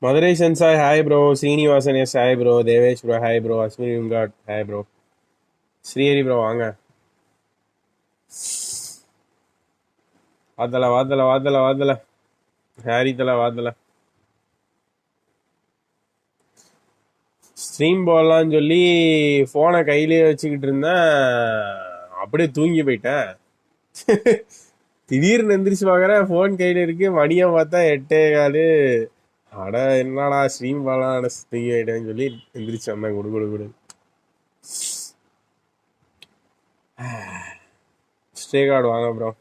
Madurai Sensai, hi bro. Srinivasan, yes, hi bro. Devesh bro, hi bro. Aswini Ungat, hi bro. Srihari bro, வாங்க. வாதல. Harry தல வாதல. Stream போடலான்னு சொல்லி போனை கையிலேயே வச்சுக்கிட்டு இருந்தேன். அப்படியே தூங்கி போயிட்டேன். திடீர்னு எந்திரிச்சு பார்க்குறேன் ஃபோன் கையில் இருக்கு. மணியை பார்த்தா 8:15. அட என்னடா ஸ்ட்ரீம் போடலாம் தூங்கி போயிட்டேன்னு சொல்லி எந்திரிச்சு வந்தேன். குடு ஸ்டே கார்டு வாங்க bro.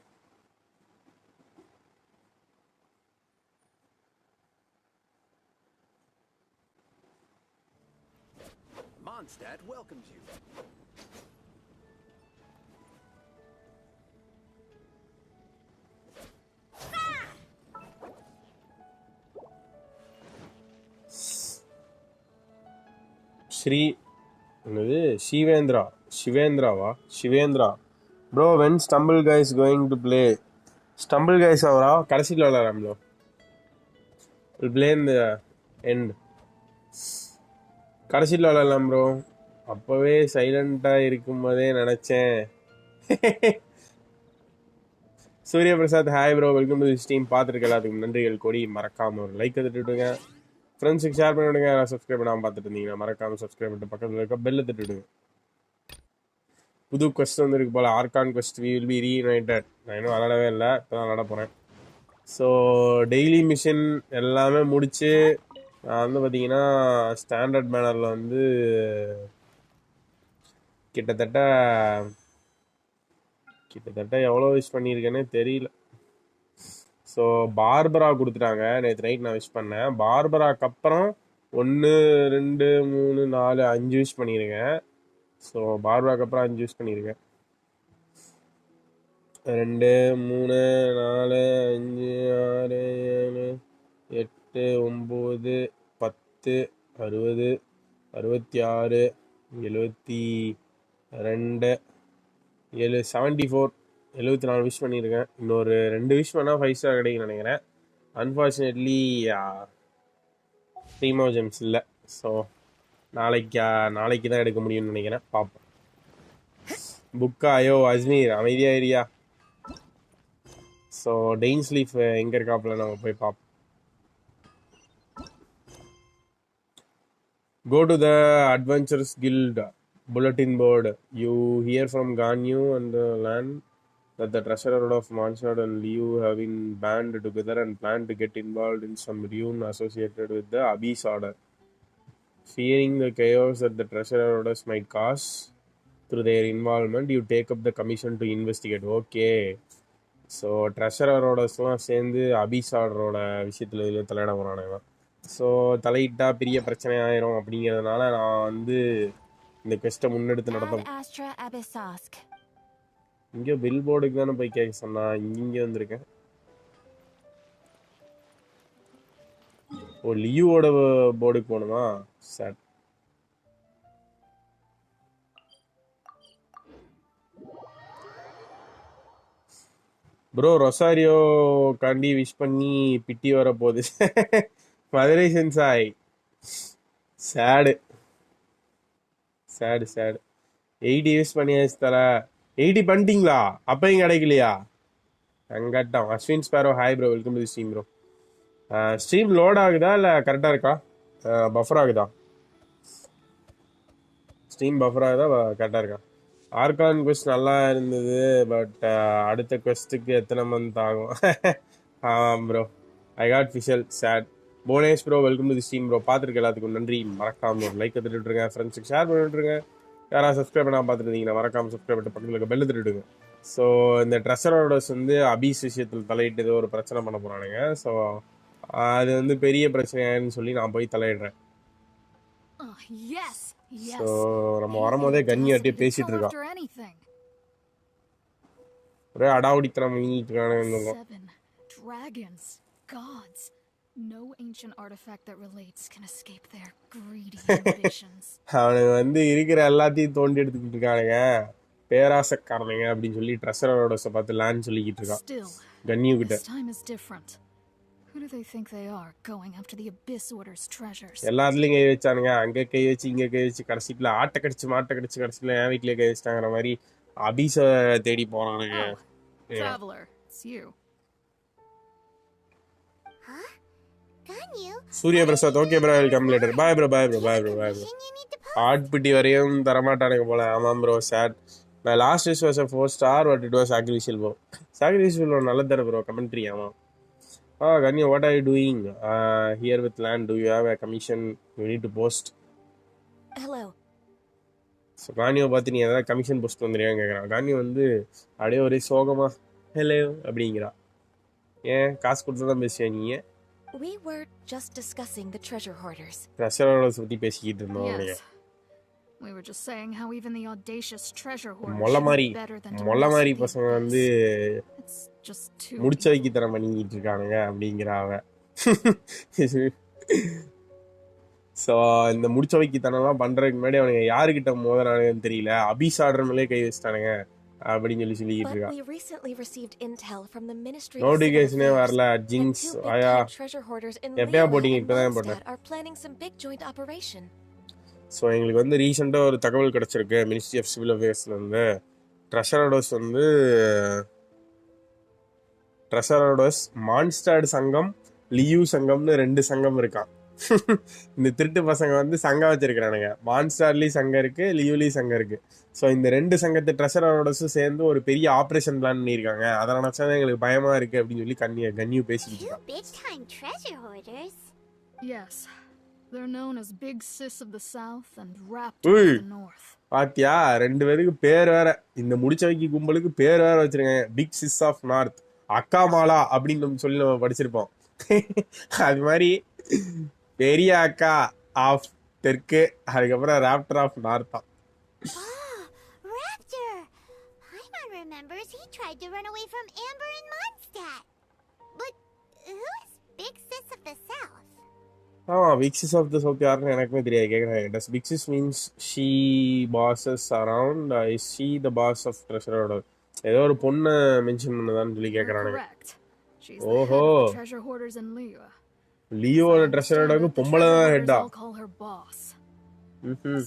Mondstadt welcomes you. Sri என்னது Sivendra bro. When Stumble Guys going to play? Stumble Guys அவரா கடைசியில் விளாட்றான் ப்ரோ. பிளே இந்த எண்ட் கடைசியில் விளாட்லாம் ப்ரோ. அப்போவே சைலண்டாக இருக்கும்போதே நினச்சேன். Surya Prasad, hi bro, welcome to this team. பார்த்துருக்க எல்லாத்துக்கும் நன்றிகள் கொடி. மறக்காமல் ஒரு லைக் தட்டுவிடுங்க, ஃப்ரெண்ட்ஸுக்கு ஷேர் பண்ணி விடுங்க. யாராவது சப்ஸ்கிரைப் பண்ணாமல் பார்த்துட்டு இருந்தீங்கன்னா மறக்காமல் சப்ஸ்கிரைப் பண்ணிட்டு பக்கத்தில் இருக்க பெல்லை தட்டுவிடுங்க. புது கொஸ்ட் வந்துருக்கு போல், Archon quest. We will be reunited. நான் இன்னும் விளாடவே இல்லை, இப்போ தான் விளாட போகிறேன். ஸோ டெய்லி மிஷின் எல்லாமே முடித்து நான் வந்து பார்த்தீங்கன்னா ஸ்டாண்டர்ட் மேனரில் வந்து கிட்டத்தட்ட எவ்வளோ விஷ் பண்ணியிருக்கேன்னே தெரியல. ஸோ பார்பரா கொடுத்துட்டாங்க. நேற்று நைட் நான் விஷ் பண்ணேன். பார்பராக்கு அப்புறம் 1 2 3 4 5 விஷ் பண்ணியிருக்கேன். ஸோ பார்பராக்கு அப்புறம் 5 விஷ் பண்ணியிருக்கேன். 2 3 4 5 6 7 8 9 10 60 66 72 74 74 விஷ் பண்ணியிருக்கேன். இன்னொரு 2 விஷ் பண்ணால் 5 ஸ்டார் கிடைக்குன்னு நினைக்கிறேன். அன்ஃபார்ச்சுனேட்லி ப்ரீமோ ஜெம்ஸ் இல்லை. ஸோ நாளைக்கு தான் எடுக்க முடியும்னு நினைக்கிறேன். பார்ப்போம். புக்கா? ஐயோ அஜ்மீர் அமைதியா ஏரியா. ஸோ டெயின்ஸ் லீஃப் எங்கே இருக்காப்புல நம்ம போய் பார்ப்போம். Go to the Adventurers Guild bulletin board. You hear from Ganyu and the land that the treasurer of Mondstadt and Liu have been band together and plan to get involved in some ruin associated with the Abyss Order. Fearing the chaos that the treasurer orders might cause through their involvement, you take up the commission to investigate. Okay. So ட்ரெஷரரோடஸ்லாம் சேர்ந்து abyss ஆர்டரோட விஷயத்தில் இதில் தலையிட போகிறானுங்க. So தலையிட்டால் பெரிய பிரச்சனை ஆயிரும் அப்படிங்கிறதுனால நான் வந்து இந்த குவெஸ்ட்டை முன்னெடுத்து நடத்த. இங்கே பில் போர்டுக்கு தானே போய் கேட்க சொன்னா, இங்கே வந்திருக்கேன். ஓ லியூவோட போர்டுக்கு போகணுமா? சார் ப்ரோ ரொசாரியோ காண்டி விஷ் பண்ணி பிட்டி வர போகுது. மதுரை சென்சாய் சேடு 80 விஷ் பண்ணியாச்சு தர. 80 பண்ணிட்டீங்களா? அப்பயும் கிடைக்கலையா? அங்கட்டம். Ashwin sparrow, hi bro, welcome to the stream bro. Stream load ஆகுதா இல்லை கரெக்டாக இருக்கா? பஃபர் ஆகுதா? ஸ்ட்ரீம் பஃபர் ஆகுதா கரெக்டாக இருக்கா? ஆர்கான் குவெஸ்ட் நல்லா இருந்தது. பட் அடுத்த குவெஸ்ட்டுக்கு எத்தனை மந்த் ஆகும்? ஆமாம் bro, I got Fischl sad. போனேஷ் bro, welcome to the stream bro. பார்த்துருக்க எல்லாத்துக்கும் நன்றி. மறக்காம ஒரு லைக் தட்டுருங்க, ஃப்ரெண்ட்ஸுக்கு ஷேர் பண்ணிட்டுருங்க. யாராவது சப்ஸ்கிரைப் பண்ணாமல் பார்த்துருந்தீங்கன்னா மறக்காமல் சப்ஸ்கிரைப் பண்ணிட்டு பக்கத்தில் இருக்க பெல் தட்டுடுங்க. ஸோ இந்த ட்ரெஷரோடஸ் வந்து அபீஸ் விஷயத்தில் தலையிட்டு ஏதோ ஒரு பிரச்சனை பண்ண போகிறானுங்க. ஸோ அது வந்து பெரிய பிரச்சனையான்னு சொல்லி நான் போய் தலையிடுறேன். ஸோ நம்ம வரும்போதே கன்னியாட்டியே பேசிட்டு இருக்கோம். ஒரே அடாவடித்தனம் பண்ணிட்டு இருக்கானுங்க. No ancient artifact that relates can escape their greedy ambitions. அவனுங்க வந்து இருக்கிற எல்லாத்தையும் தோண்டி எடுத்துக்கிட்டு இருக்கானுங்க, பேராசக்காரனுங்க அப்படின்னு சொல்லி ட்ரெஷரோட பார்த்து லேண்ட் சொல்லிக்கிட்டு இருக்கான் கன்னியூ கிட்ட. Who do they think they are, going after the Abyss Order's treasures? எல்லாத்துலயும் கை வச்சானுங்க, அங்க கை வச்சு இங்க கை வச்சு கடைசியில ஆட்டை கடிச்சு மாட்டை கடிச்சு கடைசியில என் வீட்லயே கை வச்சிட்டாங்கிற மாதிரி அபிஸ தேடி போறானுங்க. Oh, traveler, it's you. Huh? Ganyu? Surya Prasad, okay bro, welcome later. Bye bro, bye bro, bye bro, bye bro. You need to ஆட்பிட்டி வரையும் தரமாட்டானுங்க போல. ஆமாம் bro, sad. My last wish was a 4-star, but it was sacrificial bro. Sacrificial bro, நல்லது தானே bro, commentary. ஆமாம். Ganyu, what are you doing here with land? Do you have a commission you need to post? Hello. So கானியை பார்த்து நீ ஏதாவது commission post வந்துடுறியான்னு கேட்குறான். கானி வந்து அப்படியே ஒரே சோகமா ஹலோ அப்படிங்கிறா. ஏன் காசு கொடுத்து தான் பேசுவேன் நீ? We were just discussing the treasure hoarders. ட்ரெஷரோட பற்றி பேசிக்கிட்டு இருந்தோம். Yes. We were just saying how even the audacious treasure hoarders மொல்ல மாதிரி should be better than மாதிரி domestic பசங்க abyss. வந்து It's just too முடிச்ச வைக்கி தரம் பண்ணிக்கிட்டு இருக்கானுங்க அப்படிங்கிற அவ. ஸோ இந்த முடிச்ச வைக்கித்தனம்லாம் பண்றதுக்கு முன்னாடி அவனுங்க யாருக்கிட்ட மோதறானுங்கன்னு தெரியல. அபிஸ் ஆர்டர் மேலே கை வச்சிட்டானுங்க அப்படின்னு சொல்லிக்கிட்டு இருக்கா. But we recently received intel from the Ministry நோட்டிஃபிகேஷனே வரல. ஜிங்ஸ் ஆயா treasure hoarders in எப்பயா Liyue போட்டீங்க? and இப்பதான் போட்டேன். Mondstadt are planning some big joint operation. So எங்களுக்கு வந்து ரீசெண்டாக ஒரு தகவல் கிடச்சிருக்கு மினிஸ்ட்ரி ஆஃப் சிவில் அஃபேர்ஸ்லேருந்து. ட்ரெஷரோடோஸ் வந்து ட்ரெஷரோடோஸ் மான்ஸ்டாட் சங்கம், லியூ சங்கம்னு 2 சங்கம் இருக்கான். இந்த திருட்டு பசங்க வந்து சங்கம் வச்சிருக்கிறானுங்க. மான்ஸ்டார்லி சங்கம் இருக்கு, லியூலி சங்கம் இருக்கு. ஸோ இந்த 2 சங்கத்து ட்ரெஷரோடோஸும் சேர்ந்து ஒரு பெரிய ஆப்ரேஷன் பிளான் பண்ணியிருக்காங்க. அதை நினைச்சா எங்களுக்கு பயமா இருக்கு அப்படின்னு சொல்லி கன்னியூ பேசிக்கிட்டு Two இருக்கான். big-time treasure hoarders. Yes. They're known as Big Sis of the South and Raptor Hey. of the North. பாத்தியா, 2 பேருக்கு பேர் வேற. இந்த முடிச்ச வைக்கி கும்பலுக்கு பேர் வேற வச்சிருக்காங்க. பிக் சிஸ் ஆஃப் நார்த், அக்கா மாலா அப்படின்னு நம்ம படிச்சிருப்போம். அது மாதிரி பெரிய அக்கா ஆஃப் தெற்கு, அதுக்கப்புறம் ராப்டர் ஆஃப் நார்த்தா. Ah, Raptor! Paimon remembers he tried to run away from Amber and Mondstadt. But who is Big Sis of the South? Big sis of the South யாருன்னு எனக்குமே தெரியாது. கேட்குறேன். Does big sis means she bosses around, is she the boss of ட்ரெஷரோட ஏதோ ஒரு பொண்ணை mention பண்ணதான்னு சொல்லி You're கேட்குறானுங்க. correct. She's the head of the treasure hoarders in Liyue. லியோட ட்ரெஷரோடக்கு பொம்பளை தான் ஹெட்டா. All call her boss.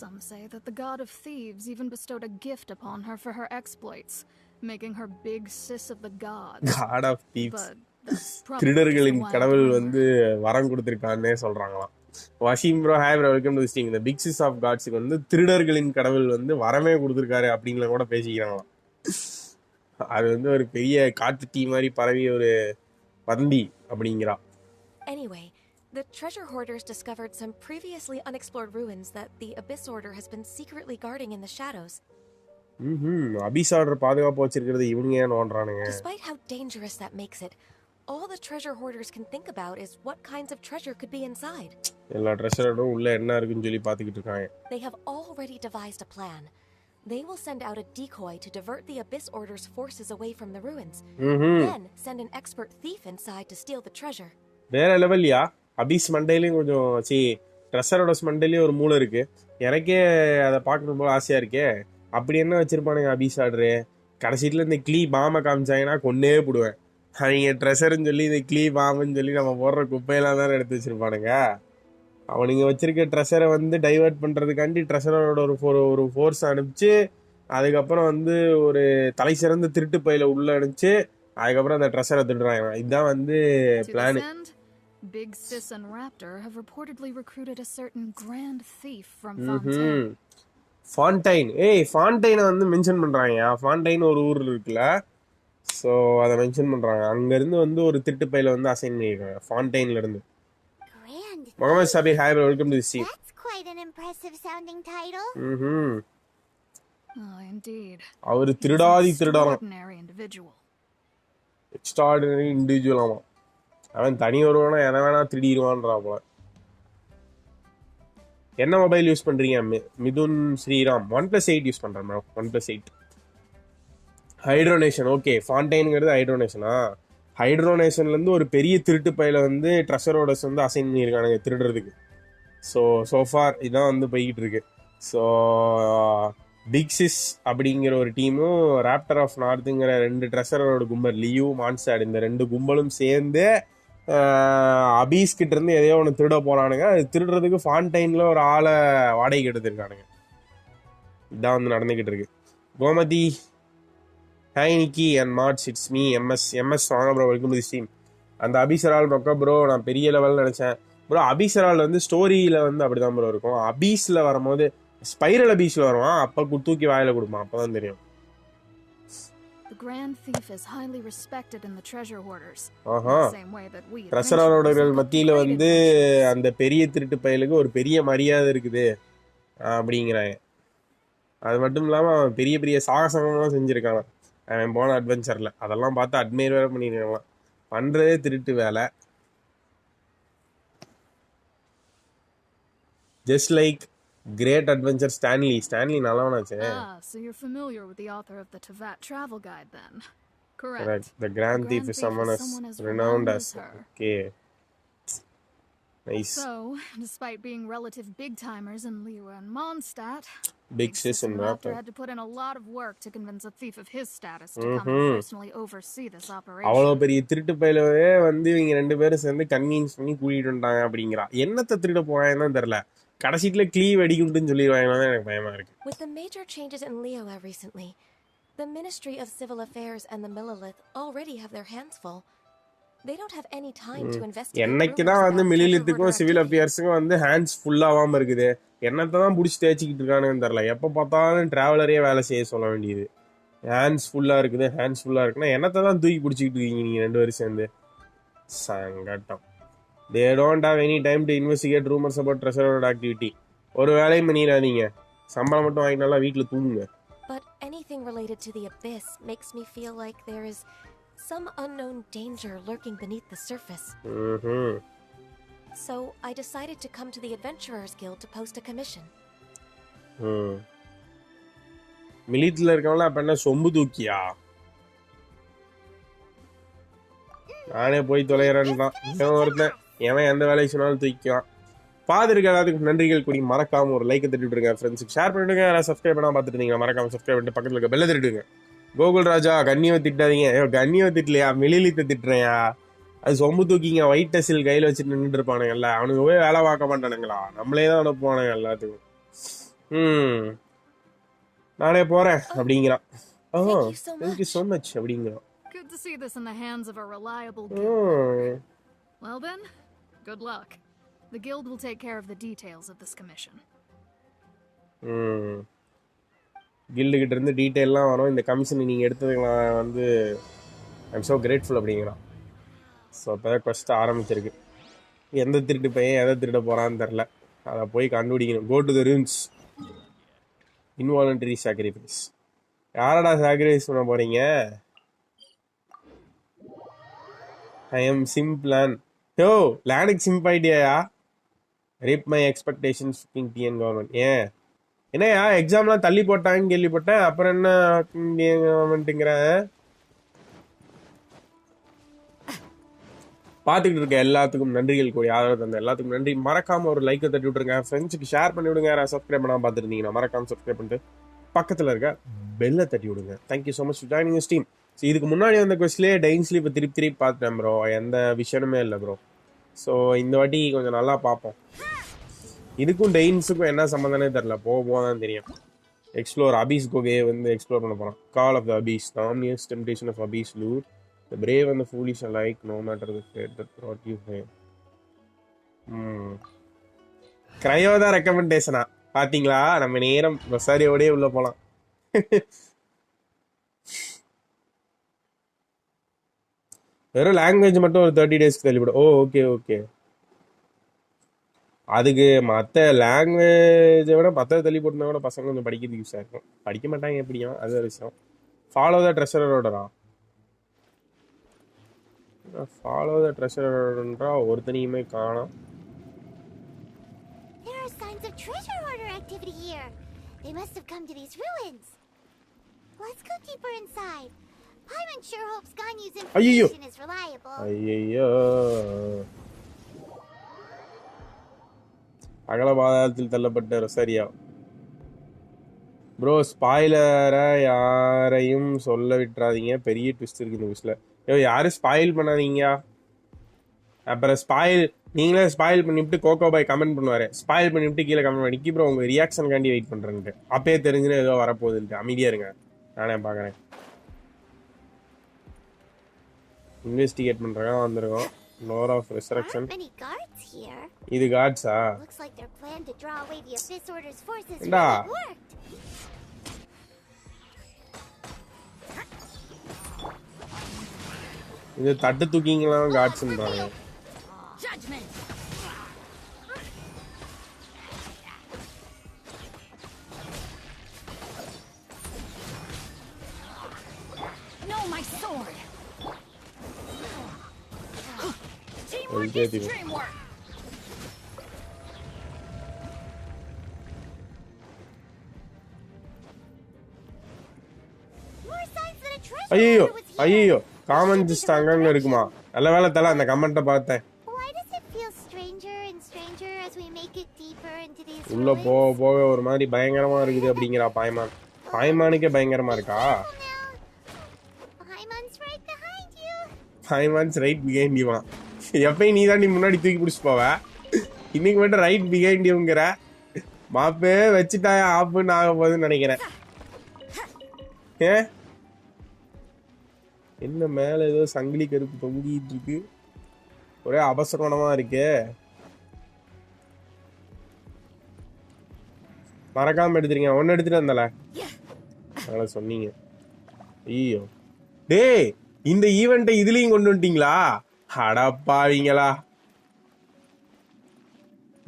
Some say that the god of thieves even bestowed a gift upon her for her exploits, making her Big Sis of the gods. God of thieves, But that's probably திருடர்களின் just a wild கடவுள் rumor. வந்து வரம் கொடுத்துருக்கான்னே சொல்றாங்களாம். Waseem bro, hi bro, welcome to stream. இந்த big sis of காட்ஸுக்கு வந்து திருடர்களின் கடவுள் வந்து வரமே கொடுத்துருக்காரு அப்படிங்கிற கூட பேசிக்கிறாங்களாம். அது வந்து ஒரு பெரிய காட்டு தீ மாதிரி பரவிய ஒரு வந்தி அப்படிங்கிறா. Anyway, the treasure hoarders discovered some previously unexplored ruins that the Abyss Order has been secretly guarding in the shadows. Abbe's order பாதுகாப்பு வச்சிருக்கிறது இவனுங்க ஏன் நோண்டுறானுங்க? Despite how dangerous that makes it, all the treasure hoarders can think about is what kinds of treasure could be inside. எல்லா ட்ரெஷரோடும் உள்ள என்ன இருக்குன்னு சொல்லி பார்த்துக்கிட்டு இருக்காங்க. They have already devised a plan. They will send out a decoy to divert the Abyss Order's forces away from the ruins. Then send an expert thief inside to steal the treasure. வேற லெவல்யா. அபிஸ் மண்டையிலையும் கொஞ்சம் ட்ரெஷரோடஸ் மண்டையிலையும் ஒரு மூளை இருக்கு. எனக்கே அதை பார்க்கணும் போல ஆசையா இருக்கே. அப்படி என்ன வச்சிருப்பானுங்க அபிஸ் ஆர்டரு? கடைசியில் இந்த கிளீ பாமை காமிச்சாங்கன்னா கொன்னே போடுவேன். அவங்க ட்ரெஷர்ன்னு சொல்லி இந்த கிளீ பாம்புன்னு சொல்லி நம்ம போடுற குப்பையெல்லாம் தானே எடுத்து வச்சிருப்பானுங்க. அவனுங்க வச்சிருக்க ட்ரெஷரை வந்து டைவர்ட் பண்ணுறதுக்காண்டி ட்ரெஷரோட ஒரு ஃபோர்ஸ் அனுப்பிச்சு, அதுக்கப்புறம் வந்து ஒரு தலை சிறந்த திருட்டு பையில உள்ள அனுப்பிச்சு, அதுக்கப்புறம் அந்த ட்ரெஷரை திருடுறாங்க. இதுதான் வந்து To plan. this end, Big Sis and Raptor have reportedly recruited a certain grand thief from Fontaine. ஃபாண்டைன், ஃபாண்டைனை வந்து மென்ஷன் பண்ணுறாங்க. ஃபாண்டைன் ஒரு ஊர் இருக்குல்ல, ஸோ அதை மென்ஷன் பண்ணுறாங்க. அங்கேருந்து வந்து ஒரு திருட்டு பையில வந்து அசைன் பண்ணியிருக்காங்க ஃபாண்டைன்லேருந்து. Grand. Muhammad Sabi, hi bro, welcome to the stream. That's quite an impressive sounding title. Oh, indeed. அவர் திருடாதி திருடாராம். Extraordinary individual. Extraordinary individual. ஆமாம், அவன் தனி வருவானா எதை வேணா திருடிடுவான்றா போல. என்ன மொபைல் யூஸ் பண்ணுறீங்க? மிதுன் ஸ்ரீராம். OnePlus 8 யூஸ் பண்ணுறேன் மேடம். OnePlus 8 ஹைட்ரோனேஷன். ஓகே, ஃபாண்டைனுங்கிறது ஹைட்ரோனேஷனா? ஹைட்ரோனேஷன்லேருந்து ஒரு பெரிய திருட்டு பையில வந்து ட்ரெஷரோடஸ் வந்து அசைன் பண்ணியிருக்கானுங்க திருடுறதுக்கு. ஸோ சோஃபார் இதான் வந்து போய்கிட்டு இருக்கு. ஸோ பிக் சிஸ் அப்படிங்கிற ஒரு டீமும் ராப்டர் ஆஃப் நார்த்துங்கிற 2 ட்ரெஷரோட கும்பல், லியூ மான்ஸ்டாட், இந்த 2 கும்பலும் சேர்ந்து அபீஸ் கிட்ட இருந்து எதையோ ஒன்று திருட போறானுங்க. அது திருடுறதுக்கு ஃபான்டைன்ல ஒரு ஆளை வாடகைக்கு எடுத்திருக்கானுங்க. இதான் வந்து நடந்துகிட்டு இருக்கு. Gomathi, hi Nikki and Marts, it's me MS வாங்க bro, welcome to the stream. அந்த அபிசரால் நோக்க ப்ரோ நான் பெரிய லெவல் நினைச்சேன் ப்ரோ. அபிசரால் வந்து ஸ்டோரியில வந்து அப்படிதான் ப்ரோ இருக்கும். அபீஸ்ல வரும்போது ஸ்பைரல் அபீஸ்ல வருவான், அப்ப தூக்கி வாயில கொடுப்பான், அப்பதான் தெரியும். The Grand Thief is highly respected in the treasure hoarders. Treasure ஹோர்டர்கள் மத்தியில வந்து அந்த பெரிய திருட்டு பயலுக்கு ஒரு பெரிய மரியாதை இருக்குது அப்படிங்கிறாங்க. அது மட்டும் இல்லாம அவன் பெரிய பெரிய சாகசங்கள்லாம் செஞ்சிருக்கான் அவன் போன அட்வென்ச்சர்ல. அதெல்லாம் பார்த்து அட்மையர் வேற பண்ணிருக்காங்களாம். பண்றதே திருட்டு வேலை. Just like great adventure Stanley நல்லவனாச்சே. So you're familiar with the author of the Tevat travel guide then? Correct. The Grand Thief is someone as renowned as her. Okay. Nice. So, despite being relative big timers in Liyue and Mondstadt, Big Sis and Raptor had to put in a lot of work to convince a thief of his status to come and personally oversee this operation. அவ்வளோ பெரிய திருட்டு பயிலவே வந்து இவங்க ரெண்டு பேரும் சேர்ந்து convince பண்ணி கூட்டிட்டு வந்துட்டாங்க அப்படிங்கிறா. என்னத்தை திருட போறாங்கன்னு தான் தெரியல. கடைசில க்ளீவ் அடிக்கும்னு சொல்லிடுவாங்கன்னு எனக்கு பயமா இருக்கு. With the major changes in Liyue recently, the Ministry of Civil Affairs and the Millelith already have their hands full. They don't have any time to investigate. என்னைக்கு தான் வந்து மிலிலித்துக்கும் சிவில் அஃபேர்ஸுக்கும் வந்து ஹேண்ட்ஸ் ஃபுல்லாகாம இருக்குது. என்னத்தை தான் பிடிச்சி தேய்ச்சிக்கிட்டு இருக்கானுன்னு தெரியல. எப்போ பார்த்தாலும் டிராவலரே வேலை செய்ய சொல்ல வேண்டியது. ஹேண்ட்ஸ் ஃபுல்லா இருக்குன்னா என்னத்தை தான் தூக்கி பிடிச்சிக்கிட்டு இருக்கீங்க நீங்க ரெண்டு பேரும் சேர்ந்து. சங்கட்டம். They don't have any time to investigate rumors about treasure hoard activity. ஒரு வேலையும் பண்ணிடாதீங்க. சம்பளம் மட்டும் வாங்கினால வீட்டில் தூங்குங்க. But anything related to the abyss makes me feel like there is some unknown danger lurking beneath the surface. So I decided to come to the Adventurers Guild to post a commission. மிலிட்ல இருக்கவங்கள அப்ப என்ன சொம்பு தூக்கியா? நானே போய் தொலைகிறேன்னு தான் ஒருத்தன். எவன் எந்த வேலையை சொன்னாலும் தூக்கிக்கலாம். பாதிருக்கு எல்லாத்துக்கும் நன்றிகள் கூடி மறக்காம ஒரு லைக்கை தட்டி விட்டுருங்க. ஃப்ரெண்ட்ஸுக்கு ஷேர் பண்ணிவிடுங்க. யாராவது சப்ஸ்கிரைப் பண்ணால் பார்த்துட்டு இருந்தீங்கன்னா மறக்காம சப்ஸ்கிரைப் பண்ணிட்டு பக்கத்தில் இருக்க பெல்லை தட்டிடுங்க. கோகுல் ராஜா, கண்ணியவை திட்டாதீங்க. கண்ணியவை திட்டலையா, மிலிலித்த திட்டுறேயா? அது சொம்பு தூக்கிங்க ஒயிட் டெஸ்டில் கையில் வச்சுட்டு நின்றுட்டு இருப்பானுங்கல்ல, அவனுக்கு போய் வேலை பார்க்க மாட்டானுங்களா? நம்மளே தான் அனுப்புவானுங்க எல்லாத்துக்கும். நானே போறேன் அப்படிங்கிறான். தேங்க்யூ so much அப்படிங்கிறான். Good to see this in the hands of a reliable guild. Well then, good luck. The guild will take care of the details of this commission. Guild கிட்ட இருந்து டீட்டெயிலாம் வரும். இந்த கமிஷன் நீங்கள் எடுத்ததுக்கு நான் வந்து I'm so grateful அப்படிங்கிறான். So இப்போ தான் கொஸ்ட் ஆரம்பிச்சிருக்கு. எந்த திருட்டு பையன் எதை திருட போகிறான்னு தெரில. அதை போய் கண்டுபிடிக்கணும். Go to the rooms. Involuntary sacrifice. யாரடா சாக்ரிஃபைஸ் பண்ண போகிறீங்க? ஐ எம் சிம்பிளான். யோ லேண்டுக்கு சிம்ப் ஆயிட்டியா? Rip my expectations TN government. ஏன் என்னையா எக்ஸாம்லாம் தள்ளி போட்டாங்கன்னு கேள்விப்பட்டேன். அப்புறம் என்ன டிஎன் கவர்மெண்ட்டுங்கிற? பார்த்துக்கிட்டு இருக்க எல்லாத்துக்கும் நன்றிகள் கூடிய ஆதரவு தந்த எல்லாத்துக்கும் நன்றி. மறக்காம ஒரு லைக்கை தட்டி விட்டுருங்க. ஃப்ரெண்ட்ஸுக்கு ஷேர் பண்ணி விடுங்க. யாராவது சப்ஸ்கிரைப் பண்ணாமல் பார்த்துருந்தீங்கன்னா மறக்காம சப்ஸ்கிரைப் பண்ணிட்டு பக்கத்தில் இருக்க பெல்லை தட்டி விடுங்க. Thank you so much for joining steam. So இதுக்கு முன்னாடி வந்த கொஸ்ட்லேயே டைன்ஸ்லி இப்போ திருப்பி பார்த்துட்டேன் ப்ரோ. எந்த விஷயமே இல்லை ப்ரோ. ஸோ இந்த வாட்டி கொஞ்சம் நல்லா பார்ப்போம். இதுக்கும் டெயின்ஸுக்கும் என்ன சம்மந்தனே தெரில. போக தான் தெரியும். எக்ஸ்ப்ளோர் அபீஸ் கோகே வந்து எக்ஸ்ப்ளோர் பண்ண போகிறோம். Call of the abyss, the ominous temptation of abyss loot, the brave and the foolish alike, no matter the fate that brought you here. Cryo தான் ரெக்கமெண்டேஷனா? பார்த்தீங்களா, நம்ம நேரம் ரொசாரியோடய உள்ளே போகலாம். வெறும் லாங்குவேஜ் மட்டும் ஒரு 30 days தள்ளிவிடும். ஓகே. அதுக்கு மற்ற லாங்குவேஜை விட மற்ற தள்ளி போட்டுனா கூட பசங்க கொஞ்சம் படிக்கிறதுக்கு யூஸாக இருக்கும். படிக்க மாட்டாங்க எப்படியும், அது ஒரு விஷயம். Follow the ட்ரெஷரோடரா? ஃபாலோ த ட்ரெஷரோடரா ஒருத்தனையுமே காணோம். There are signs of treasure hoarder activity here. They must have come to these ruins. Let's go deeper inside. Paimon sure hopes Ganyu's information is reliable. ஐயோ, அகலபாதாளத்தில் தள்ளப்பட்ட ரொசாரியா. ப்ரோ ஸ்பாயிலரை யாரையும் சொல்ல விட்டுறாதீங்க. பெரிய twist இருக்கு இந்த விஷயத்தில். யாரும் ஸ்பாயில் பண்ணாதீங்க. அப்புறம் ஸ்பாயில் நீங்களே ஸ்பாயில் பண்ணிவிட்டு கோகோ பாய் கமெண்ட் பண்ணுவாரு, ஸ்பாயில் பண்ணிவிட்டு கீழே கமெண்ட் பண்ணி ப்ரோ உங்க ரியாக்ஷன் காண்டி வெயிட் பண்றேன்ட்டு. அப்பயே தெரிஞ்சுன்னு ஏதோ வரப்போகுதுன்ட்டு அமைதியா இருங்க, நானே பாக்குறேன். இன்வெஸ்டிகேட் பண்றேன் வந்திருக்கோம். லோர் ஆஃப் ரெசரக்ஷன். இது காட்ஸா? ஏண்டா இது தட்டு தூக்கிங்களாம் காட்ஸ்ன்றாங்க. ஐயோ ஐயோ காமெண்ட்ஸ் அங்கங்க இருக்குமா? நல்ல வேலை தல அந்த கமெண்ட்டை பார்த்தேன். உள்ள போக போக ஒரு மாதிரி பயங்கரமா இருக்குது அப்படிங்கிறா பாய்மான். பாய்மானுக்கே பயங்கரமா இருக்கா? பாய்மான்ஸ் ரைட் பிஹைண்ட் யூ. எப்பயும் நீ தான் முன்னாடி தூக்கி பிடிச்சி போவ, இன்னைக்கு மட்டும் ரைட் பிஹைண்ட் யூங்கிற. மாப்பே வச்சுட்டாயா ஆப்புன்னு ஆக போகுதுன்னு நினைக்கிறேன். என்ன மேல ஏதோ சங்கிலி கருப்பு தொங்கிட்டு இருக்கு, ஒரே அபசகனமா இருக்கு. மறக்காம எடுத்துறீங்க. ஒன்னு எடுத்துட்டு வந்தல அதனால சொன்னீங்க. ஐயோ டேய், இந்த ஈவெண்ட்டை இதுலயும் கொண்டு வந்துட்டீங்களா? அடப்பாவீங்களா,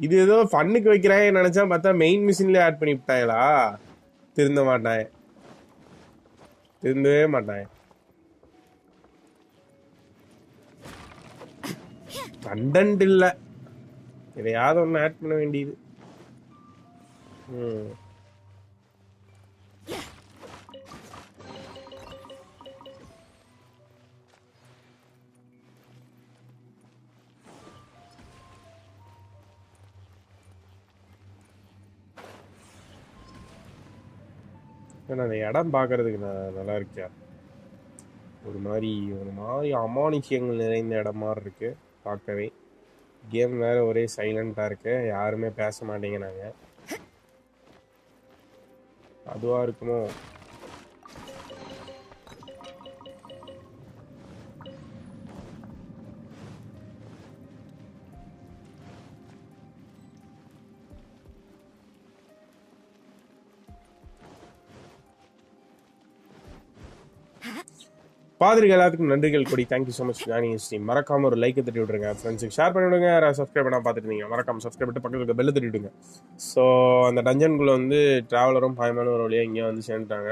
இது ஏதோ ஃபன்னுக்கு வைக்கிறாங்க நினைச்சா பார்த்தா மெயின் மிஷின்ல ஆட் பண்ணி விட்டாங்களா? திருந்தவே மாட்டாங்க. கண்டென்ட் இல்ல, எதையாவது ஒன்று ஆட் பண்ண வேண்டியது. அந்த இடம் பார்க்கறதுக்கு நல்லா இருக்கியா? ஒரு மாதிரி அமானுஷ்யங்கள் நிறைந்த இடம் மாதிரி இருக்கு பார்க்கவே. கேம் வேற ஒரே சைலண்டா இருக்கு, யாருமே பேச மாட்டேங்கிறாங்க. அதுவா இருக்குமோ? பாதிரிகள் எல்லாத்துக்கும் நன்றிகள் கொடி. Thank you so much joining stream. மறக்காம ஒரு லைக் தட்டி விடுங்க, ஃப்ரெண்ட்ஸுக்கு ஷேர் பண்ணி விடுங்க. சப்ஸ்கிரைப் பண்ணா பார்த்துட்டு இருந்தீங்க, மறக்காம சப்ஸ்கிரைப் பண்ணிட்டு பக்கத்தில் இருக்க பெல்ல தட்டி விடுங்க. ஸோ அந்த டஞ்சனுக்குள்ள வந்து டிராவலரும் பாய்மானும் ஒரு வழியாக இங்கே வந்து சேர்ந்துட்டாங்க.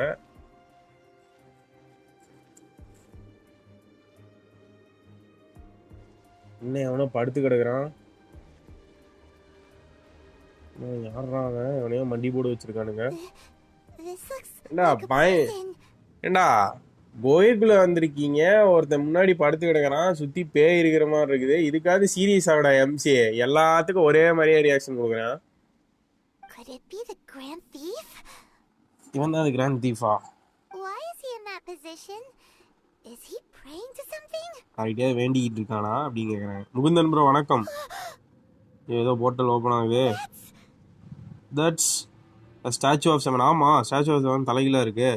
இன்னும் எவனோ படுத்து கிடக்குறான். யாரா அவன்? எவனையோ மண்டி போடு வச்சிருக்கானுங்க. ஏண்டா கோயிலுக்குள்ள வந்திருக்கீங்க, ஒருத்தன் முன்னாடி படுத்து கிடக்குறான், சுத்தி பேய் இருக்கிற மாதிரி இருக்குது. இதுக்காவது சீரியஸ் ஆகடா எம்சிஏ. எல்லாத்துக்கும் ஒரே மாதிரியே ரியாக்ஷன் கொடுக்குறான். இவன் தான் கிராண்ட் தீஃபா? யார்கிட்டயா வேண்டிக்கிட்டு இருக்கானா அப்படின்னு கேக்குறேன். முகுந்தன் ப்ரோ வணக்கம். ஏதோ போர்ட்டல் ஓபன் ஆகுது. That's statue of seven. ஆமா, ஸ்டாச்சு ஆஃப் செவன் தலைகீழா இருக்கு.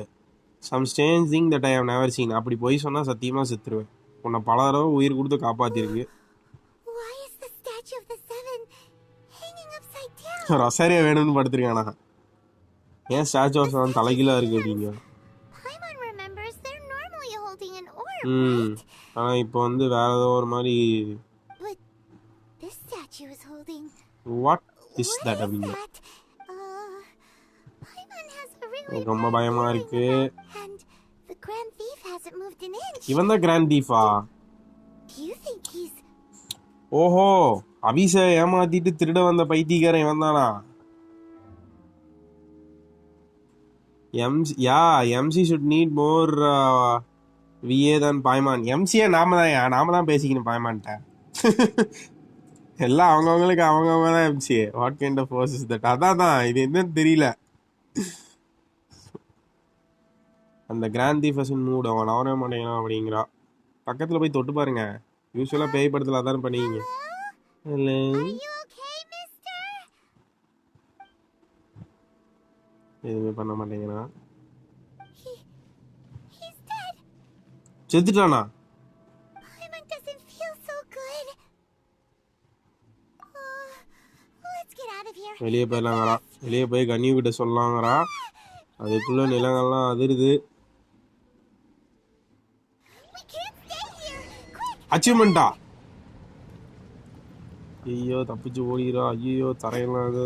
Some strange thing that I have never seen. அப்படி போய் சொன்னா சத்தியமா செத்துருவேன். உன்னை பல தடவை உயிர் கொடுத்து காப்பாத்திருக்கு. ரசாரியா வேணும்னு படுத்திருக்கானா? ஏன் ஸ்டாச்சு ஆஃப் செவன் தலைகீழா இருக்கு அப்படிங்க? ஆனா இப்போ வந்து வேற ஏதோ ஒரு மாதிரி. வாட் இஸ் தட் அப்படிங்க? ரொம்ப பயமா இருக்கு. இவன் தான் கிராண்ட் தீஃபா? ஓஹோ, அபிஷ ஏமாத்திட்டு திருட வந்த பைத்தியக்காரன் இவன் தானா? MC should need more VA தான் பாய்மான். எம்சியை நாம தான் பேசிக்கணும் பாய்மான்ட்ட. எல்லாம் அவங்கவுங்களுக்கு அவங்கவுங்க தான் MCA. What kind of force is that? அதான் இது என்னன்னு தெரியல. அந்த கிராண்ட் தீஃபஸின் மூட் அவன் நவரவே மாட்டேங்கிறான் அப்படிங்கிறா. பக்கத்தில் போய் தொட்டு பாருங்க, யூஸ்வலா பேய் படத்துல அதான் பண்ணுவீங்க. Hello. Are you okay, mister? எதுவுமே பண்ண மாட்டேங்கிறா. He's dead. செத்துட்டானா? Paimon doesn't feel so good. Let's get out of here. வெளியே போயிடலாங்கிறா. வெளியே போய் கன்னியூ கிட்ட சொல்லலாங்கிறா. அதுக்குள்ள நிலங்கள்லாம் அதிருது. We can't stay here. Quick. அச்சீவ்மெண்டா? ஐயோ தப்பிச்சு ஓடிரா. ஐயோ தரையெல்லாம் அது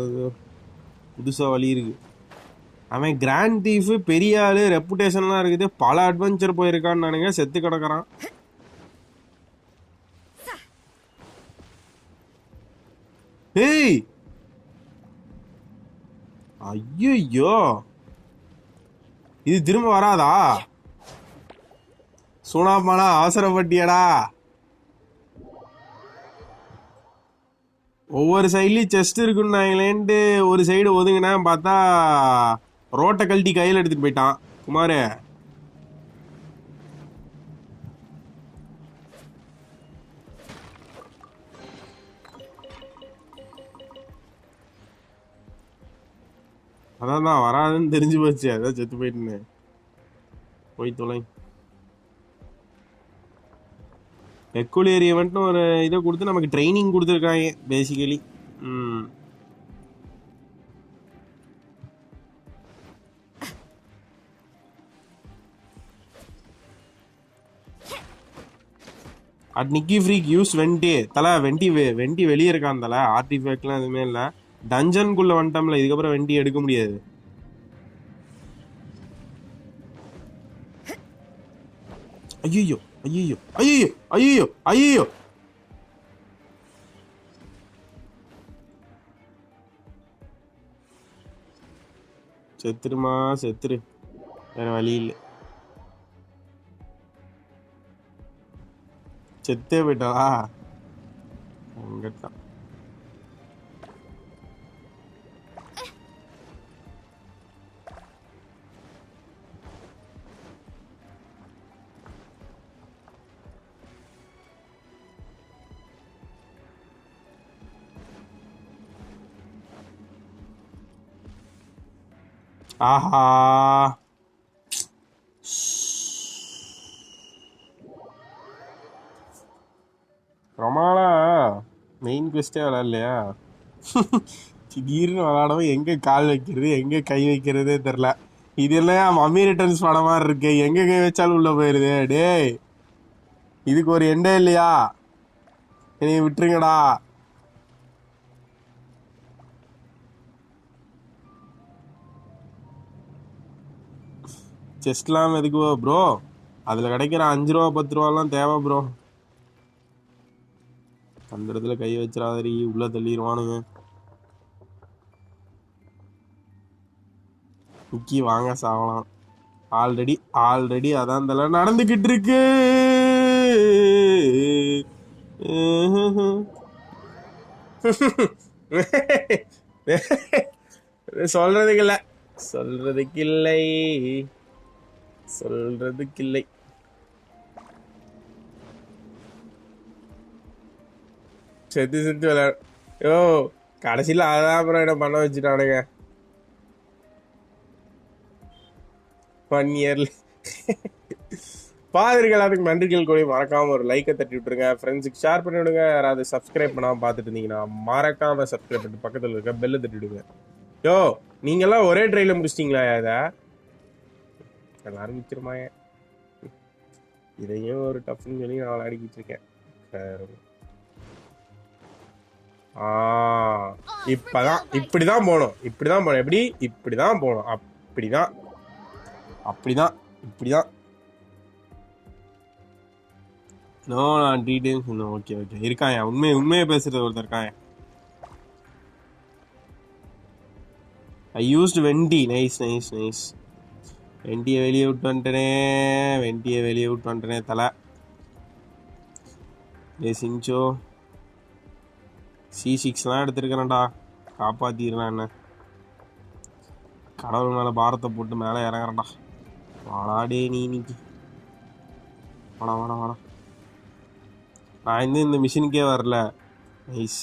புதுசா வழி இருக்கு. அவன் கிராண்ட் தீஃப் பெரிய ஆளு ரெப்புடேஷன்லாம் இருக்குது. பல அட்வென்ச்சர் போயிருக்கான்னு நானுங்க. செத்து கிடக்குறான். ஏய் ஐயோ இது திரும்ப வராதா? சூனாப்பானா அவசரப்பட்டியடா. ஒவ்வொரு சைட்லயும் செஸ்ட் இருக்குன்னாங்களேன்ட்டு ஒரு சைடு ஒதுங்கினா பார்த்தா ரோட்டை கழட்டி கையில் எடுத்துட்டு போயிட்டான் குமாரு. அதான் வராதுன்னு தெரிஞ்சு போச்சு. அதான் செத்து போயிட்டுன்னு போய் தொலை. பெக்குலியர் ஈவெண்ட்னு ஒரு இதை கொடுத்து நமக்கு ட்ரைனிங் கொடுத்துருக்காங்க basically. At Nikki freak use Venti தலை. வெண்டி வெளியே இருக்கான் தலை. ஆர்டிஃபேக்ட்லாம் எதுவுமே இல்லை. டஞ்சனுக்குள்ள வந்துட்டோம்ல, இதுக்கப்புறம் வெண்டி எடுக்க முடியாது. ஐயோ ஐயோ ஐயோ ஐயோ ஐயோ செத்துருமா செத்துரு. வேற வழி இல்லை. செத்தே போயிட்டாளா? அங்கத்தான். ஆஹா ரொமாலா மெயின் குவெஸ்டே விளையாடலையா? திடீர்னு விளையாடவும் எங்கே கால் வைக்கிறது எங்கே கை வைக்கிறதே தெரில. இதெல்லாம் மம்மி ரிட்டர்ன்ஸ் படம் மாதிரி இருக்கு. எங்கே கை வச்சாலும் உள்ள போயிருது. டேய் இதுக்கு ஒரு எண்டே இல்லையா? என்னை விட்டுருங்கடா. செஸ்ட்லாம் எதுக்கு ப்ரோ? அதில் கிடைக்கிற 5 ரூபா 10 ரூபாலாம் தேவை ப்ரோ. அந்த இடத்துல கை வச்சிடாதரி, உள்ள தள்ளிடுவானுங்க. நிக்கி வாங்க சாவலாம். ஆல்ரெடி அதான் தலை நடந்துகிட்டு இருக்கு. சொல்றதுக்கில்லை. செத்து விளையாடு. யோ கடைசியில் அதான் அப்புறம் என்ன பண்ண வச்சுட்டானுங்க 1 இயர்ல. பாதிருக்கு எல்லாத்துக்கும் நன்றிகள் கூட. மறக்காம ஒரு லைக்கை தட்டி விட்டுருங்க. ஃப்ரெண்ட்ஸுக்கு ஷேர் பண்ணி விடுங்க. யாராவது சப்ஸ்கிரைப் பண்ணாமல் பார்த்துட்டு இருந்தீங்கன்னா மறக்காம சப்ஸ்கிரைப் பண்ணிட்டு பக்கத்தில் இருக்க பெல்லை தட்டி விடுங்க. யோ நீங்கெல்லாம் ஒரே ட்ரெயில முடிச்சிட்டிங்களா? இதை எல்லாரும் மிச்சிருமாங்க. இதையும் ஒரு டஃப்னு சொல்லி நான் விளையாடிக்கிட்டு இருக்கேன். இப்படிதான் போகணும். எப்படி இப்படிதான் போகணும். இப்படிதான். நோ நான் டீடைல்ஸ். ஓகே இருக்காயா? உண்மையை பேசுறது ஒருத்தர் இருக்காயா? ஐ யூஸ்ட் வெண்டி. நைஸ். வெண்டியை வெளியே விட்டு வந்துட்டேனே தலை. சிஞ்சோ C6லாம் எடுத்துருக்கிறேன்டா. காப்பாத்திடுறேன். என்ன கடவுள் மேலே பாரத்தை போட்டு மேலே இறங்குறேன்டா. வாடாடே நீ வாடா. நான் இன்னும் இந்த மிஷினுக்கே வரல. Nice.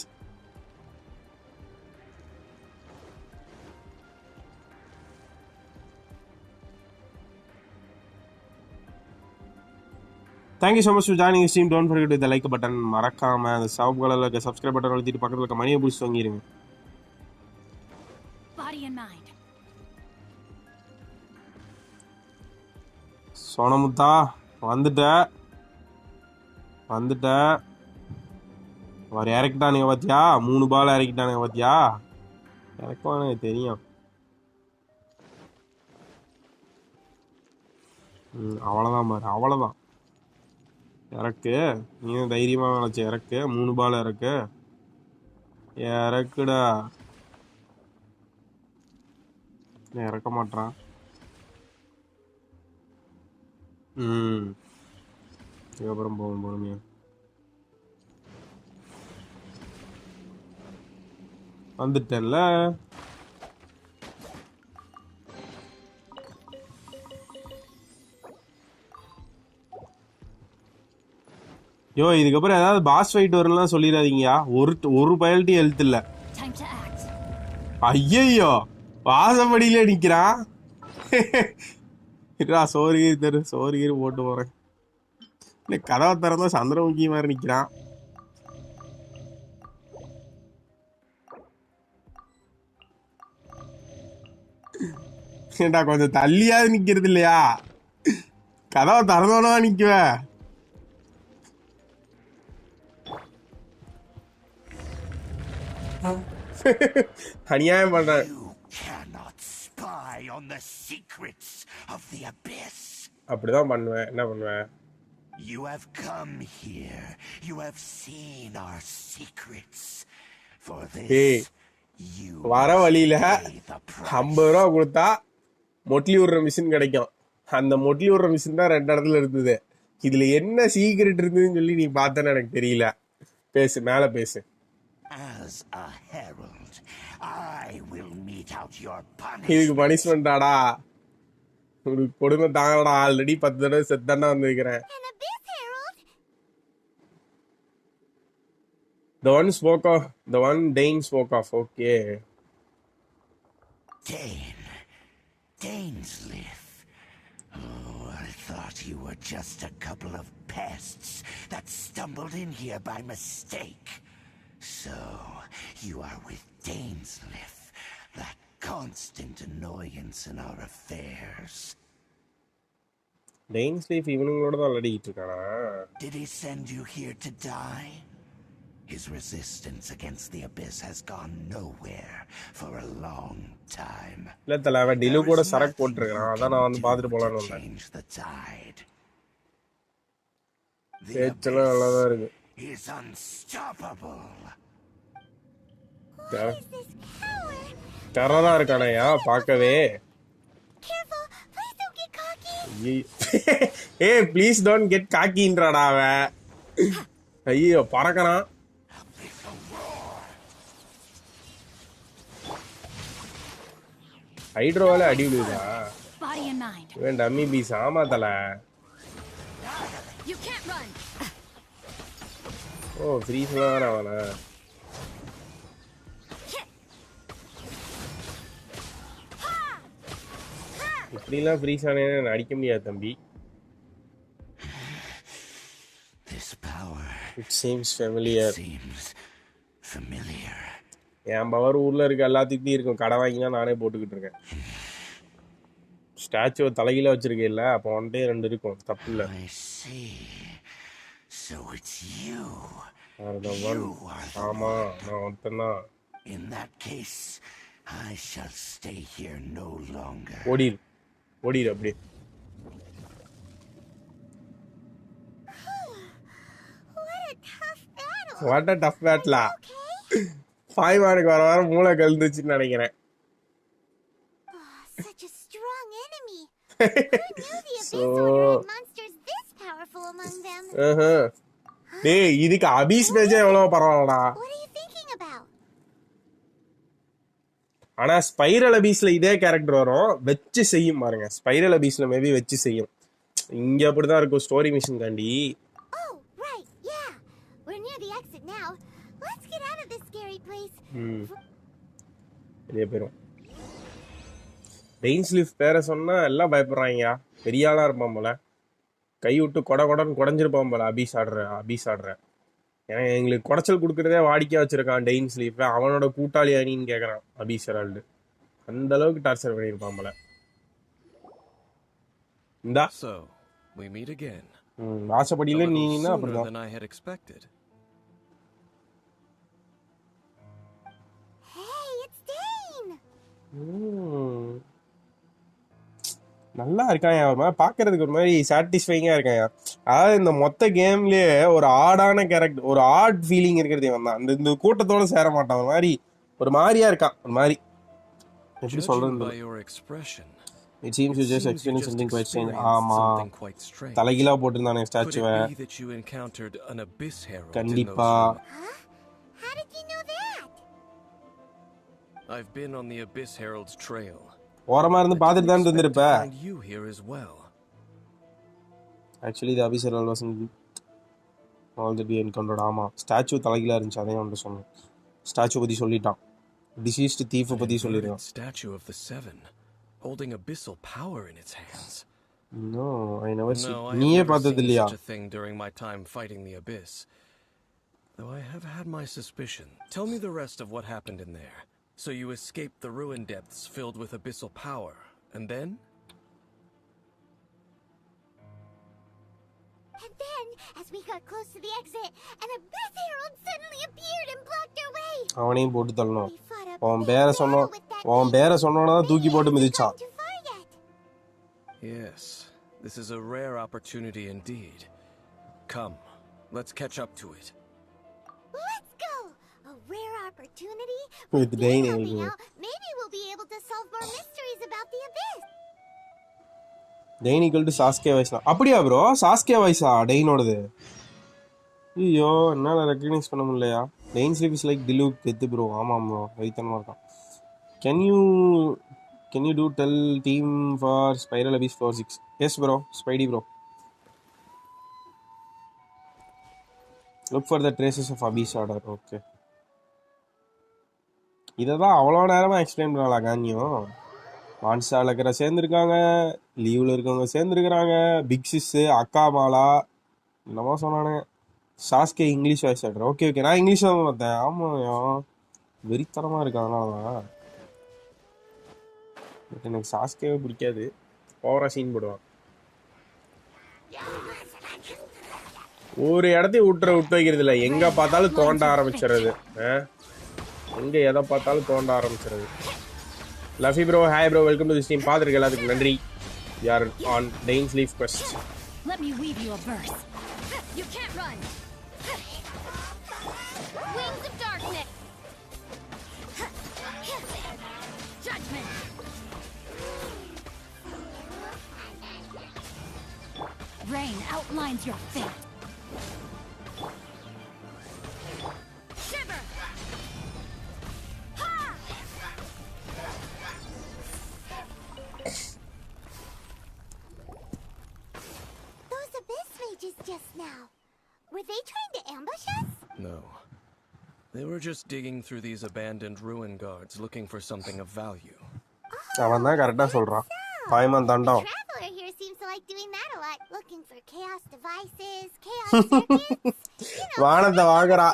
Thank you so much for joining stream. Don't forget with like button. மறக்காம அந்த சவப்பு கலரில் இருக்க சப்ஸ்கிரைப் பட்டன் அழுத்திட்டு பக்கத்தில் இருக்க மணியை பிடிச்சி வாங்கிடுங்க. சோனமுத்தா வந்துட்ட அவர் இறக்கிட்டானுங்க பார்த்தியா? 3 பால் இறக்கிட்டானுங்க பார்த்தியா? இறக்குவானுங்க தெரியும். அவ்வளோதான் பாரு, அவ்வளோதான். இறக்கு, நீ தைரியமாக நினச்சி இறக்கு. 3 பால் இறக்கு, இறக்குடா. இறக்க மாட்டான். இதுக்கப்புறம் போகும் பொறுமையா. வந்துட்டேன்ல. யோ, இதுக்கப்புறம் ஏதாவது பாஸ் ஃபைட் வரும்லாம் சொல்லிடாதீங்கயா. ஒரு பயல்ட்டி ஹெல்த் இல்ல. ஐயோ, வாசப்படியில நிக்கிறான். சோறு போட்டு போறேன். இல்லை, கதவை திறந்தா சந்திரமுகி மாதிரி நிக்கிறான். ஏண்டா கொஞ்சம் தள்ளியாவது நிக்கிறது இல்லையா? கதவை திறந்தோட நிக்குவேன். அநியாயம் பண்றேன். அப்படிதான் பண்ணுவேன். என்ன பண்ணுவேன்? You have come here. You have seen our secrets. For this, you வர வழியில 50 ரூபா கொடுத்தா மொட்லி விடுற மிஷின் கிடைக்கும். அந்த மொட்லி விடுற மிஷின் தான் 2 இடத்துல இருந்தது. இதுல என்ன சீக்ரெட் இருந்ததுன்னு சொல்லி நீ பார்த்தேன்னு எனக்கு தெரியல. பேசு, மேல பேசு. As a herald, I will mete out your இதுக்கு punishment. பனிஷ்மெண்டாடா? உங்களுக்கு கொடுமை தாங்கடா. ஆல்ரெடி 10 தடவை செத்தாண்டா வந்திருக்கிறேன். The one Dane spoke of. Okay. Dainsleif. Oh, I thought you were just a couple of pests that stumbled in here by mistake. So, you are with Dainsleif, that constant annoyance in our affairs. Dainsleif இவனுங்களோட தான் விளையாடிட்டு இருக்கானா? Did he send you here to die? His resistance against the Abyss has gone nowhere for a long time. இல்ல தல, அவன் டிலு கூட சரக்கு போட்டுருக்கான். அதான் நான் வந்து பார்த்துட்டு போலான்னு வந்தேன். பேச்செல்லாம் நல்லா தான் இருக்கு. Is unstoppable. டெரரா இருக்கானயா பார்க்கவே. ஏய், ப்ளீஸ் டோன்ட் கெட் காக்கின்றாடா அவன். ஐயோ, பறக்கறான். ஹைட்ரோவால அடி விடுதா? இவன் டம்மி பீஸ். ஆமா தல. ஓ, ஃப்ரீஸ்லாம் வேற அவனா? இப்படிலாம் ஃப்ரீஸ் ஆனே அடிக்க முடியாது தம்பி. It seems familiar. N power ஊர்ல இருக்க எல்லாத்துக்கிட்டையும் இருக்கும். கடை வாங்கினா நானே போட்டுக்கிட்டு இருக்கேன். ஸ்டாச்சுவை தலைகீழ வச்சிருக்கேன்ல, அப்போ ஒன்டே 2 இருக்கும். தப்பு இல்லை. ஆமா, நான் ஒருத்தன்தான். ஓடிடு அப்படியே. What a tough பேட்லா. பாய்மானுக்கு வர வர மூளை கலந்துச்சுன்னு நினைக்கிறேன். டேய், இதுக்கு அபீஸ் பேஜே எவ்வளவு பரவாயில்லடா. ஆனா ஸ்பைரல் அபீஸ்ல இதே கேரக்டர் வரும், வச்சு செய்யும் பாருங்க. ஸ்பைரல் அபீஸ்ல மேபி வச்சு செய்யும். இங்க அப்படிதான் இருக்கும் ஸ்டோரி மிஷின் காண்டி. near the exit now. Let's get out of this scary place. வெளியே போயிடும். டெயின்ஸ்லீஃப் பேரை சொன்னா எல்லாம் பயப்படுறாங்க. பெரிய ஆளா இருப்பான் போல, கை விட்டு கொடன்னு குடஞ்சிருப்பான் போல. அபீஸ் ஆடுற ஏன்னா எங்களுக்கு குடைச்சல் கொடுக்கறதே வாடிக்கையா வச்சிருக்கான் டெயின்ஸ்லீஃப். அவனோட கூட்டாளி அணின்னு கேட்கறான் அபீஸ் ஹெரால்டு. அந்த அளவுக்கு டார்ச்சர் பண்ணியிருப்பான் போல. இந்தா So, we meet again. வாசப்படியில A little நீனா sooner அப்படிதான். than I had expected. Hey, it's Dane. நல்லா இருக்கான். ஒரு மாதிரி பாக்குறதுக்கு ஒரு மாதிரி சாட்டிஸ்ஃபைங்கா இருக்கான். அதாவது இந்த மொத்த கேம்லயே ஒரு ஆடான கேரக்டர், ஒரு ஆட் ஃபீலிங் இருக்கிறது இவன் தான். இந்த கூட்டத்தோட சேர மாட்டான். ஒரு மாதிரியா இருக்கான். ஒரு மாதிரி எப்படி Judging சொல்றது? by your expression, It seems you just experienced something quite strange. ஆமா, something quite strange. தலைகீழா போட்டிருந்தானே Could ஸ்டாச்சுவை. it be that you encountered an abyss herald in those கண்டிப்பா. ruins? Huh? How did you know that? I've been on the abyss herald's trail. ஓரமா இருந்து பார்த்துட்டு தான் இருந்திருப்ப. And you here as well. Actually the abyss herald wasn't all that we encountered. ஆமா, statue தலைகீழா இருந்துச்சு. அதையும் வந்து சொன்னேன். ஸ்டாச்சு பத்தி சொல்லிட்டான். டிசீஸ்ட் தீஃப் பத்தி சொல்லிருக்கான். Statue of the Seven, holding abyssal power in its hands. No, I never seen. No, I நீயே have never பார்த்தது seen இல்லையா? such a thing during my time fighting the abyss. Though I have had my suspicion. Tell me the rest of what happened in there. So you escaped the ruin depths filled with abyssal power, and then? And then, as we got close to the exit, an abyss herald suddenly appeared and blocked our way. அவனையும் போட்டு தள்ளணும். We fought up உன் a big பேரை battle with that சொன்னோன்னா beast. தூக்கி போட்டு Maybe we மிதிச்சான். haven't gone too far yet. Yes, this is a rare opportunity indeed. Come, let's catch up to it. Let's go. A rare opportunity. With Dane Dane helping helping out, maybe we'll be able to solve more mysteries about the abyss. Dain equal to Sasuke voice தான். அப்படியா bro? Sasuke வாய்ஸா டெயினோடது? ஐயோ, என்னால் recognise பண்ண முடியலையா? Dainsleif is like Diluc கெத்து bro. ஆமாம் bro, வைத்தனமாக இருக்கான். Can you to tell team for spiral abyss 4-6? Yes bro, Spidey bro. Look for the traces of abyss order. Okay, இதை தான் அவ்வளோ நேரமாக எக்ஸ்பிளைன் பண்ணலாம். கான்யும் மான்ஸ்டாவில் இருக்கிற சேர்ந்துருக்காங்க, லீவில் இருக்கவங்க சேர்ந்துருக்குறாங்க, பிக் சிஸ்ஸு, அக்கா மாலா, என்னமோ சொன்னானுங்க. Sasuke English voice actor. Okay, நான் இங்கிலீஷ் தான் பார்த்தேன். ஆமாம், வெறித்தனமாக இருக்கு. அதனால தான் பட் எனக்கு சாஸ்கேவே பிடிக்காது. ஓவரா சீன் போடுவான். ஒரு இடத்தையும் விட்டு வைக்கிறது இல்லை. எங்கே பார்த்தாலும் தோண்ட ஆரம்பிச்சிடுறது. எங்கே எதை பார்த்தாலும் தோண்ட ஆரம்பிச்சிடுறது. Luffy bro, hi bro, welcome to the stream. பார்த்துருக்கு எல்லாத்துக்கும் நன்றி. யார் on Dainsleif quest. Let me weave you a verse. You can't run. Wings of darkness. Judgment. Rain outlines your fate. Shiver. Ha! Those abyss mages just now. Were they trying to ambush us? No. They were just digging through these abandoned ruin guards looking for something of value. அவன் தான் கரெக்டாக சொல்கிறான். பாய்மான் தாண்டம். The traveler here seems to like doing that a lot. Looking for chaos devices, chaos circuits. வானத்தை வாங்குறா.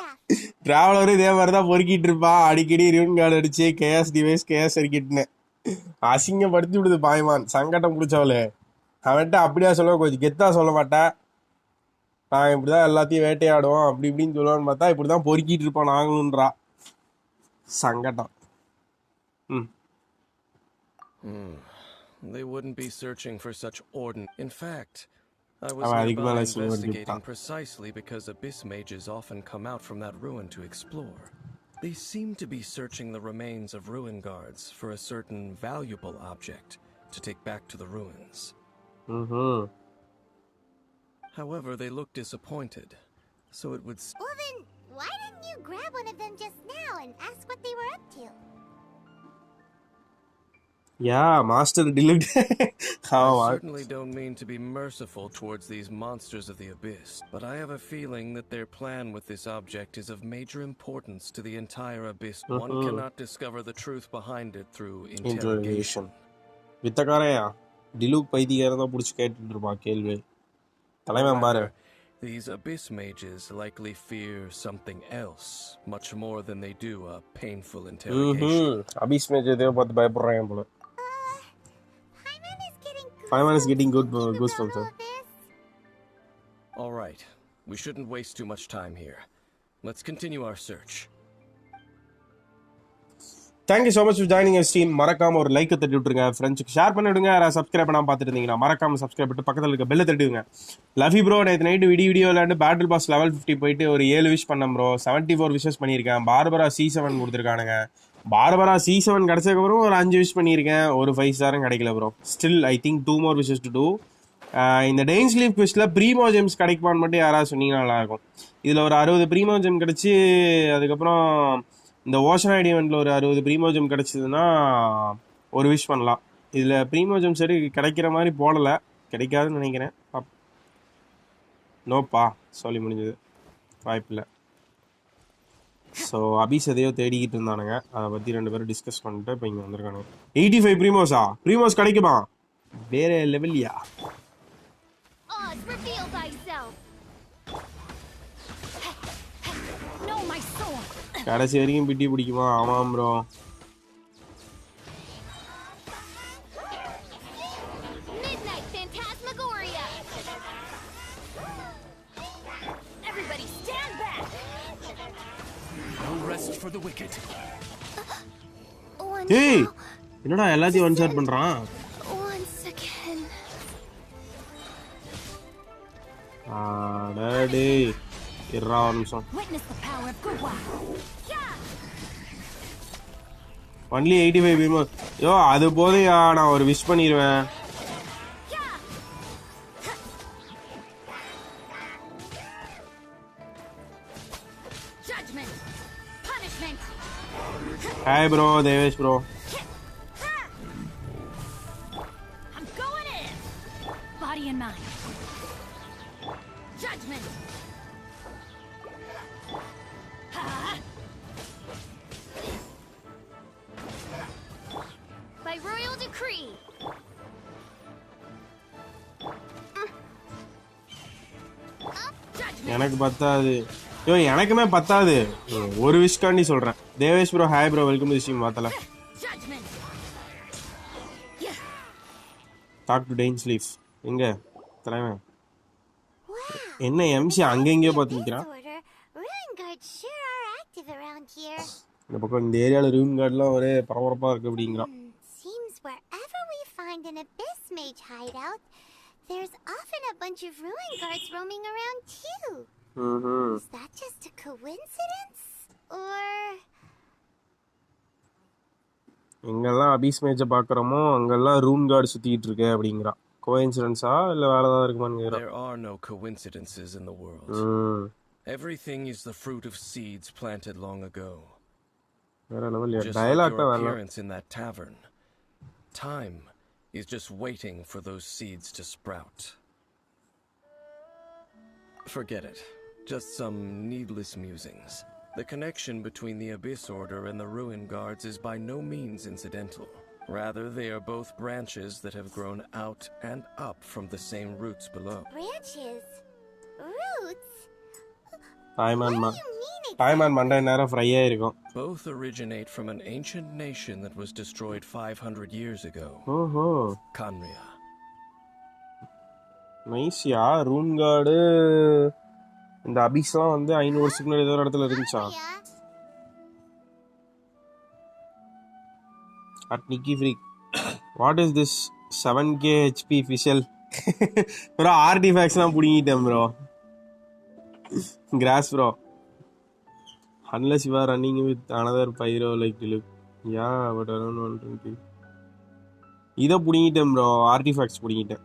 டிராவலரும் இதே மாதிரி தான் பொறுக்கிட்டு இருப்பான். அடிக்கடி ரியூன் கார்டு அடிச்சு கேஎஸ் டிவைஸ் கேஎஸ் சர்க்கிட்னு அசிங்கப்படுத்தி விடுது பாய்மான். சங்கடம் பிடிச்சவளே. அவன்கிட்ட அப்படியா சொல்ல, கொஞ்சம் கெத்தா சொல்ல மாட்டேன். நான் இப்படிதான் எல்லாத்தையும் வேட்டையாடுவோம் அப்படி இப்படின்னு சொல்லுவான்னு பார்த்தா இப்படிதான் பொறுக்கிட்டு இருப்பான் நாங்களுன்றா. சங்கடம். They wouldn't be searching for such In fact, I was அதிகமாக nearby liaison investigating precisely because abyss mages often come out from that ruin to explore. They seem to be searching the remains of ruin guards for a certain valuable object to take back to the ruins. However, they look disappointed, so it would... Well then, why didn't you grab one of them just now and ask what they were up to? Yeah, master delete. I certainly don't mean to be merciful towards these monsters of the abyss, but I have a feeling that their plan with this object is of major importance to the entire abyss. One cannot discover the truth behind it through interrogation. வித்தக்காரையா டிலூக் பைத்தியாரம் தான் பிடிச்சி கேட்டுட்டு இருப்பான் கேள்வி தலைவன் பாரு. These abyss mages likely fear something else much more than they do a painful interrogation. Abyss mage ஏதோ பார்த்து பயப்படுறாங்க போல. Paimon is getting good goosebumps. All right, we shouldn't waste too much time here. Let's continue our search. Thank you so much for joining us team. மறக்காம ஒரு like தட்டி விட்டுருங்க, ஃப்ரெண்ட்ஸுக்கு share பண்ணி விடுங்க. யாராவது சப்ஸ்கிரைப் பண்ணாம பார்த்துட்டு இருந்தீங்கன்னா மறக்காம சப்ஸ்கிரைப் பண்ணிட்டு பக்கத்தில் இருக்க பெல்லை தட்டிடுங்க. Love you bro. நேற்று நைட்டு வீடியோ விளையாண்டு பேட்டில் பாஸ் லெவல் 50 போயிட்டு ஒரு 7 விஷ் பண்ணேன் ப்ரோ. 74 விஷஸ் பண்ணியிருக்கேன். பார்பரா C7 கொடுத்துருக்கானுங்க. பார்பரா C7 கிடச்சதுக்கப்புறம் ஒரு 5 விஷ் பண்ணியிருக்கேன். ஒரு 5 ஸ்டாரும் கிடைக்கல bro. Still I think 2 more wishes to do. இந்த டெயின்ஸ் லீவ் குவிஸ்டில் ப்ரீமோ ஜெம்ஸ் கிடைக்குமான்னு மட்டும் யாராவது சொன்னீங்கன்னா நல்லாயிருக்கும். இதில் ஒரு 60 ப்ரீமோ ஜெம் கிடச்சி, அதுக்கப்புறம் இந்த ஓஷன் ஐடி இவெண்ட்டில் ஒரு 60 ப்ரீமோ ஜெம் கிடச்சிதுன்னா ஒரு விஷ் பண்ணலாம். இதில் ப்ரீமோ ஜெம் சரி கிடைக்கிற மாதிரி போடலை, கிடைக்காதுன்னு நினைக்கிறேன். நோப்பா சொல்லி முடிஞ்சது, வாய்ப்பில்லை. ஸோ அபிஸ் எதையோ தேடிக்கிட்டு இருந்தானுங்க, அதை பற்றி 2 பேரும் டிஸ்கஸ் பண்ணிட்டு இப்போ இங்கே வந்திருக்கானுங்க. 85 ப்ரீமோஸா? ப்ரீமோஸ் கிடைக்குமா? வேற லெவல்யா. கடைசி வரைக்கும் பிட்டி பிடிக்குமா? ஆமாம் ப்ரோ. ஏய் என்னடா எல்லாத்தையும் ஒன் ஷாட் பண்றான்? அடடே இருடா ஒரு நிமிஷம். ஒன்லி 85 பீமோ. யோ அது போதையா, நான் ஒரு விஷ் பண்ணிடுவேன். Hi bro, Devesh bro. எனக்கு பத்தாது. யோ எனக்குமே பத்தாது, ஒரு விஷ் சொல்றேன். Devesh bro hi bro, welcome to stream. பார்த்தல டாக் டு டெயின் ஸ்லீஃப் எங்க தலைவன்? என்ன எம்சி அங்க எங்கேயோ பார்த்து நிற்கிறான். இந்த பக்கம் இந்த ஏரியாவில் ரூன் கார்டுலாம் ஒரே பரபரப்பாக இருக்கு அப்படிங்கிறான். There's often a bunch of ruin guards roaming around too. Is that just a coincidence? Or எங்கெல்லாம் அபிஸ் மேட்சை பார்க்குறோமோ அங்கெல்லாம் ரூன் கார்டு சுற்றிக்கிட்டு இருக்கு அப்படிங்கிறான். கோஇன்சிடென்ஸா இல்லை வேறு ஏதாவது இருக்குமான்னு கேட்குறான். There are no coincidences in the world. Everything is the fruit of seeds planted long ago. வேற level just dialogue like your தான் வரல. appearance in that tavern. Time is just waiting for those seeds to sprout. Forget it. Just some needless musings. The connection between the Abyss Order and the Ruin Guards is by no means incidental. Rather, they are both branches that have grown out and up from the same roots below. branches? Roots? Time and Monday நேரம் ஃப்ரையாக இருக்கும். Both originate from an ancient nation that was destroyed 500 years ago. ஓஹோ Khaenri'ah. நைஸ்யா. ரூன் card இந்த அபிஸ்லாம் வந்து 500 வருஷத்துக்கு முன்னாடி ஏதோ ஒரு இடத்துல இருந்துச்சா? At Nikki freak. What is this 7K HP official? Bro ஆர்டிஃபேக்ட்ஸ்லாம் பிடிங்கிட்டேன் bro. Gross bro. Unless you are running with another pyro like Diluc. Yeah, but around 120. இதை பிடிங்கிட்டேன் ப்ரோ, ஆர்டிஃபேக்ட்ஸ் பிடிங்கிட்டேன்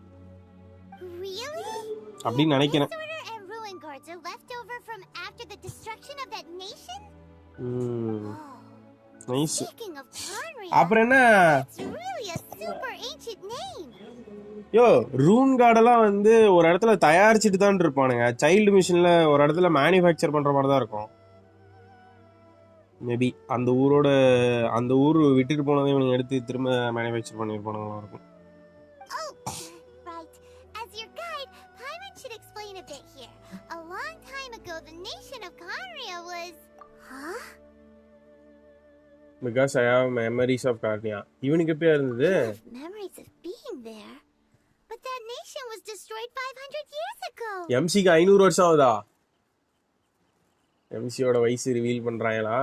அப்படின்னு நினைக்கிறேன். Speaking of Khaenri'ah, அப்புறம் என்ன It's really a super ancient name. யோ ரூன் கார்டெல்லாம் வந்து ஒரு இடத்துல தயாரிச்சுட்டு தான் இருப்பானுங்க. சைல்டு மிஷின்ல ஒரு இடத்துல மேனுஃபேக்சர் பண்ற மாதிரி தான் இருக்கும். மேபி அந்த ஊர் விட்டுட்டு போனதை இவனுங்க எடுத்து திரும்ப மேனுஃபேக்சர் பண்ணிருப்பானுங்களா இருக்கும். Oh, right. As your guide, Paimon should explain a bit here. A long time ago, the nation of Conria was... Huh? Because I have memories of Carnia. இவனுக்கு எப்படியா இருந்தது? Memories of being there? But that nation was destroyed 500 years ago. எம்சிக்கு 500 வருஷம் ஆகுதா? எம்சியோட வயசு reveal பண்றாங்களா?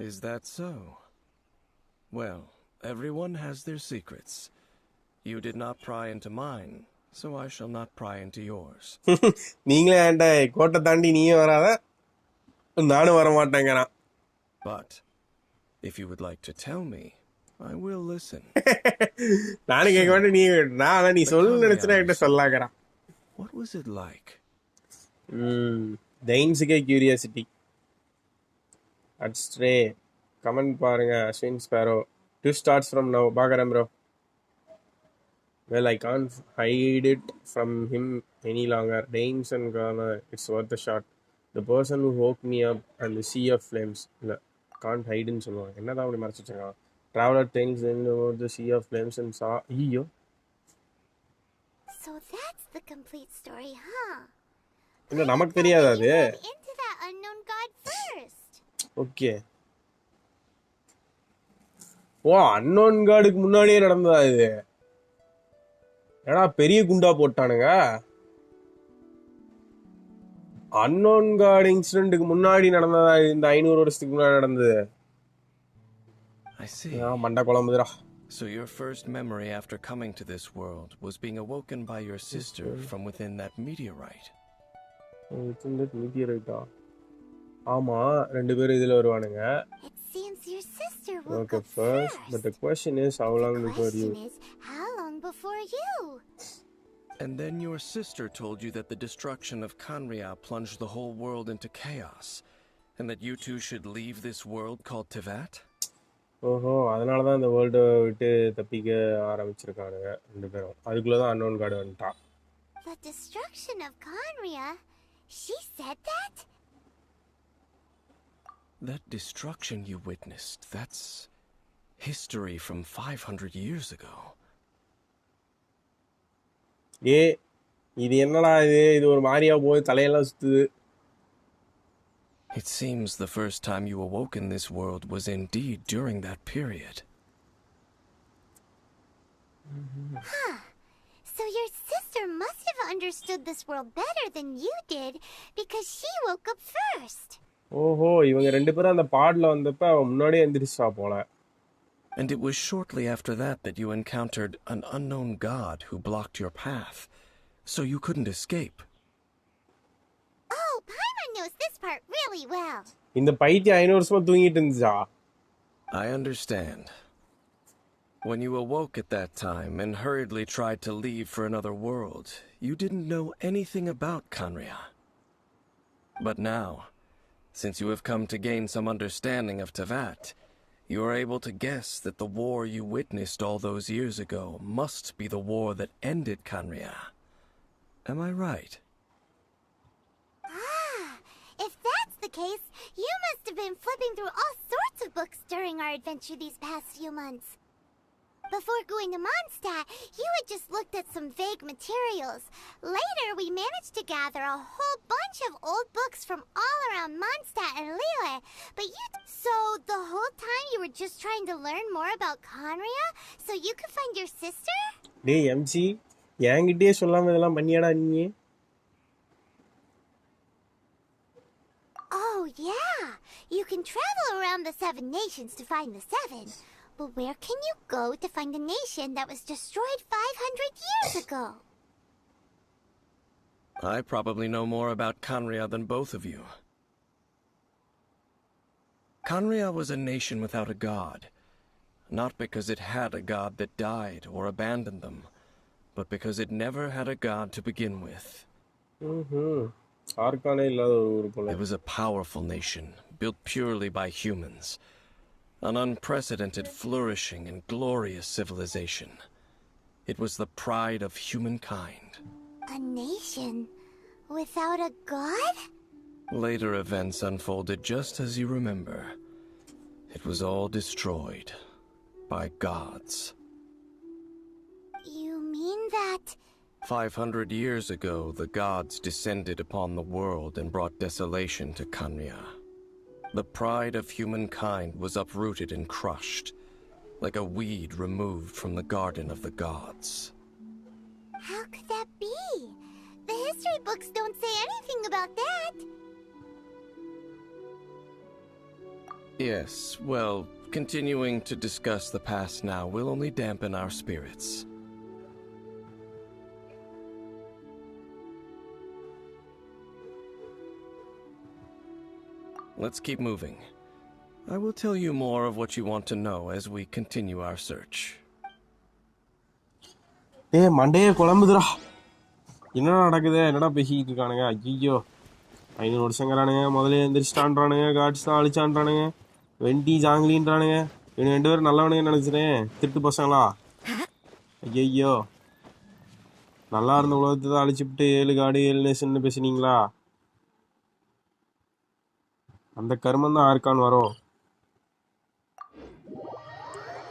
Is that so? Well, everyone has their secrets. You did not pry into mine, so I shall not pry into yours. நீங்களே ஏன்டா கோட்டை தாண்டி நீயும் வராத நானும் வர மாட்டேங்கிறான். But if you would like to tell me, I will listen. நானும் கேட்க மாட்டேன் நீ நான் நீ சொல்லு நினைச்சுனா என்கிட்ட சொல்லாங்கிறான். What was it like? தைன்ஸுக்கே கியூரியாசிட்டி. அட்ஸ்ட்ரே கமெண்ட் பாருங்க. Ashwin sparrow twist starts from now. பார்க்குறேன் bro. Well, I can't hide it from him any longer. Danes and Ghana, it's worth a shot. The person who woke me up and the sea of flames. No, can't hide in சொல்லுவாங்க. என்னதான் அப்படி மறைச்சு வச்சிருக்காங்க. Traveler tells them about the sea of flames and saw. ஐயோ. So that's the complete story, huh? என்ன நமக்கு தெரியாதா அது? Into that unknown god first. Okay. Oh unknown காடுக்கு முன்னாடியே நடந்ததா இது? ஏன்னா பெரிய குண்டா போட்டானுங்க. அன்னோன் கார்டு இன்சிடென்ட்டுக்கு முன்னாடி நடந்ததா இந்த 500 வருஷத்துக்கு முன்னாடி நடந்தது. I see. மண்டை குழம்புதுடா. So your first memory after coming to this world was being awoken by your sister from within that meteorite. Within that meteorite. ஆமா ரெண்டு பேரும் இதுல வருவானுங்க. It seems your sister woke up first. But the question is how long before you? How long before you? And then your sister told you that the destruction of Kanria plunged the whole world into chaos, and that you two should leave this world called Tevat? ஓஹோ அதனால தான் இந்த வேர்ல்டை விட்டு தப்பிக்க ஆரம்பிச்சிருக்கானுங்க ரெண்டு பேரும். அதுக்குள்ள தான் அன்னோன் கார்டு வந்துட்டான். The destruction of Conria? She said that? That destruction you witnessed, that's history from 500 years ago. இது என்னடா இது ஒரு மாதிரியா போய் தலையெல்லாம் சுத்துது. It seems the first time you awoke in this world was indeed during that period. Huh. So your sister must have understood this world better than you did because she woke up first. ஓஹோ இவங்க ரெண்டு பேரும் அந்த பாடல வந்தப்ப அவன் முன்னாடியே எந்திரிச்சா போல. And it was shortly after that you encountered an unknown god who blocked your path, so you couldn't escape. Oh, Paimon knows this part really well. இந்த பைத்தியம் 500 வருஷமா தூங்கிட்டு இருந்துச்சா? I understand. When you awoke at that time and hurriedly tried to leave for another world, you didn't know anything about Kanria. But now, since you have come to gain some understanding of Tevat, you are able to guess that the war you witnessed all those years ago must be the war that ended Kanria. Am I right? Ah, if that's the case, you must have been flipping through all sorts of books during our adventure these past few months. Before going to Mondstadt, you had just looked at some vague materials. Later, we managed to gather a whole bunch of old books from all around Mondstadt and Lille. But so the whole time you were just trying to learn more about Conria so you could find your sister? டேய் MC என்கிட்டயே சொல்லாம இதெல்லாம் பண்ணியாடா நீ? Oh, yeah. You can travel around the 7 nations to find the 7. But where can you go to find a nation that was destroyed 500 years ago? I probably know more about Kanria than both of you. Kanria was a nation without a god. Not because it had a god that died or abandoned them, but because it never had a god to begin with. ஆர்கானே இல்லாத ஒரு ஊர் போல. It was a powerful nation, built purely by humans. An unprecedented, flourishing, and glorious civilization. It was the pride of humankind. A nation without a god? Later events unfolded just as you remember. It was all destroyed by gods. You mean that... 500 years ago, the gods descended upon the world and brought desolation to Kanya. The pride of humankind was uprooted and crushed, like a weed removed from the garden of the gods. How could that be? The history books don't say anything about that. Yes, well, continuing to discuss the past now will only dampen our spirits. Let's keep moving. I will tell you more of what you want to know as we continue our search. டேய் மண்டையே குழம்புதுடா. என்னடா நடக்குது? என்னடா பேசிக்கிட்டு இருக்கானுங்க? ஐயோ 500 வருஷங்கிறானுங்க. முதல்ல எந்திரிச்சிட்டான்றானுங்க. God's தான் அழிச்சான்றானுங்க. வெண்டி ஜாங்கிலின்றானுங்க. இவனு 2 பேரும் நல்லவனுங்க நினைச்சினேன். திட்டு பசங்களா? ஐயோ நல்லா இருந்த உலகத்தை தான் அழிச்சுட்டு 7 காடு 7 நேசன்னு பேசுனீங்களா? அந்த கர்மம் தான் ஆர்கான் வரும்.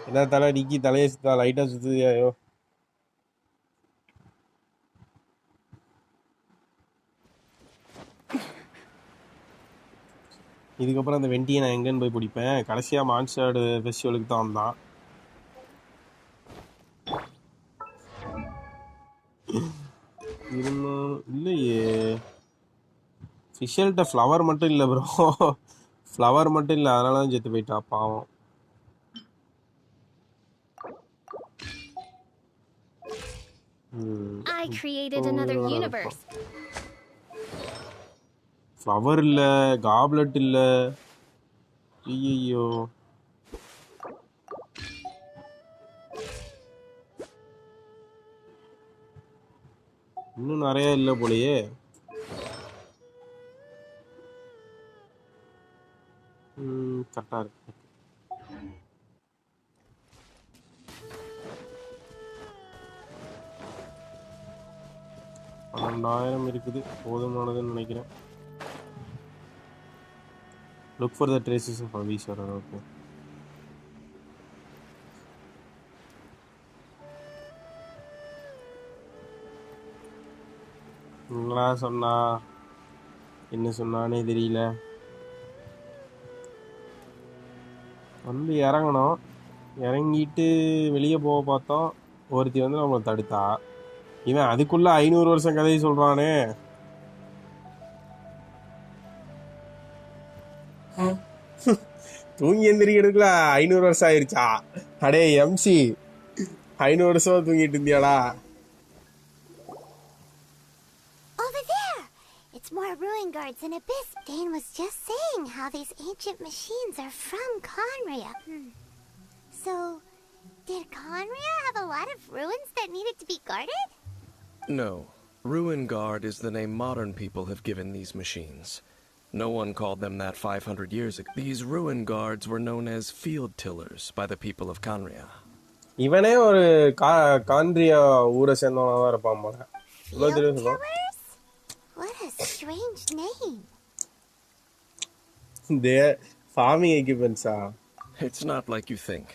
என்ன தலை டிக்கி தலையை சுத்தா லைட்டா சுத்துதியாயோ? இதுக்கப்புறம் அந்த வெண்டியை நான் எங்கன்னு போய் பிடிப்பேன்? கடைசியா மான்ஸ்டர் ஃபெஸ்டிவலுக்கு தான் வந்தான். இன்னும் இல்லையே. ஃபிஷல்கிட்ட ஃப்ளவர் மட்டும் இல்லை ப்ரோ. ஃப்ளவர் மட்டும் இல்லை, அதனால தான் செத்து போயிட்டா பாவம். I created another universe. Flower இல்லை, காப்லெட் இல்லை. ஐயோ இன்னும் நிறைய இல்லை போலயே. கரெக்டா இருக்கு. $12,000 இருக்குது, போதுமானதுன்னு நினைக்கிறேன். Look for the traces of Avisara. Okay. சொன்னா என்ன சொன்னானே தெரியல. வந்து இறங்கணும். இறங்கிட்டு வெளியே போக பார்த்தோம். ஒருத்தி வந்து நம்மளை தடுத்தா. இவன் அதுக்குள்ள 500 வருஷம் கதையை சொல்றானே. தூங்கி எந்திரிக்கிறதுக்குள்ள 500 வருஷம் ஆயிருச்சா? அடே எம்சி, 500 வருஷம் தூங்கிட்டு இருந்தியாடா? Over there! It's more ruin guards and abyss. Dane was just saying how these ancient machines are from Conria. So, did Conria have a lot of ruins that needed to be guarded? No. Ruin Guard is the name modern people have given these machines. No one called them that 500 years ago. These ruin guards were known as field tillers by the people of Conria. இவனே ஒரு கான்ரியா ஊரை சேர்ந்தவனா தான் இருப்பான் போல. Field tillers? What a strange name. They're farming equipments. It's not like you think.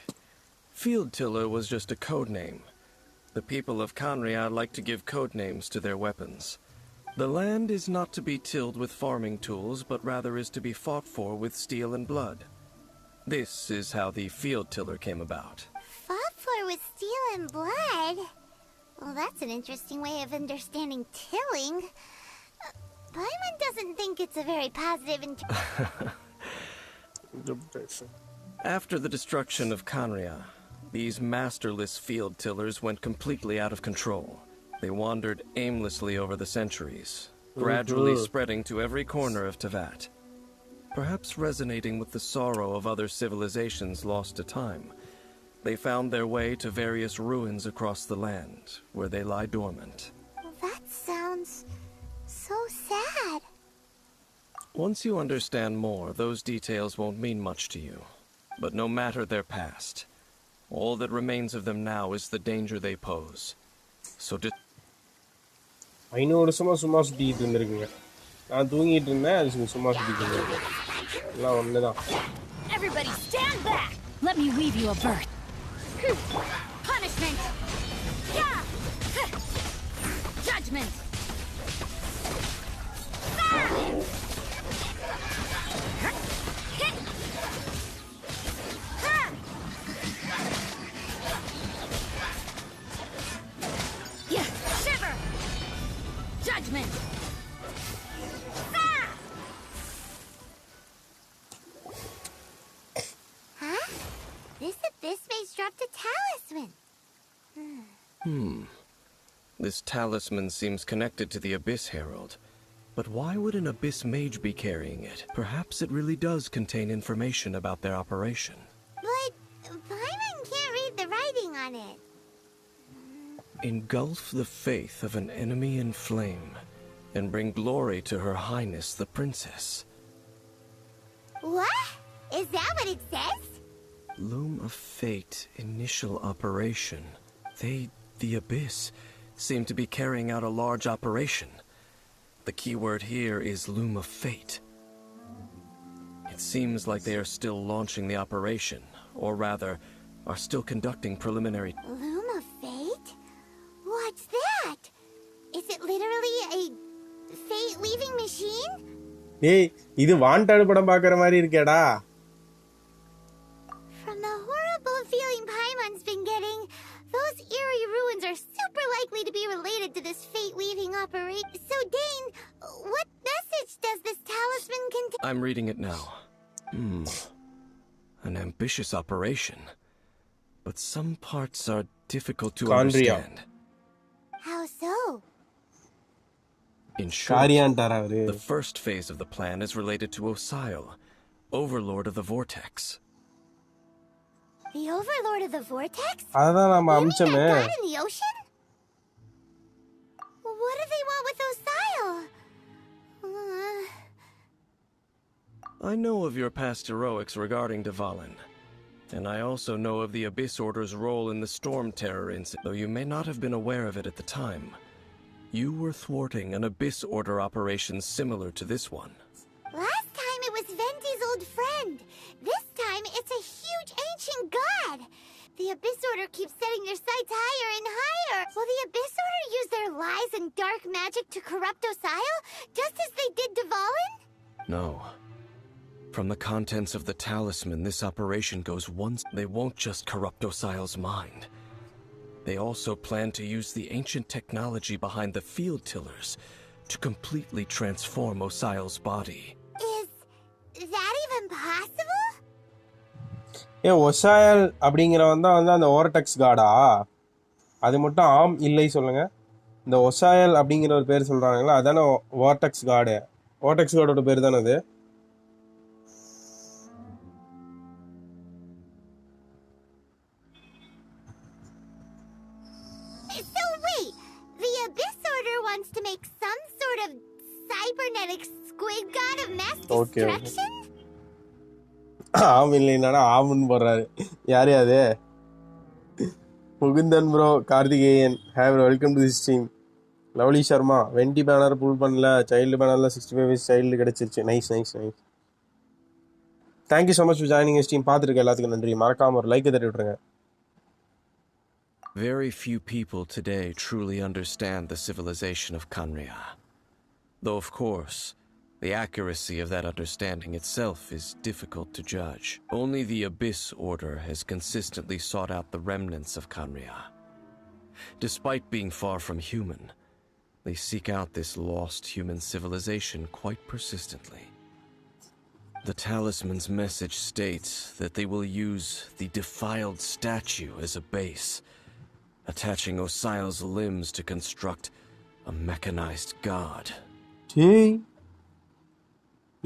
Field tiller was just a code name. The people of Conria like to give code names to their weapons. The land is not to be tilled with farming tools, but rather is to be fought for with steel and blood. This is how the field tiller came about. Fought for with steel and blood? Well, that's an interesting way of understanding tilling. Paimon doesn't think it's a very positive interpretation. After the destruction of Conria, these masterless field tillers went completely out of control. They wandered aimlessly over the centuries, gradually spreading to every corner of Teyvat. Perhaps resonating with the sorrow of other civilizations lost to time, they found their way to various ruins across the land, where they lie dormant. Well, that sounds so sad. Once you understand more, those details won't mean much to you. But no matter their past, all that remains of them now is the danger they pose. So 500 வருஷமா சும்மா சுத்திக்கிட்டு இருந்திருக்குங்க. நான் தூங்கிட்டு இருந்தேன், அது சும்மா சுத்திக்கிட்டு இருந்திருக்கு. எல்லாம் ஒண்ணுதான். Everybody stand back! Let me weave you a verse. Punishment! Yeah! Judgment! Yeah! Shiver! Judgment! Huh? This abyss mage dropped a talisman. This talisman seems connected to the Abyss Herald. But why would an Abyss Mage be carrying it? Perhaps it really does contain information about their operation. But Paimon can't read the writing on it. Engulf the faith of an enemy in flame, and bring glory to Her Highness the Princess. What? Is that what it says? Loom of Fate initial operation. They, the Abyss, seem to be carrying out a large operation. The key word here is Loom of Fate. It seems like they are still launching the operation, or rather, are still conducting preliminary... Loom of Fate? What's that? Is it literally a fate-weaving machine? ஏய், இது wanted படம் பார்க்குற மாதிரி இருக்கேடா. From the horrible feeling Paimon's been getting, those eerie ruins are super likely to be related to this fate-weaving operation. So, Dane, what message does this talisman contain? I'm reading it now. An ambitious operation. But some parts are difficult to Kandria. understand. How so? In short, காரியான்டாரா அவரு. the first phase of the plan is related to Osial, Overlord of the Vortex. The Overlord of the Vortex? அதான் நம்ம You mean அமிச்சமே. that god in the ocean? What do they want with Osial? I know of your past heroics regarding Dvalin, and I also know of the Abyss Order's role in the Storm Terror incident, though you may not have been aware of it at the time. You were thwarting an Abyss Order operation similar to this one. Last time it was Venti's old friend. This time it's a huge ancient god. The Abyss Order keeps setting their sights higher and higher. Will the Abyss Order use their lies and dark magic to corrupt Osial, just as they did Dvalin? No. From the contents of the talisman, this operation goes once. They won't just corrupt Osial's mind. They also plan to use the ancient technology behind the field tillers to completely transform Osial's body. Is that even possible? ஒசாயல் அப்படிங்கிறவன் தான் வந்து அந்த ஓரடெக்ஸ் காடா? அது மட்டும் ஆம் இல்லை சொல்லுங்க. இந்த ஒசாயல் அப்படிங்கிற ஒரு பேர் சொல்றாங்களா, அதானே ஓர்டெக்ஸ் காடு. ஓர்டெக்ஸ் காடோட பேர் தானே அது. So wait, the Abyss Order wants to make some sort of cybernetic squid god of mass destruction? ஆம் இல்லைன்னா ஆமுன்னு போடுறாரு. யாரு அது? Mukundan bro, Karthikeyan, have welcome to this stream. Lovely Sharma, Venti banner pull பண்ணல, சைல்டு பேனரில் 65 வயசு சைல்டு கிடச்சிருச்சு. Nice nice nice. Thank you so much for joining stream. பார்த்துருக்க எல்லாத்துக்கும் நன்றி. மறக்காம ஒரு லைக் தட்டி விட்டுருங்க. Very few people today truly understand the civilization of Khaenri'ah. Though, of course, the accuracy of that understanding itself is difficult to judge. Only the Abyss Order has consistently sought out the remnants of Khaenri'ah. Despite being far from human, they seek out this lost human civilization quite persistently. The talisman's message states that they will use the defiled statue as a base, attaching Osial's limbs to construct a mechanized god. ஏய்,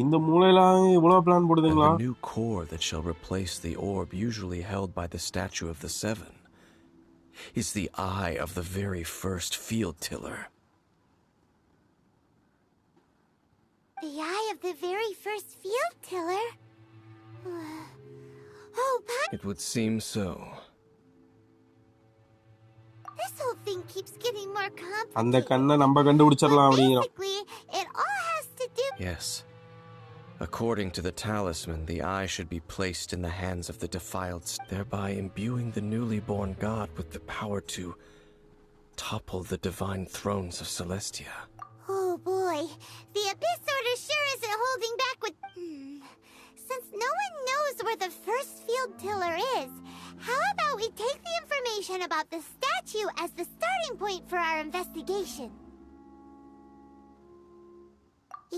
இந்த மூளைலாம் இவ்வளவு plan And போடுதுங்களா? the new core that shall replace the orb usually held by the statue of the Seven is the eye of the very first field tiller. The eye of the very first field tiller? Oh, but It would seem so. this whole thing keeps getting more அந்த complicated. கண்ணை நம்ம கண்டுபிடிச்சிடலாம் But அப்படிங்கிறோம். basically, it all has to do. Yes. According to the talisman, the eye should be placed in the hands of the defiled, thereby imbuing the newly born god with the power to topple the divine thrones of Celestia. Oh boy, the Abyss Order sure isn't holding back with. Since no one knows where the first field tiller is, how about we take the information about the statue as the starting point for our investigation?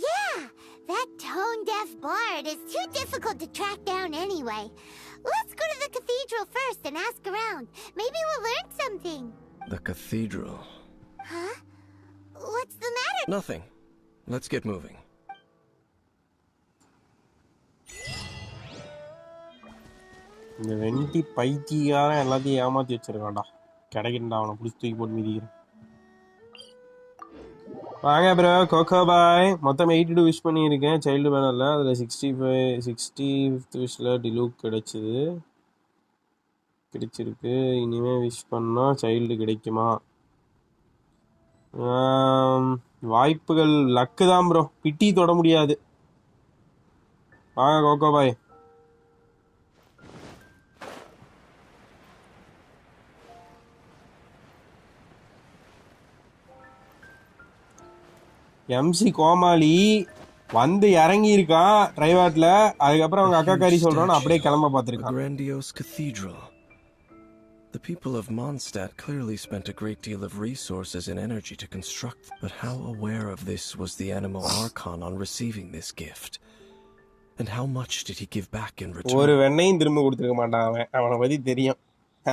Yeah, that tone-deaf bard is too difficult to track down anyway. Let's go to the cathedral first and ask around. Maybe we'll learn something. The cathedral. Huh? What's the matter? Nothing. Let's get moving. இந்த வெண்டி பைத்தியாரம் எல்லாத்தையும் ஏமாத்தி வச்சிருக்கான்டா. கிடைக்கண்டா அவனை பிடிச்சி தூக்கி போட்டு மிதிக்கிறேன். வாங்க bro Coco பாய். மொத்தம் 82 wish பண்ணியிருக்கேன் சைல்டு பேனரில். அதில் 65th விஷில் டிலூக் கிடைச்சிருக்கு. இனிமேல் விஷ் பண்ணால் சைல்டு கிடைக்குமா? வாய்ப்புகள் லக்கு தான் ப்ரோ, பிட்டி தொட முடியாது. வாங்க கோகோ பாய். எம்சி கோமாளி வந்து இறங்கி இருக்கான் டிரைவாட்ல. அதுக்கப்புறம் அவங்க அக்கா காரி சொல்றான்னு அப்படியே கிளம்ப பார்த்துருக்கான். Grandiose cathedral. The people of Mondstadt clearly spent a great deal of resources and energy to construct. But how aware of this was the Animal Archon on receiving this gift? And how much did he give back in return? ஒரு வெண்ணையும் திரும்ப கொடுத்துருக்க மாட்டான் அவன். அவனை பத்தி தெரியும்.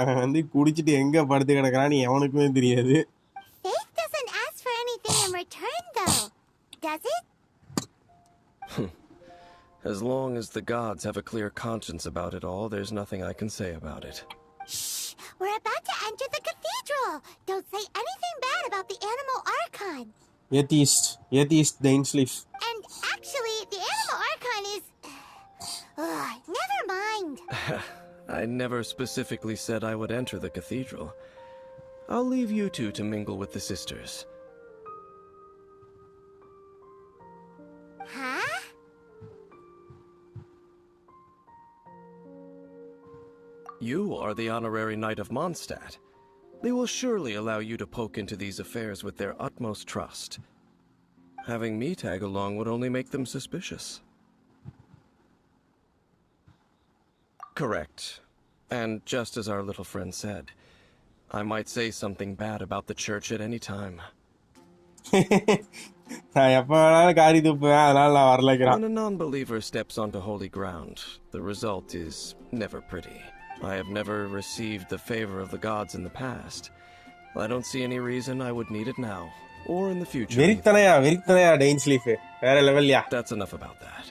அவன் வந்து குடிச்சிட்டு எங்க படுத்து கிடக்குறான்னு எவனுக்குமே தெரியாது. Faith doesn't ask for anything in return, though, does it? As long as the gods have a clear conscience about it all, there's nothing I can say about it. Shh! We're about to enter the cathedral. Don't say anything bad about the Animal Archon. Atheist Dainsleif. And actually, the Animal Archon is. Never mind. I never specifically said I would enter the cathedral. I'll leave you two to mingle with the sisters. Huh? You are the honorary knight of Mondstadt. They will surely allow you to poke into these affairs with their utmost trust. Having me tag along would only make them suspicious. Correct. And just as our little friend said, I might say something bad about the church at any time. When a non-believer steps onto holy ground, the result is never pretty. I have never received the favor of the gods in the past. I don't see any reason I would need it now, or in the future. That's enough about that.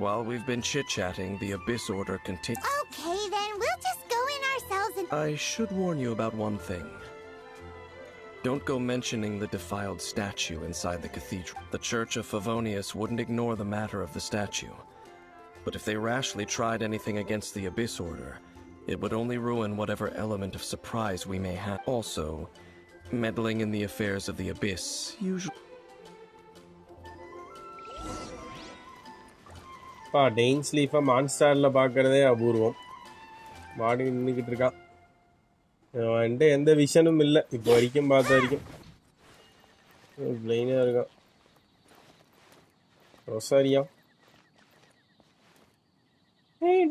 While we've been chit-chatting, the Abyss Order continues. Okay, then we'll just go in ourselves and. I should warn you about one thing. Don't go mentioning the defiled statue inside the cathedral. The Church of Favonius wouldn't ignore the matter of the statue. But if they rashly tried anything against the Abyss Order, it would only ruin whatever element of surprise we may have. Also, meddling in the affairs of the Abyss usually... டெயின்ஸ்லீஃபை மான்ஸ்டாரில் பார்க்குறதே அபூர்வம். மாடி நின்றுக்கிட்டு இருக்கான். என்கிட்ட எந்த விஷனும் இல்லை இப்போ வரைக்கும், பார்த்த வரைக்கும். பிளைனாக இருக்கான். ரொசாரியா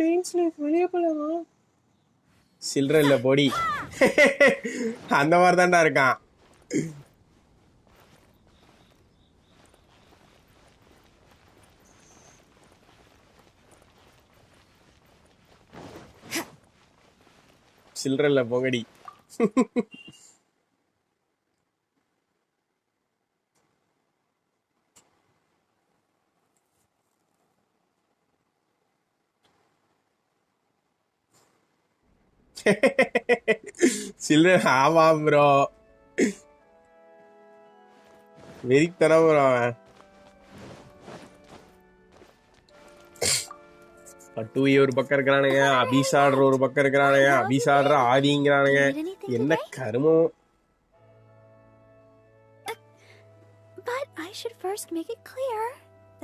டெயின்ஸ்லீஃப் வெளியே போகலாமா? சில்லற இல்லை பொடி. அந்த மாதிரி தான்டா இருக்கான். சில்லற போங்கடி. சில்லற ஆமா ப்ரோ, வெறித்தனம் ப்ரோ அவன். பட்டுவி ஒரு பக்கம் இருக்கிறானுங்க, அபிசாடுற ஒரு பக்கம் இருக்கிறானுங்க, அபிசாடுற ஆதிங்கிறானுங்க. Do you need anything என்ன today? கருமம். But I should first make it clear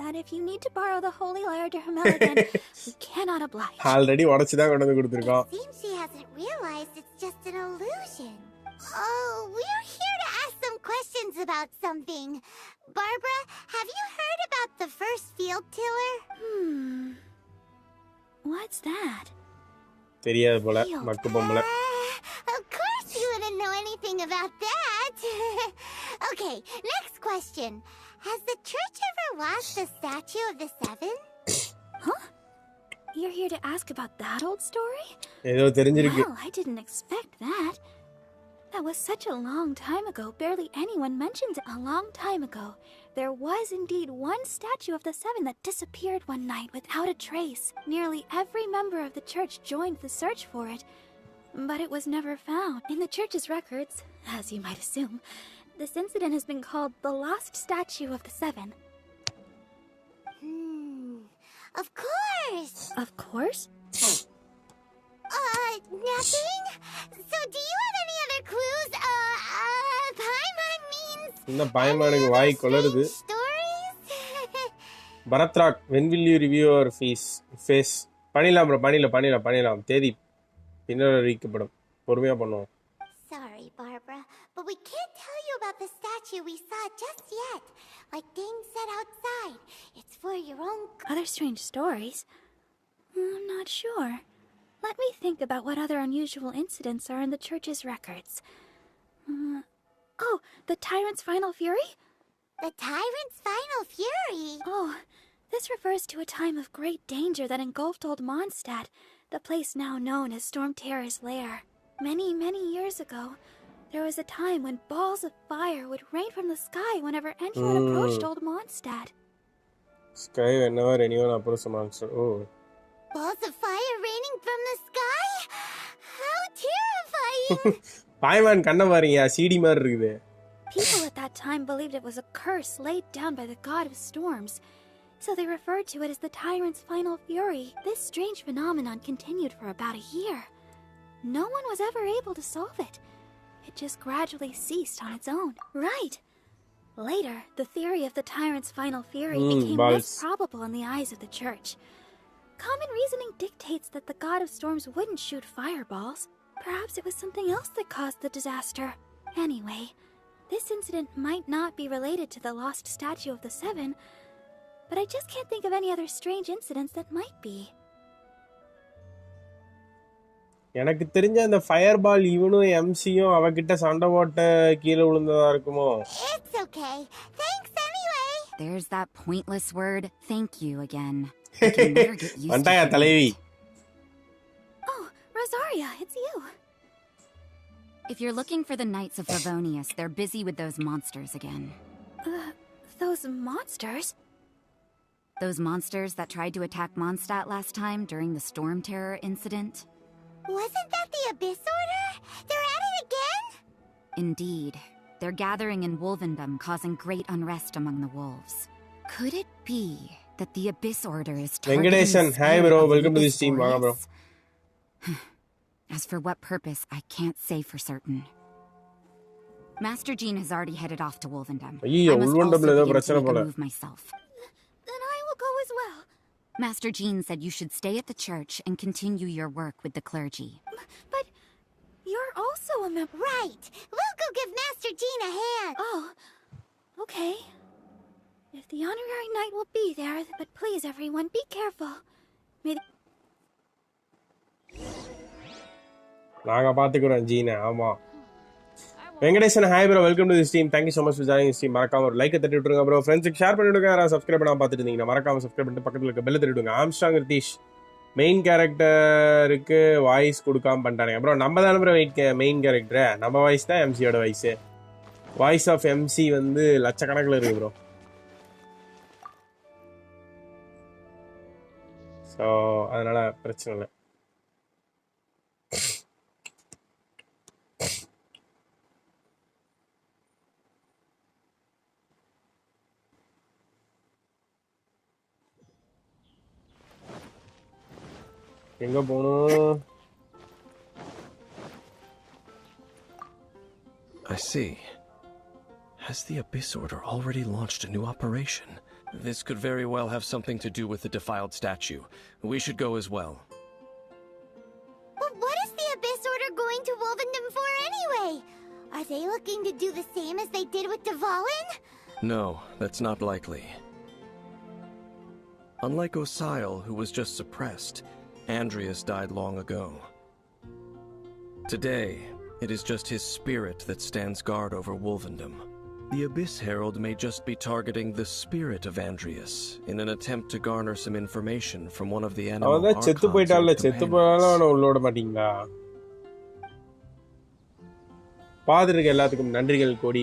that if you need to borrow the holy lyre to Hamel again, we cannot oblige. Already உடைச்சு தான் கொண்டு வந்து கொடுத்துருக்கோம். It seems she hasn't realized it's just an illusion. Oh, we're here to ask some questions about something. Barbara, have you heard about the first field tiller? What's that? தெரியாது போல மக்கு பொம்பளை. Of course you wouldn't know anything about that. Okay, next question. Has the church ever lost the statue of the seven? Huh? You're here to ask about that old story? ஏதோ தெரிஞ்சிருக்கு. Well, I didn't expect that. That was such a long time ago, barely anyone mentions it. A long time ago, there was indeed one statue of the seven that disappeared one night without a trace. Nearly every member of the church joined the search for it, but it was never found. In the church's records, as you might assume, this incident has been called the lost statue of the seven. Of course. Of course? Nothing? So do you have any other clues? Paimon means... இந்த பயமானுக்கு வாய் கொளருது. Stories? பரத்ராக், when will you review your face? பண்ணிடலாம் bro, பண்ணிடலாம். தேதி பின்னர் அறிவிக்கப்படும். பொறுமையா பண்ணுவோம். Sorry, Barbara, but we can't tell you about the statue we saw just yet. Like Dane said outside, it's for your own... Other strange stories? I'm not sure. Let me think about what other unusual incidents are in the church's records. Oh, the tyrant's final fury? The tyrant's final fury? Oh, this refers to a time of great danger that engulfed old Mondstadt, the place now known as Storm Terror's lair. Many, many years ago, there was a time when balls of fire would rain from the sky whenever anyone approached old Mondstadt. Sky whenever anyone approaches a monster. Oh. Balls of fire raining from the sky? How terrifying! பாய்மான் கண்ண பாருங்க, CD மாதிரி இருக்குது. People at that time believed it was a curse laid down by the god of storms, so they referred to it as the tyrant's final fury. This strange phenomenon continued for about a year. No one was ever able to solve it. It just gradually ceased on its own. Right. Later, the theory of the tyrant's final fury became less probable in the eyes of the church. Common reasoning dictates that the god of storms wouldn't shoot fireballs. Perhaps it was something else that caused the disaster. Anyway, this incident might not be related to the lost statue of the seven, but I just can't think of any other strange incidents that might be. எனக்கு தெரிஞ்ச அந்த fireball இவனும் எம்சியும் அவகிட்ட சண்டை போட்ட கீழே விழுந்ததா இருக்குமோ? It's okay. Thanks anyway. There's that pointless word, thank you again. I can never get used வண்டாயா to தலைவி. it. Oh, Rosaria, it's you. If you're looking for the Knights of Favonius, they're busy with those monsters again. Those monsters? Those monsters that tried to attack Mondstadt last time during the Storm Terror incident? Wasn't that the Abyss Order? They're at it again? Indeed. They're gathering in Wolvendom, causing great unrest among the wolves. Could it be that the Abyss Order is targeting Venkadeshan, the hi spirit bro, of welcome to the this team, vaanga bro. As for what purpose, I can't say for certain. Master Jean has already headed off to Wolvendom. ஐயோ, I must உள்வண்டம்ல also ஏதோ begin to பிரச்சனை make போல. a move myself. Then I will go as well. Master Jean said you should stay at the church and continue your work with the clergy. But you're also a member. Right. We'll go give Master Jean a hand. Oh, okay. If the honorary knight will be there, but please everyone, be careful. May the... நாங்க பாத்துக்கிறோம் ஜீனா. ஆமா. Venkatesan, hi bro, welcome to this team. Thank you so much for joining this team. மறக்காம ஒரு like தட்டி விட்டுருங்க bro. ஃப்ரெண்ட்ஸ்க்கு share பண்ணி விடுங்க. யாராவது சப்ஸ்கிரைப் பண்ணாம பார்த்துட்டு இருந்தீங்கன்னா மறக்காம சப்ஸ்கிரைப் பண்ணிட்டு பக்கத்துல இருக்க பெல் தட்டி விடுங்க. ஆம்ஸ்ட்ராங் ரிதீஷ் மெயின் கேரக்டருக்கு வாய்ஸ் கொடுக்காம பண்ணிட்டானுங்க ப்ரோ. நம்ம தானே ப்ரோ மெயின் கேரக்டர், நம்ம வாய்ஸ் தான் எம்சியோட வாய்ஸ். வாய்ஸ் ஆஃப் எம்சி வந்து லட்சக்கணக்கில் இருக்கு ப்ரோ. ஸோ அதனால பிரச்சனை இல்லை. எங்க போணும்? I see. Has the Abyss Order already launched a new operation? This could very well have something to do with the defiled statue. We should go as well. But what is the Abyss Order going to Wolvendom for anyway? Are they looking to do the same as they did with Dvalin? No, that's not likely. Unlike Osial, who was just suppressed, Andreas died long ago. Today, it is just his spirit that stands guard over Wolvendom. The Abyss Herald may just be targeting the spirit of Andreas in an attempt to garner some information from one of the animal archons and companions. பாத்துருக்க எல்லாத்துக்கும் நன்றிகள் கோடி.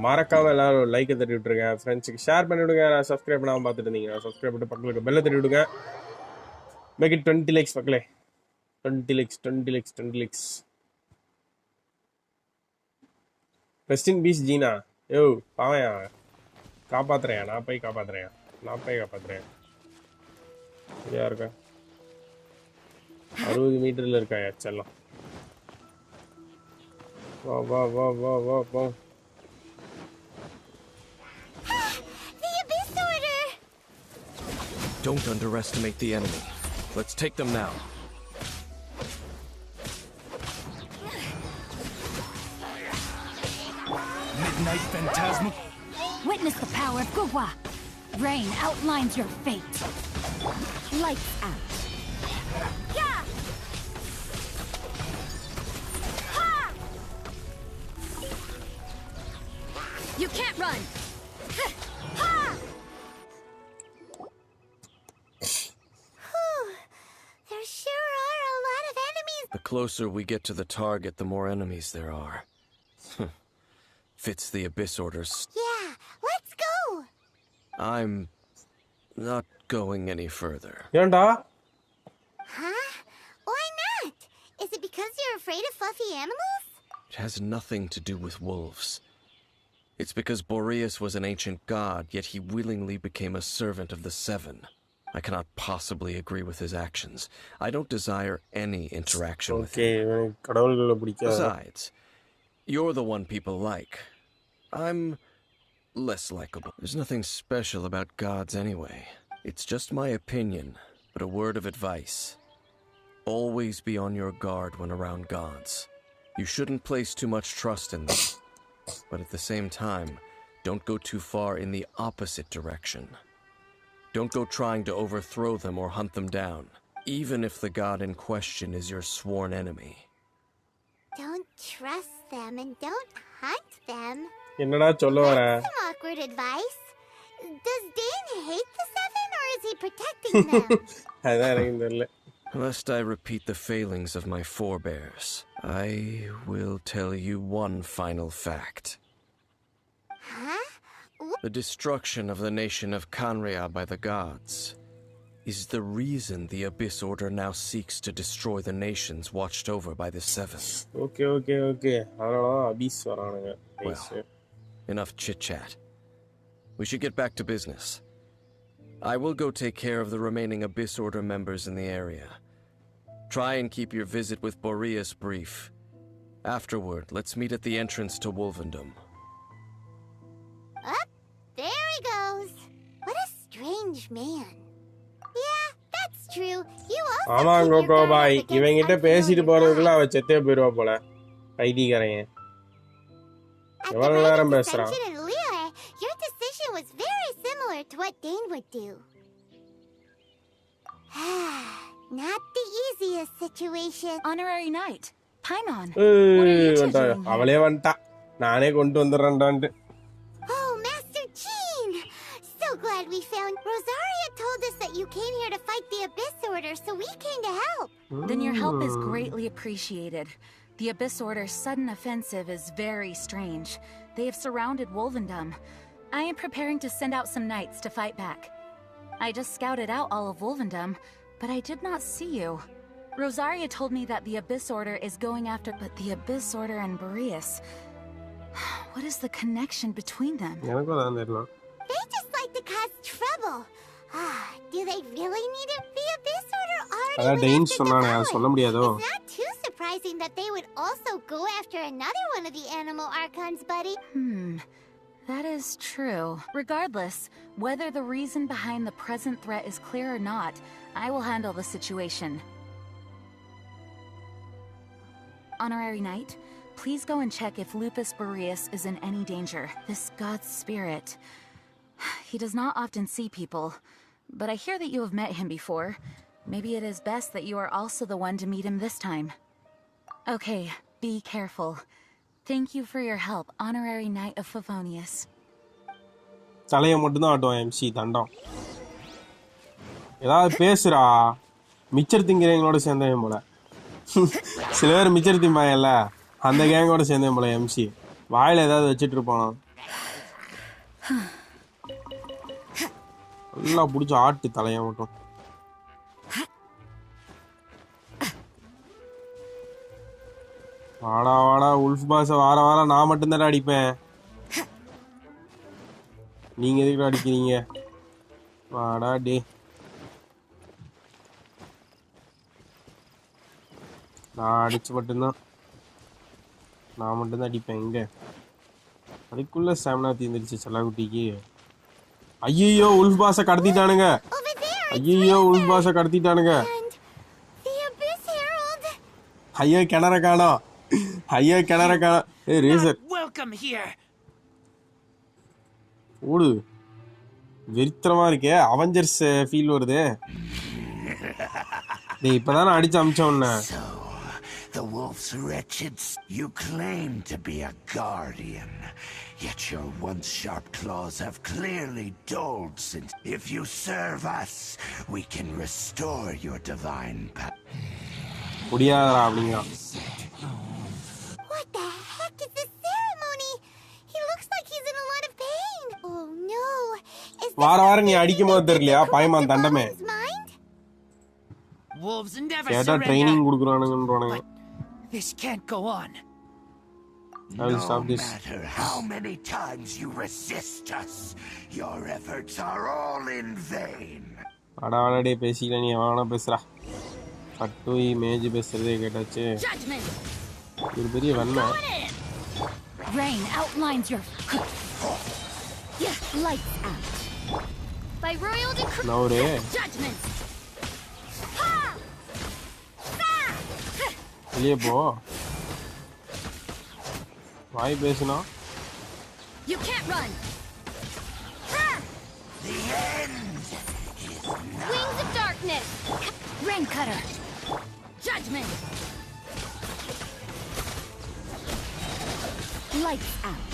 மறக்காம எல்லாரும் like தட்டி விட்டுருங்க, ஃப்ரெண்ட்ஸுக்கு share பண்ணி விடுங்க. நான் சப்ஸ்கிரைப் பண்ணாமல் பார்த்துட்டு இருந்தீங்க, சப்ஸ்கிரைப் பண்ணிட்டு பக்கத்துக்கு பெல்ல தட்டி விடுங்க. மேக் இட் 20 லைக்ஸ் மக்களே. 20 likes. Rest in peace Jeena. Yo பாவையா, காப்பாத்துறேன். நான் போய் காப்பாத்துறேன். சரியா இருக்கா? 60 மீட்டர்ல இருக்கா செல்லம். வா. The Abyss Order! Don't underestimate the enemy. Let's take them now. Midnight Phantasmal. Witness the power of Gugwa. Rain outlines your fate. Lights out. Yeah! Ha! You can't run. Ha! Whew. There sure are a lot of enemies. The closer we get to the target, the more enemies there are. Fits the Abyss Order's. Yeah, let's go! I'm not going any further. ஏன்டா? Huh? Why not? Is it because you're afraid of fluffy animals? It has nothing to do with wolves. It's because Boreas was an ancient god, yet he willingly became a servant of the Seven. I cannot possibly agree with his actions. I don't desire any interaction with him. Okay, கடவுள்களை பிடிக்காது. Besides, you're the one people like. I'm less likable. There's nothing special about gods anyway. It's just my opinion, but a word of advice. Always be on your guard when around gods. You shouldn't place too much trust in them. But at the same time, don't go too far in the opposite direction. Don't go trying to overthrow them or hunt them down, even if the god in question is your sworn enemy. Don't trust them and don't hunt them. என்னடா சொல்ல வர? That's some awkward advice. Does Dane hate the Seven or is he protecting them? அதான் எனக்கு தெரியல. Lest I repeat the failings of my forebears, I will tell you one final fact. Huh? The destruction of the nation of Kanria by the gods is the reason the Abyss Order now seeks to destroy the nations watched over by the Seven. Okay. அதனால அபிஸ் வரானுங்க. Well, enough chit-chat. We should get back to business. I will go take care of the remaining Abyss Order members in the area. Try and keep your visit with Boreas brief. Afterward, let's meet at the entrance to Wolvendom. Up, there he goes. What a strange man. Yeah, that's true. You also ஆமா keep your கோகோ guard பாய், up against இவங்கிட்ட unfamiliar பேசிட்டு போறதுக்குள்ள அவ gods. செத்தே போயிடுவா போல. ஐடிக்காரங்க. At the எவ்வளவு rate நேரம் of பேசுறான்? Ascension and Lear, your decision was very similar to what Dane would do. Not the easiest situation. Honorary Knight. Paimon. What are you two வந்துட்டா. doing here? அவளே வந்துட்டா. நானே கொண்டு வந்துடுறேன்டான்ட்டு. Oh, Master Jean! So glad we found. Rosaria told us that you came here to fight the Abyss Order, so we came to help. Then your help is greatly appreciated. The Abyss Order's sudden offensive is very strange. They have surrounded Wolvendom. I am preparing to send out some knights to fight back. I just scouted out all of Wolvendom, but I did not see you. Rosaria told me that the Abyss Order is going after... But the Abyss Order and Boreas... What is the connection between them? எனக்கும் அதான் தெரியல. They just like to cause trouble. Do they really need it? The Abyss Order already அதான் went டெயின்ஸ் after சொன்னானே அது சொல்ல Devon. முடியாதோ. It's not too surprising that they would also go after another one of the animal archons, buddy. That is true. Regardless, whether the reason behind the present threat is clear or not, I will handle the situation. Honorary Knight, please go and check if Lupus Boreas is in any danger. This god's spirit. He does not often see people, but I hear that you have met him before. Maybe it is best that you are also the one to meet him this time. Okay, be careful. Thank you for your help, Honorary Knight of Favonius. தலையை மட்டும்தான் ஆட்டுவான் MC தண்டம். ஏதாவது பேசுறா. Mixture திங்கிறவங்களோட சேர்ந்தவன் போல. சில பேர் mixture திம்பாங்கல்ல, அந்த கேங்கோட சேர்ந்தவன் போல எம்சி. வாயில ஏதாவது வச்சுட்டு இருப்பானா. நல்லா பிடிச்ச ஆட்டு தலையை மட்டும். வாடா வாடா உல்ஃப் பாஸை வாரம் நான் மட்டும்தான் அடிப்பேன். நீங்க எதுக்கு அடிக்கிறீங்க? வாடா டே. நான் அடிச்சு மட்டும்தான் அடிப்பேன். இங்க அதுக்குள்ள ஸ்டாமினா தீர்ந்துருச்சு செல்லாக்குட்டிக்கு. ஐயோ உல்ஃப் பாஸை கடத்திட்டானுங்க. ஐயோ கிணற காணோம். ஏய் ரேசர் Welcome here. ஓடு. வெறித்தனமா இருக்கே. அவெஞ்சர்ஸ் ஃபீல் வருது. டேய் இப்பதான் அடிச்சு அமிச்சோம் உன்னை. So, the wolf's wretched. You claim to be a guardian, yet your once sharp claws have clearly dulled since. If you serve us, we can restore your divine power. முடியாதடா அப்படிங்கிறான். What the heck is this ceremony? He looks like he's in a lot of pain. Oh no. Is வாரம் நீ அடிக்கும் போது தெரியலையா பாய்மான் தண்டமே. Wolves never கேட்டா training கொடுக்குறானுங்கன்றானுங்க. This can't go on. I will stop this. No matter how many times you resist us, your efforts are all in vain. அடாடே பேசிக்கல நீ அவனா பேசுறா. பட்டு இமேஜ் பேசுறதே கேட்டாச்சு. ஒரு பெரிய வன்மை. Rain outlines your lights out. By royal decree. நவுரே. Judgment. வெளியே போ. வாய் பேசுனா. You can't run. The end is now. Wings of darkness. Rain cutter. Judgment. Lights out.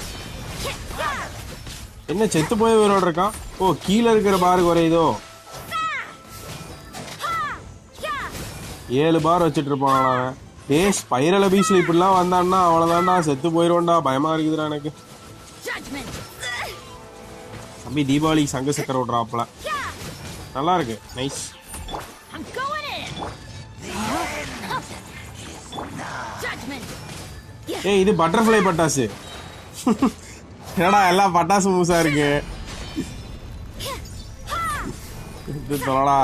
என்ன செத்து போய் உயிரோட இருக்கான்? ஓ கீழே இருக்கிற பார் குறையுதோ. 7 பார் வச்சுட்டு இருப்பான் அவன். டேய் ஸ்பைரல் அபீஸ்ல இப்படிலாம் வந்தான்னா அவ்வளவுதான்டா செத்து போயிடுவோம்டா. பயமா இருக்குதுடா எனக்கு. தம்பி தீபாவளிக்கு சங்க சக்கரை விட்றாப்புல. நல்லா இருக்கு. நைஸ். ஏய் இது பட்டர்ஃப்ளை பட்டாசு. என்னடா எல்லாம் பட்டாசு மூசா இருக்கு. இது தொலடா.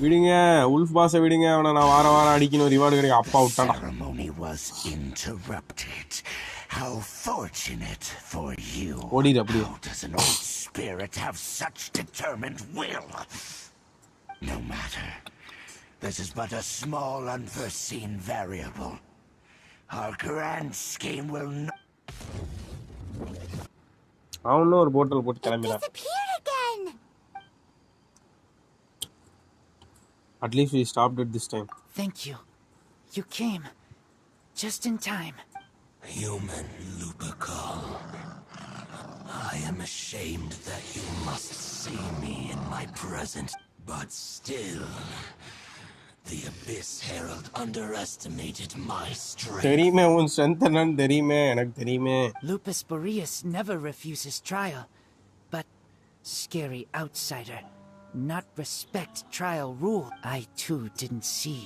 விடுங்க உல்ஃப் பாஸை விடுங்க. அவனை நான் வாரம் அடிக்கணும். ரிவார்டு கிடைக்கும். அப்பா விட்டாடா. Ceremony was interrupted. How fortunate for you. ஓடிடு அப்படியே. How does an old spirit have such determined will? No matter. This is but a small unforeseen variable. Our grand scheme will not. அவனும் ஒரு போட்டல் போட்டு கிளம்பினான். disappeared again. At least we stopped it this time. Thank you. You came just in time. Human Lupercal. I am ashamed that you must see me in my presence, but still, the Abyss Herald underestimated my strength. தெரியுமே உன் strength என்னன்னு தெரியுமே. எனக்கு தெரியுமே. Lupus Boreas never refuses trial, but scary outsider, not respect trial rule. I too didn't see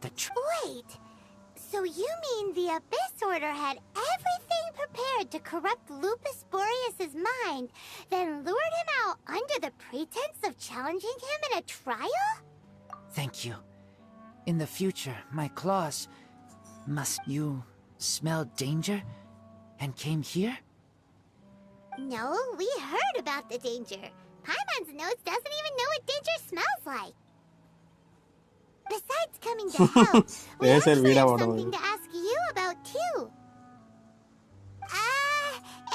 the Wait. So you mean the Abyss Order had everything prepared to corrupt Lupus Boreas's mind, then lured him out under the pretense of challenging him in a trial? Thank you. In the future, my claws... Must you smell danger and came here? No, we heard about the danger. Paimon's nose doesn't even know what danger smells like. Besides coming to help, we actually have something to ask you about too.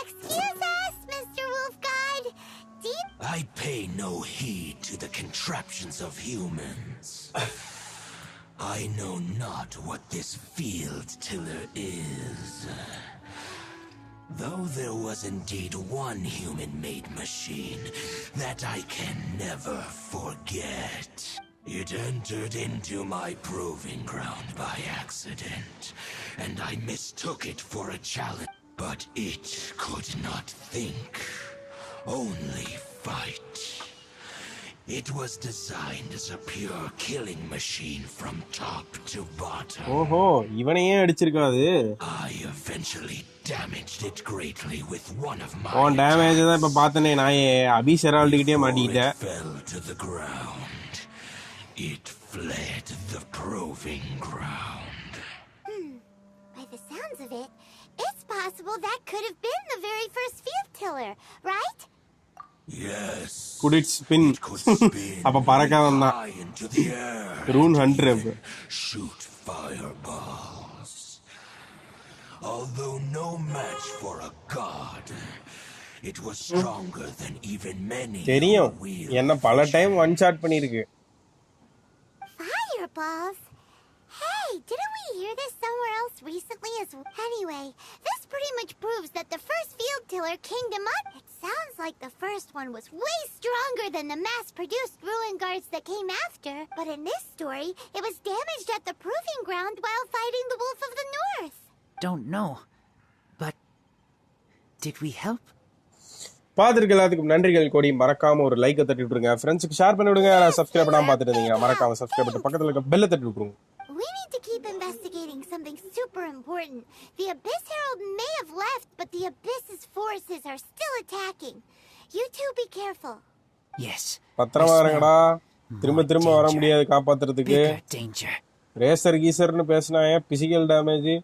Excuse us, Mr. Wolf God. I pay no heed to the contraptions of humans. I know not what this field tiller is. Though there was indeed one human-made machine that I can never forget. It entered into my proving ground by accident, and I mistook it for a challenge. But it could not think, only fight. It was designed as a pure killing machine from top to bottom. இவனையே அடிச்சிருக்காது. I eventually damaged it greatly with one of my damage தான் இப்ப பார்த்தனே நாயே Abish ஹெரால்ட்கிட்டே மாட்டிட்டே. It fell to the ground. It fled the proving ground. By the sounds of it, it's possible that could have been the very first field tiller, right? Yes. Could it spin? அப்ப பறக்காம தான். Into the air. Rune Hunter. Shoot fireballs. Although no match for a god, it was stronger than even many. தெரியும். என்ன பல time one shot பண்ணிருக்கு. Fireballs? Hey, didn't we hear this somewhere else recently as well? Anyway, this pretty much proves that the first field tiller kingdom up. It sounds like the first one was way stronger than the mass-produced ruin guards that came after. But in this story, it was damaged at the proving ground while fighting the Wolf of the North. Don't know. But did we help? பாத்துருக்கு எல்லாத்துக்கும் நன்றிகள் கோடி. மறக்காம ஒரு லைக்கை தட்டி விட்டுருங்க, ஃப்ரெண்ட்ஸுக்கு share பண்ணி விடுங்க. சப்ஸ்கிரைப் பண்ணாம பார்த்துட்டு இருந்தீங்க மறக்காம சப்ஸ்கிரைப் பண்ணி பக்கத்துல இருக்க பெல்லை தட்டி விட்டுருங்க. We need to keep investigating something super important. The Abyss Herald may have left, but the Abyss's forces are still attacking. You two be careful. Yes. பத்திரமா இருங்கடா. திரும்ப வர முடியாது காப்பாத்துறதுக்கு. ரேசர் கீசர்னு பேசினாங்க, பிசிக்கல் டேமேஜ்,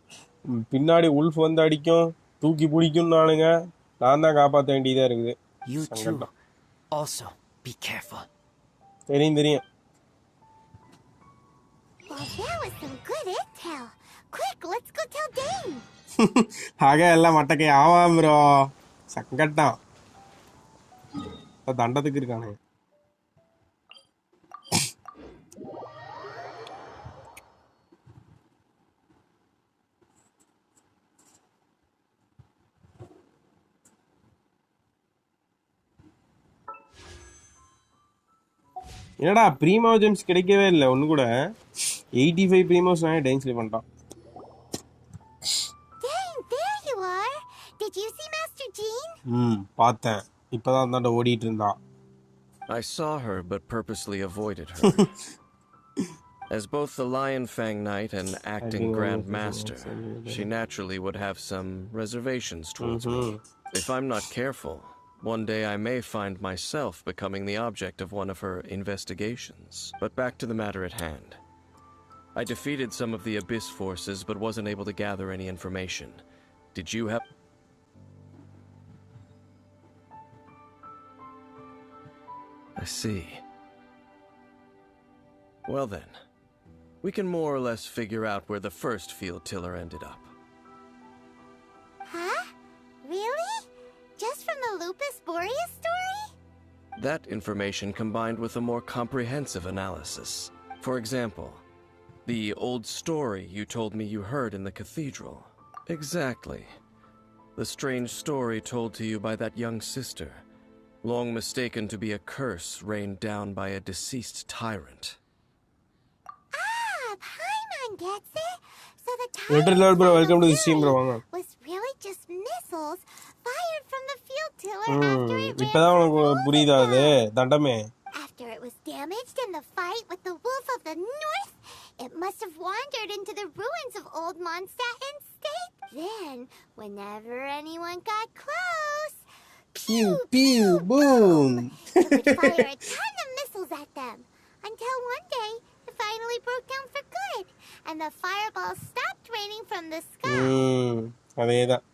பின்னாடி உல்ஃப் வந்து அடிக்கும், தூக்கி பிடிக்கும் நானுங்க. நான் தான் காப்பாற்ற வேண்டியதா இருக்குது. You too. Also be careful. தெரியும். Well, that was some good intel. Quick, let's go tell Dane. ஆக எல்லாம் மட்டக்கை ஆவாம் ப்ரோ. சங்கட்டம். தண்டத்துக்கு இருக்கானே. என்னடா ப்ரீமோ ஜெம்ஸ் கிடைக்கவே இல்லை ஒன்று கூட. 85 ப்ரீமோஸ் நான் டைன்ஸ்லி பண்ணிட்டான். Dane, there you are. Did you see Master Jean? பார்த்தேன். இப்பதான் தான் ஓடிட்டு இருந்தா. I saw her but purposely avoided her. As both the Lion Fang Knight and acting Grand Master, she naturally would have some reservations towards me. If I'm not careful, one day I may find myself becoming the object of one of her investigations. But back to the matter at hand. I defeated some of the Abyss forces but wasn't able to gather any information. Did you have... I see. Well then, we can more or less figure out where the first field tiller ended up. Huh? Really? Just from the Lupus Boreas story? That information combined with a more comprehensive analysis. For example, the old story you told me you heard in the cathedral. Exactly. The strange story told to you by that young sister, long mistaken to be a curse rained down by a deceased tyrant. Paimon gets it. So the welcome to the stream, bro. Was really just missiles fired from the field tiller after it இப்பதான் உனக்கு புரியுதா அது தண்டமே? After it was damaged in the fight with the Wolf of the North, It must have wandered into the ruins of Old Mondstadt and stayed. Then, whenever anyone got close, Pew, pew, boom. it would fire a ton of missiles at them. Until one day, it finally broke down for good, and the fireballs stopped raining from the sky. அதேதான்.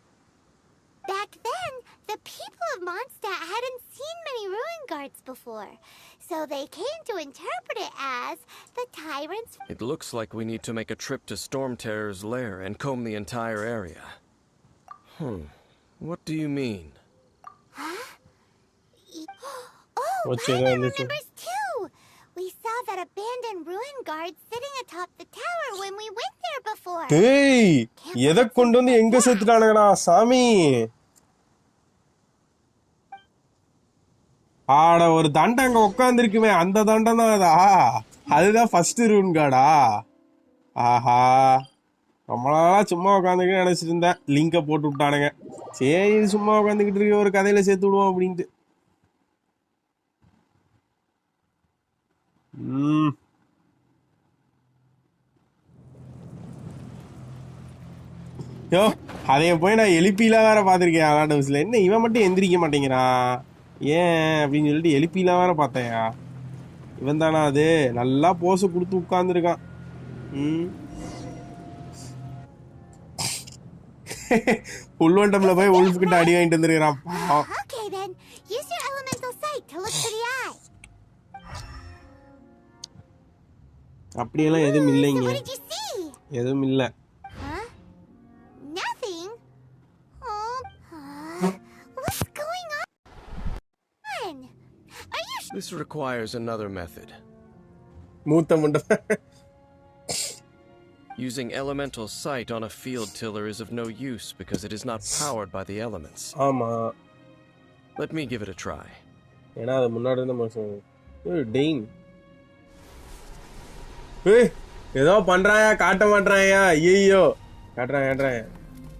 Back then, the people of Mondstadt hadn't seen many ruin guards before, so they came to interpret it as the tyrant's... It looks like we need to make a trip to Storm Terror's lair and comb the entire area. What do you mean? Huh? What's Paimon your remembers too! We saw that abandoned ruin guard sitting atop the tower when we went there before. டேய் எதை கொண்டு வந்து எங்க சேர்த்துட்டானுங்கடா சாமி. ஆட ஒரு தண்டை அங்க உட்காந்துருக்குமே, அந்த தண்டம் தான் அதா? அதுதான் ஃபர்ஸ்ட் ரூன் கார்டா? ஆஹா, ரொம்ப நாளா சும்மா உட்காந்துக்கிட்டு நினைச்சிட்டு இருந்தேன். லிங்கை போட்டு விட்டானுங்க. சரி சும்மா உட்காந்துக்கிட்டு இருக்க ஒரு கதையில சேர்த்து விடுவோம் அப்படின்ட்டு. யோ அதைய போய் நான் எழுப்பிலாம் வேற பார்த்துருக்கேன் அலாட் ஹவுஸ்ல. என்ன இவன் மட்டும் எந்திரிக்க மாட்டேங்கிறான் ஏன் அப்படின்னு சொல்லிட்டு எழுப்பிலாம் வேற பார்த்தேயா. இவன் தானா அது? நல்லா போஸை கொடுத்து உட்கார்ந்துருக்கான். உள்வண்டம்ல போய் உல்ஃப் கிட்ட அடி வாங்கிட்டு வந்துருக்கான். Okay then, use your elemental sight to look for the eye. அப்படியெல்லாம் எதுவும் இல்லைங்க. What did you see? எதுவும் இல்லை. Huh? Nothing? What's going on? Are you This requires another method. மூத்த முண்டை. Using elemental sight on a field tiller is of no use because it is not powered by the elements. ஆமா. Let me give it a try. ஏன்னா அது முன்னாடி இருந்த மனுஷன் டெயின். ஏதோ பண்றாயா, காட்ட மாட்டாயா? ஐயோ காட்டுறான்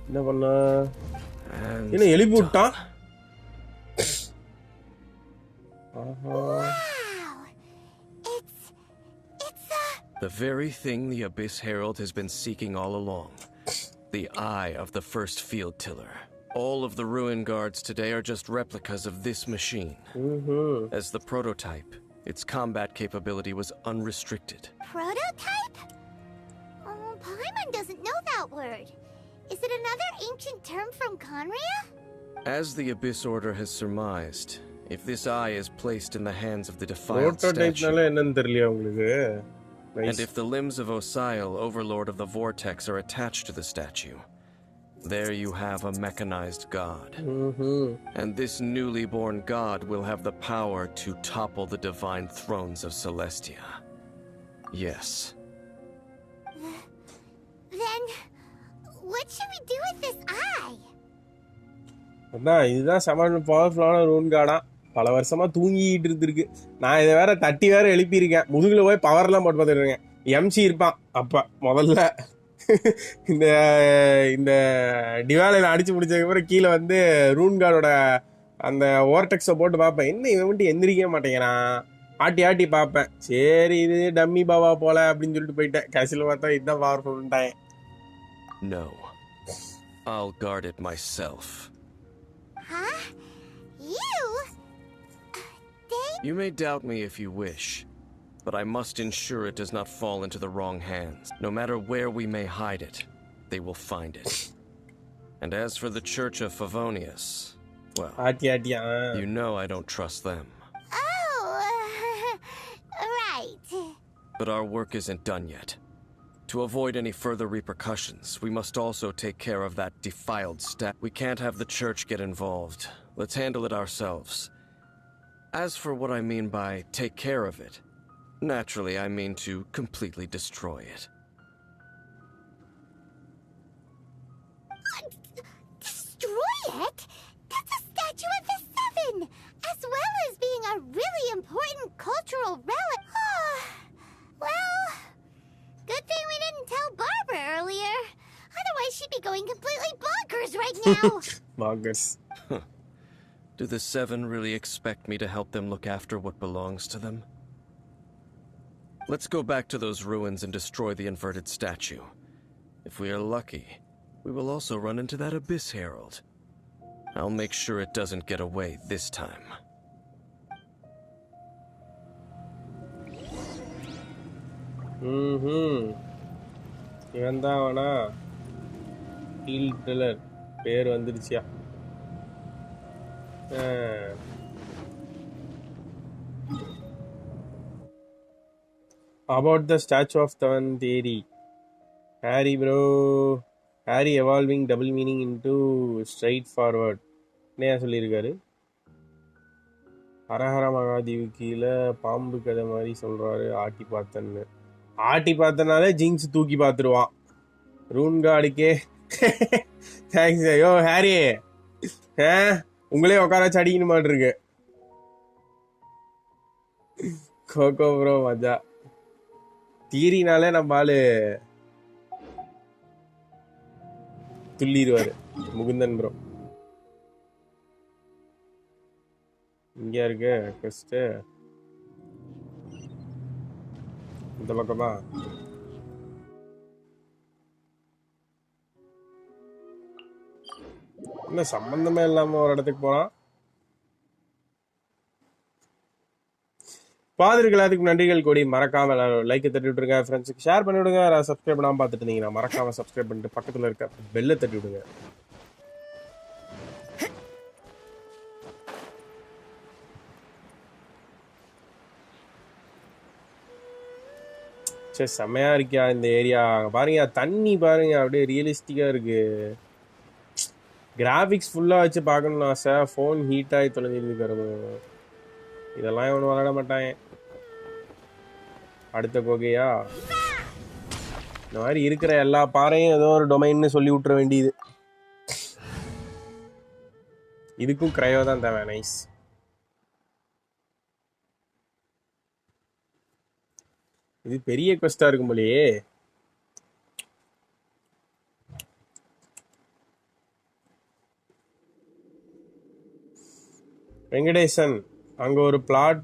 என்ன பண்ண? என்ன எழுப்பி விட்டான்? Wow! It's The very thing the Abyss Herald has been seeking all along. The eye of the first field tiller. All of the ruin guards today are just replicas of this machine. As the prototype, its combat capability was unrestricted. prototype? Paimon doesn't know that word. Is it another ancient term from Conria? As the Abyss Order has surmised, if this eye is placed in the hands of the defiled statue, and if the limbs of Osial, Overlord of the Vortex, are attached to the statue, there you have a mechanized god. And this newly born god will have the power to topple the divine thrones of Celestia. Yes. Then, what should we do with this eye? அதான் இதுதான் செம பவர்ஃபுல்லான ரூன் கார்டா. பல வருஷமா தூங்கிட்டு இருந்திருக்கு. நான் இதை வேற தட்டி வேற எழுப்பியிருக்கேன். முதுகுல போய் பவர்லாம் போட்டு பார்த்துட்டு இருக்கேன். எம்சி இருப்பான் அப்ப முதல்ல. இந்த இந்த டிவாலையில் அடிச்சு முடிச்சதுக்கப்புறம் கீழே வந்து ரூன் கார்டோட அந்த ஓவர்டெக்ஸை போட்டு பார்ப்பேன். என்ன இவன் மட்டும் எந்திரிக்க மாட்டேங்கிறான். ஆட்டி பார்ப்பேன். சரி இது டம்மி பாபா போல அப்படின்னு சொல்லிட்டு போயிட்டேன். கடைசியில் பார்த்தா இதுதான் பவர்ஃபுல்ட்டான். No. I'll guard it myself. Huh? You? You may doubt me if you wish, but I must ensure it does not fall into the wrong hands. No matter where we may hide it, they will find it. And as for the Church of Favonius, well, you know I don't trust them. Oh, right. But our work isn't done yet. To avoid any further repercussions, we must also take care of that defiled stat. We can't have the Church get involved. Let's handle it ourselves. As for what I mean by take care of it, naturally I mean to completely destroy it. Destroy it? That's a statue of the Seven, as well as being a really important cultural relic. Well, good thing we didn't tell Barbara earlier. Otherwise she'd be going completely bonkers right now. Bonkers. Do the Seven really expect me to help them look after what belongs to them? Let's go back to those ruins and destroy the inverted statue. If we are lucky, we will also run into that Abyss Herald. I'll make sure it doesn't get away this time. இவன் தான் அவனா field driller பேர் வந்துருச்சியா about the statue of Tavan theory. Harry bro, Harry evolving double meaning into straightforward. என்ன சொல்லியிருக்காரு? ஹரஹர மகாதேவி கீழே பாம்பு கதை மாதிரி சொல்றாரு. ஆட்டி பார்த்தன்னு ஆட்டி பார்த்தனாலே ஜிங்ஸ் தூக்கி பார்த்துருவான். ரூன் கார்டுக்கே தேங்க்ஸ். ஐயோ ஹாரி, உங்களே உட்கார வச்சு அடிக்கணும் மாட்டு இருக்கு. கோகோ ப்ரோ மஜா. தீரினாலே நம்ம ஆளு துள்ளிடுவாரு. முகுந்தன் ப்ரோ இங்க இருக்கு ஃபர்ஸ்ட் இந்த பக்கமா. என்ன சம்பந்தமே இல்லாம ஒரு இடத்துக்கு போறான். பாதிரிகள் அதுக்கு நன்றிகள் கூடி. மறக்காம லைக் தட்டி விட்டுருங்க, ஃப்ரெண்ட்ஸுக்கு ஷேர் பண்ணி விடுங்க. சப்ஸ்கிரைப் பண்ணாம பார்த்துட்டு இருந்தீங்கன்னா மறக்காம சப்ஸ்கிரைப் பண்ணிட்டு பக்கத்துல இருக்க பெல்லை தட்டி விடுங்க. சரி, செம்மையா இருக்கியா இந்த ஏரியா. பாருங்க தண்ணி பாருங்க, அப்படியே ரியலிஸ்டிக்கா இருக்கு. கிராஃபிக்ஸ் ஃபுல்லா வச்சு பார்க்கணும்னு ஆசை. ஃபோன் ஹீட் ஆகி தொலைஞ்சிருக்கு. இதெல்லாம் இவனு விளாட மாட்டாங்க. அடுத்த கோகையா இந்த மாதிரி இருக்கிற எல்லா பாறையும் ஏதோ ஒரு டொமைன்னு சொல்லி விட்டுற வேண்டியது. இதுக்கும் கிரையோ தான் தேவை. நைஸ். இது பெரிய கொஸ்டா இருக்கும் போலயே. வெங்கடேசன் அங்க ஒரு பிளாட்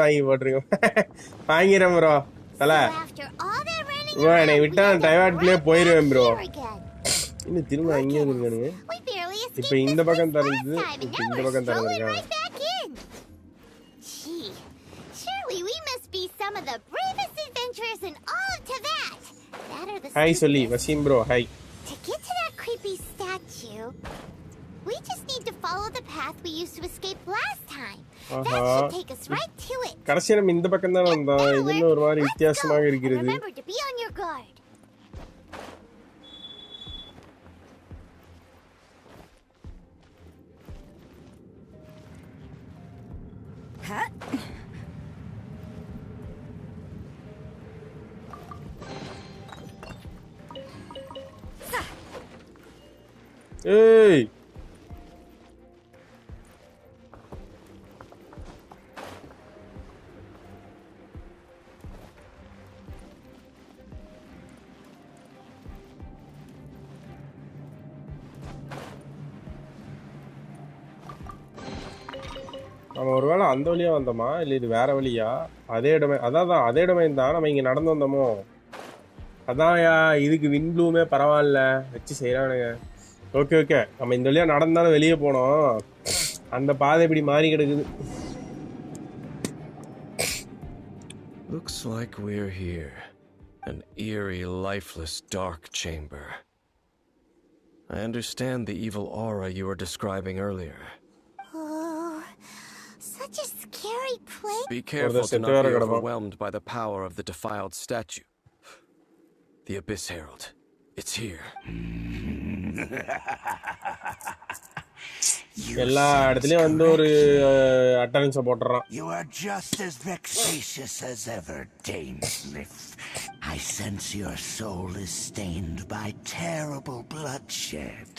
வாங்கி போட்டிருக்கோம். வாங்கிறேன் ப்ரோ. தல ப்ரோ என்னை விட்டா டைவாட்லயே போயிருவேன் ப்ரோ. இன்னும் திரும்ப அங்கேயே இருக்கானுங்க. இப்ப இந்த பக்கம் திறந்து இந்த பக்கம் திறந்துருக்கான். ஹாய் சொல்லி Wasim bro hi. We just need to follow the path we used to escape last time. That should take us right to it. கடைசியா நம்ம இந்த பக்கம் தான் வந்தோம். இது ஒரு மாதிரி வித்தியாசமாக இருக்கிறது. Remember to be on your guard. ஏய் நம்ம ஒருவேளை அந்த வழியா வந்தோமா இல்லை இது வேற வழியா? அதே இடமே அதான் அதே இடமே தான் நம்ம இங்கே நடந்து வந்தோமோ. அதான்யா இதுக்கு வின் ப்ளூமே பரவாயில்ல வச்சு செய்கிறானுங்க. ஓகே ஓகே, நம்ம இந்த வழியா நடந்தாலும் வெளியே போனோம். அந்த பாதை இப்படி மாறி கிடக்குது. Looks like we're here. An eerie, lifeless, dark chamber. I understand the evil aura you were describing earlier. Such a scary place. Be careful to not be overwhelmed by the power of the defiled statue. The Abyss Herald. It's here. எல்லா இடத்துலயும் வந்து ஒரு attendance போட்டுறான். You are just as vexatious as ever, Dame Sniff. I sense your soul is stained by terrible bloodshed.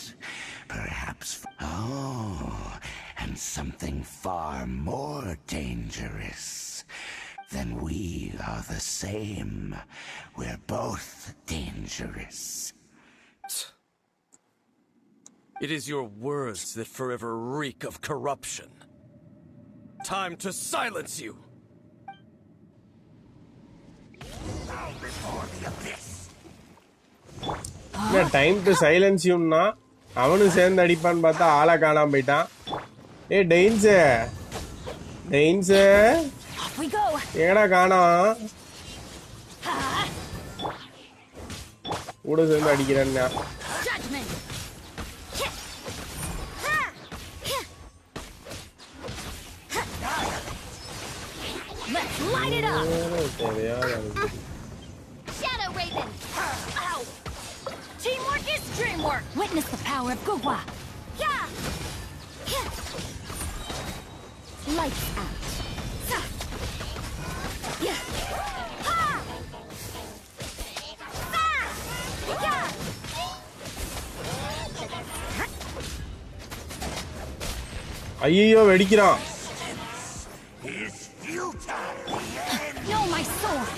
Perhaps... Oh, and something far more dangerous. Then we are the same. We're both dangerous. It is your words that forever reek of corruption. Time to silence you! bow before the abyss. என்ன time to silence யூன்னா அவனும் சேர்ந்து அடிப்பான்னு பார்த்தா ஆளை காணாம போயிட்டான். ஏ டெயின்ஸு டெயின்ஸு Off we go. எங்கடா காணோம்? கூட சேர்ந்து அடிக்கிறேன்னா Judgment. Let's light it up. Shadow Raven! Ow! Teamwork is dreamwork. Witness the power of Gugwa. Yeah! Lights out. Yeah! Ha! Ah! Yeah! ஐயோ வெடிக்கிறான். Is futile. Know my sword.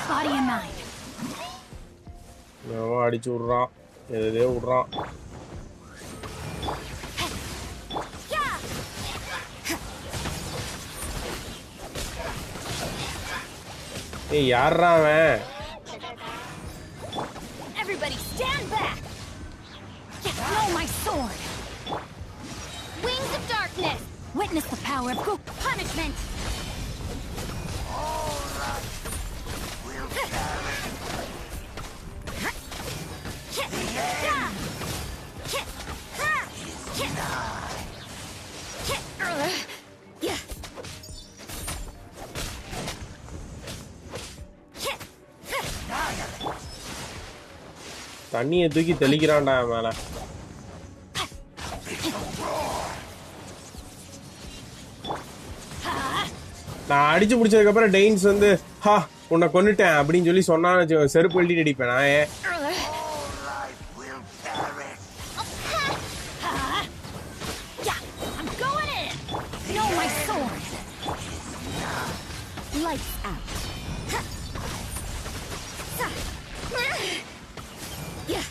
Body and mind. அடிச்சு விடுறான், எதோ விடுறான். ஏய் யாரா அவன்? Everybody stand back. Know my sword. Wings of Darkness! Witness the power of Gugwa. Punishment! தண்ணியை தூக்கி தெளிக்கிறான்டா அவன் மேல. நான் அடிச்சு முடிச்சதுக்கு அப்புறம் டெயின்ஸ் வந்து ஹா உன்னை கொன்னுட்டேன் அப்படின்னு சொல்லி சொன்னான்னு செருப்பு எழுதி அடிப்பேன் நான். I'm going in. Know my sword. Lights out. Yeah!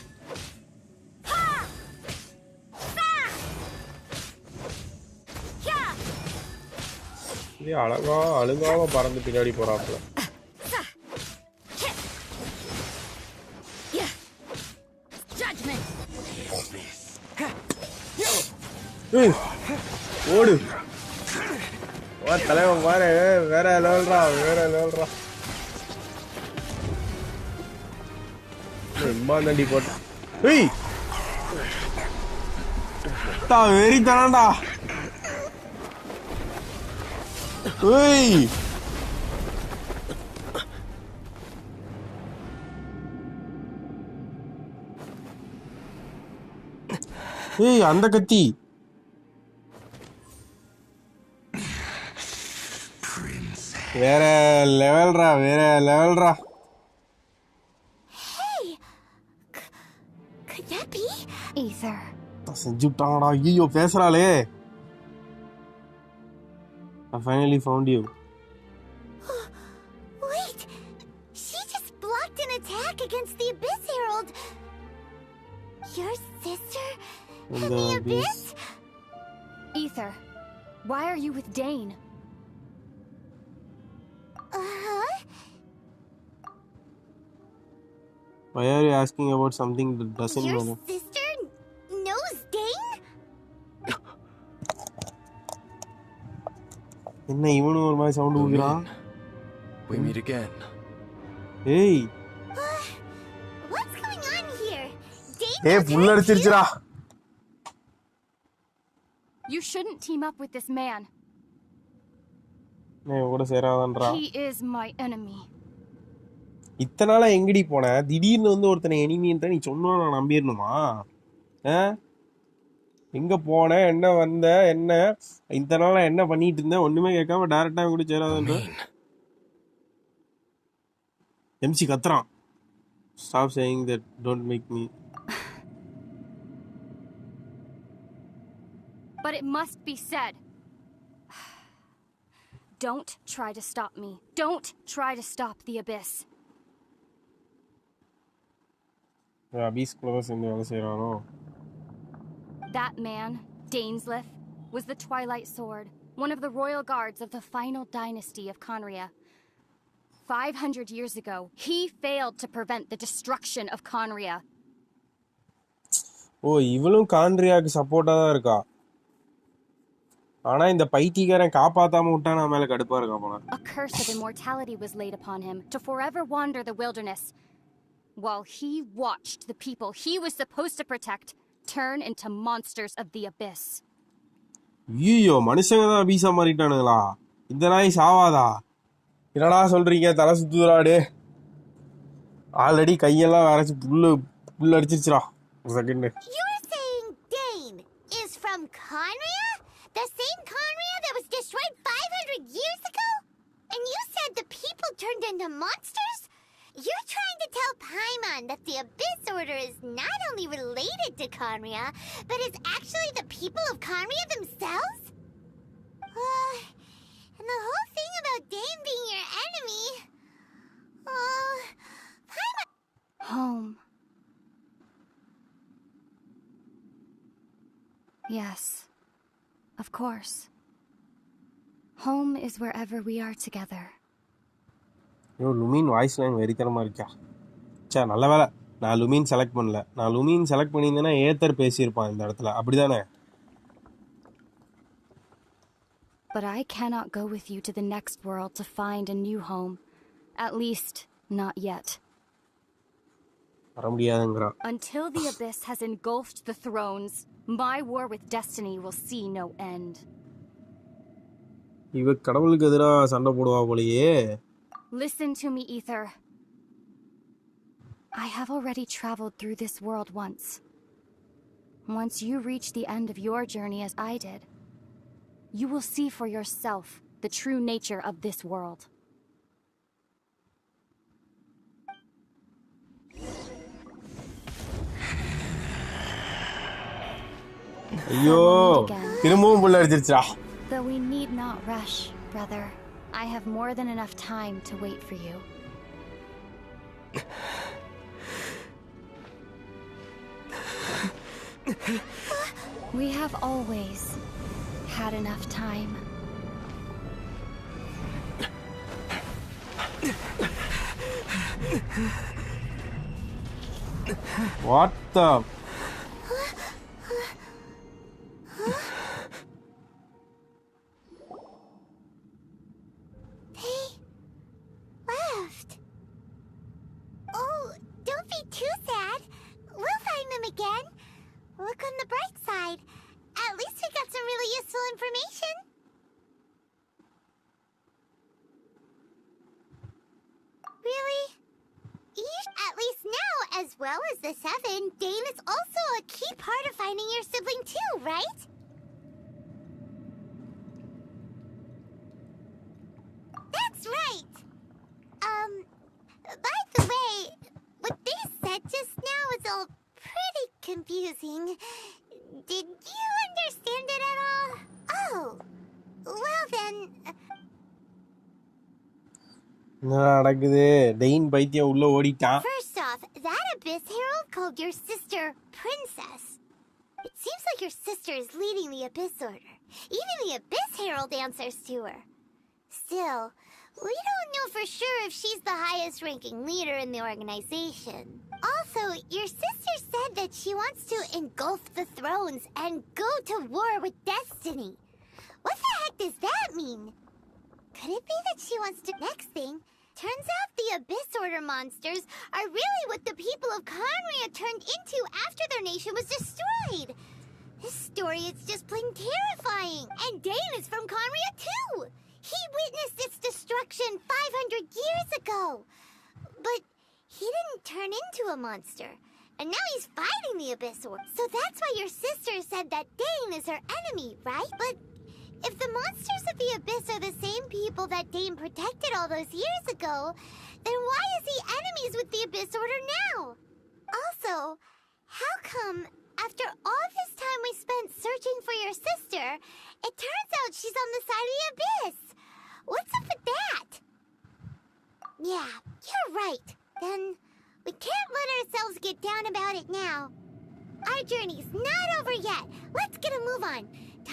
இது அழுங்காம பறந்து பின்னாடி போறாப்புல. Judgment. ஓடு தலைவன் பாரு, வேற லெவல்ரா வேற லெவல்ரா. இம்மாண்டி போட்ட வெறி தானடா. அந்த கத்தி வேற லெவல்ரா வேற லெவல்ரா. Hey! Could that be? Ether. செஞ்சுட்டாங்கடா. ஐயோ பேசுறாளே. I finally found you. Wait! She just blocked an attack against the Abyss Herald! Your sister? In the Abyss? Ether, why are you with Dane? Uh-huh. Why are you asking about something that doesn't Your matter? sister knows Dane? என்ன இவனும் ஒரு மாதிரி sound ஊக்குறான். We meet again. ஏய் What's going on here? Dane ஏய் புள்ள அடிச்சிருச்சுடா. You shouldn't team up with this man. நான் கூட சேராதன்றா. He is my enemy. இத்தனை நாளா எங்கடி போன? திடீர்னு வந்து ஒருத்தனை எனிமின்ற நீ சொன்னா நான் நம்பிடணுமா? எங்க போன, என்ன வந்த, என்ன இத்தனை நாளா என்ன பண்ணிட்டு இருந்த, ஒண்ணுமே கேட்காம டைரக்டா கூட சேராதன்ற. எம்சி கத்துறான். Stop saying that, don't make me. But it must be said. Don't try to stop me. Don't try to stop the Abyss. அபீஸ்குள்ள சேர்ந்து வேலை செய்யறானோ? That man, Dainsleif, was the Twilight Sword, one of the royal guards of the final dynasty of Conria. 500 years ago, he failed to prevent the destruction of Conria. ஓ இவளும் கான்ட்ரியாக்கு சப்போர்ட்டா தான் இருக்கா. ஆனா இந்த பைத்தியக்காரன் காப்பாத்தாம விட்டா நான் மேல கடுப்பா இருக்கா போல. A curse of immortality was laid upon him to forever wander the wilderness, while he watched the people he was supposed to protect turn into monsters of the abyss. ஐயோ மனுஷங்க தான் அபீசா மாறிட்டானுங்களா? இந்த நாய் சாவாதா? என்னடா சொல்றீங்க? தலை சுத்துறாடே. ஆல்ரெடி கையெல்லாம் வரைச்சு புல்லு அடிச்சிருச்சுடா. ஒரு second. You're saying Dane is from Conria? The same Conria that was destroyed 500 years ago? And you said the people turned into monsters? You're trying to tell Paimon that the Abyss Order is not only related to Conria, but is actually the people of Conria themselves? And the whole thing about Dane being your enemy... Paimon... Home. Yes, of course. Home is wherever we are together. ஐயோ லுமின் voice line வெறித்தனமா இருக்கா. சே நல்ல வேலை நான் லுமின் select பண்ணல. நான் லுமின் select பண்ணியிருந்தேன்னா Ather பேசியிருப்பான் இந்த இடத்துல. அப்படிதானே? But I cannot go with you to the next world to find a new home. At least, not yet. வர முடியாதுங்கிறா. Until the Abyss has engulfed the thrones, my war with destiny will see no end. இவ கடவுளுக்கு எதிராக சண்டை போடுவா போலயே. Listen to me, Ether. I have already traveled through this world once. Once you reach the end of your journey as I did, you will see for yourself the true nature of this world. ஐயோ திரும்பவும் புல்ல அடிச்சிருச்சா. Though we need not rush, brother. I have more than enough time to wait for you. We have always had enough time. What the? Left. Oh, don't be too sad. We'll find them again. Look on the bright side. At least we got some really useful information. Really? At least now, as well as the Seven, Dane is also a key part of finding your sibling too, right? That's right. By the way, what they said just now is all pretty confusing. Did you understand it at all? Oh, well then... என்ன நடக்குது? டெயின் பைத்தியம் உள்ள ஓடிட்டான். First off, that Abyss Herald called your sister Princess. It seems like your sister is leading the Abyss Order. Even the Abyss Herald answers to her. Still, we don't know for sure if she's the highest ranking leader in the organization. Also, your sister said that she wants to engulf the thrones and go to war with destiny. What the heck does that mean? Could it be that she wants to... Next thing, turns out the Abyss Order monsters are really what the people of Conria turned into after their nation was destroyed. This story is just plain terrifying. And Dane is from Conria too. He witnessed its destruction 500 years ago. But he didn't turn into a monster. And now he's fighting the Abyss Order. So that's why your sister said that Dane is her enemy, right? But if the monsters of the Abyss are the same people that Dane protected all those years ago, then why is he enemies with the Abyss Order now? Also, how come after all this time we spent searching for your sister, it turns out she's on the side of the Abyss? What's up with that? Yeah, you're right. Then we can't let ourselves get down about it now. Our journey's not over yet. Let's get a move on.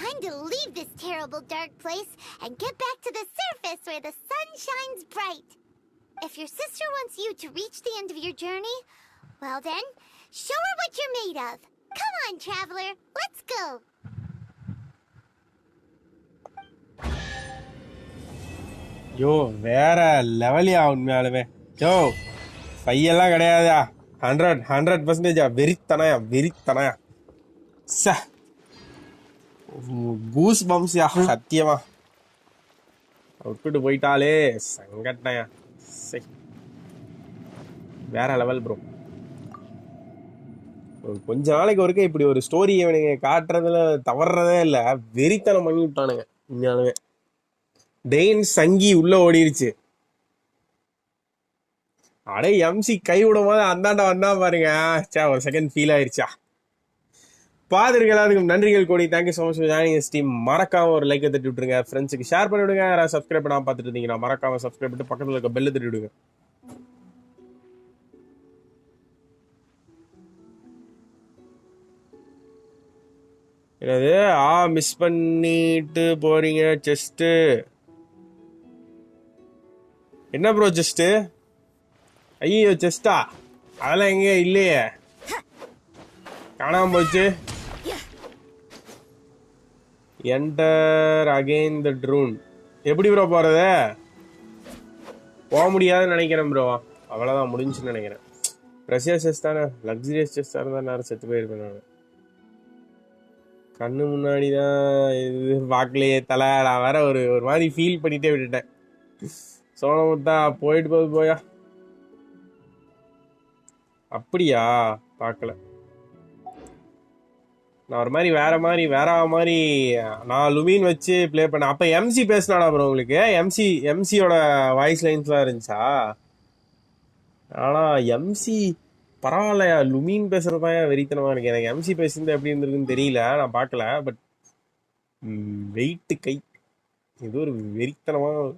Time to leave this terrible dark place and get back to the surface where the sun shines bright. If your sister wants you to reach the end of your journey, well then, show her what you're made of. Come on, traveler, let's go. யோ வேற லெவலியா உண்மையாலுமே. யோ பையெல்லாம் கிடையாதா, 100% வெறித்தனையா ச goose பம்ஸ்யா சத்தியமா. விட்டுட்டு போயிட்டாலே சங்கட்டயா. சரி வேற level bro. கொஞ்ச நாளைக்கு ஒருக்க இப்படி ஒரு ஸ்டோரி இவனுங்க காட்டுறதுல தவறதே இல்லை. வெறித்தனம் பண்ணி விட்டானுங்க உண்மையாலுமே. டெயின் சங்கி உள்ள ஓடிருச்சு. அடே எம்சி கை விடும் போது அந்தாண்ட வந்தா பாருங்க. சே ஒரு செகண்ட் ஃபீல் ஆயிருச்சா. பாதிருக்கு எல்லாருக்கும் நன்றிகள் கோடி. Thank you so much for joining S team. மறக்காம ஒரு லைக்கை தட்டி விட்டுருங்க. ஃப்ரெண்ட்ஸுக்கு ஷேர் பண்ணி விடுங்க. யாராவது சப்ஸ்கிரைப் பண்ணாம பார்த்துட்டு இருந்தீங்கன்னா மறக்காம சப்ஸ்கிரைப் பண்ணிட்டு பக்கத்தில் இருக்க பெல்ல தட்டி விடுங்க. என்னது மிஸ் பண்ணிட்டு போறீங்க செஸ்ட்? என்ன ப்ரோ செஸ்ட்? ஐயோ செஸ்டா? அதெல்லாம் எங்க இல்லையே, காணாம போச்சு. என்டர் அகைன் த ட்ரூன். எப்படி ப்ரோ போறது? போக முடியாதுன்னு நினைக்கிறேன் ப்ரோ. அவ்வளோதான் முடிஞ்சுன்னு நினைக்கிறேன். ப்ரெஷியஸ் செஸ் தானே, லக்ஸரியஸ் செஸ்ஸாக இருந்தால் நேரம் செத்து போயிருப்பேன் நான். கண்ணு முன்னாடி தான் இது பார்க்கலையே தலை. நான் வேற ஒரு மாதிரி ஃபீல் பண்ணிட்டே விட்டுட்டேன். சோனமுத்தா போயிட்டு போகுது போயா. அப்படியா பார்க்கல நான். ஒரு மாதிரி வேற மாதிரி நான் லுமின் வச்சு ப்ளே பண்ணேன். அப்போ எம்சி பேசினாடா ப்ரோ உங்களுக்கு? எம்சியோட வாய்ஸ் லைன்ஸ்லாம் இருந்துச்சா? ஆனால் எம்சி பரவாயில்லையா, லுமின் பேசுறது தான் வெறித்தனமாக இருக்கு. எனக்கு எம்சி பேசுறது எப்படி இருந்திருக்குன்னு தெரியல, நான் பார்க்கல. பட் வெயிட்டு கை ஏதோ ஒரு வெறித்தனமாக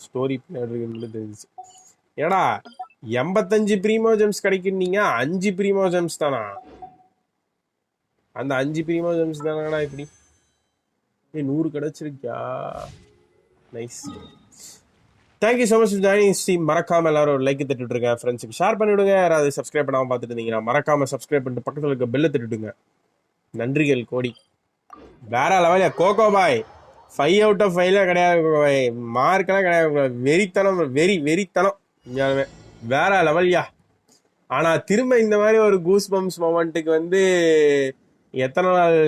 ஸ்டோரி பின்னாடி தெரிஞ்சிச்சு. ஏடா 85 ப்ரீமோ ஜெம்ஸ் கிடைக்கும், நீங்க 5 ப்ரீமோ ஜெம்ஸ் தானா? அந்த 5 ப்ரீமோ ஜெம்ஸ் தானடா இப்படி 100 கிடைச்சிருக்கியா? Nice. Thank you so much for joining stream. மறக்காம எல்லாரும் ஒரு லைக் தட்டிட்டு இருங்க. ஃப்ரெண்ட்ஸுக்கு ஷேர் பண்ணிவிடுங்க. யாராவது சப்ஸ்கிரைப் பண்ணாமல் பார்த்துட்டு இருந்தீங்கன்னா மறக்காம சப்ஸ்கிரைப் பண்ணிட்டு பக்கத்தில் இருக்க பெல்லை தட்டிவிடுங்க. நன்றிகள் கோடி. வேற லெவலியா கோகோ பாய். 5 out of 5 கிடையாது கோகோ பாய். மார்க்கெல்லாம் கிடையாது. வெறித்தனம் வெறித்தனம் இங்கே வேற லெவல்யா. ஆனா திரும்ப இந்த மாதிரி ஒரு கூஸ் பம்ப்ஸ் மொமெண்ட்டுக்கு வந்து எத்தனை நாள்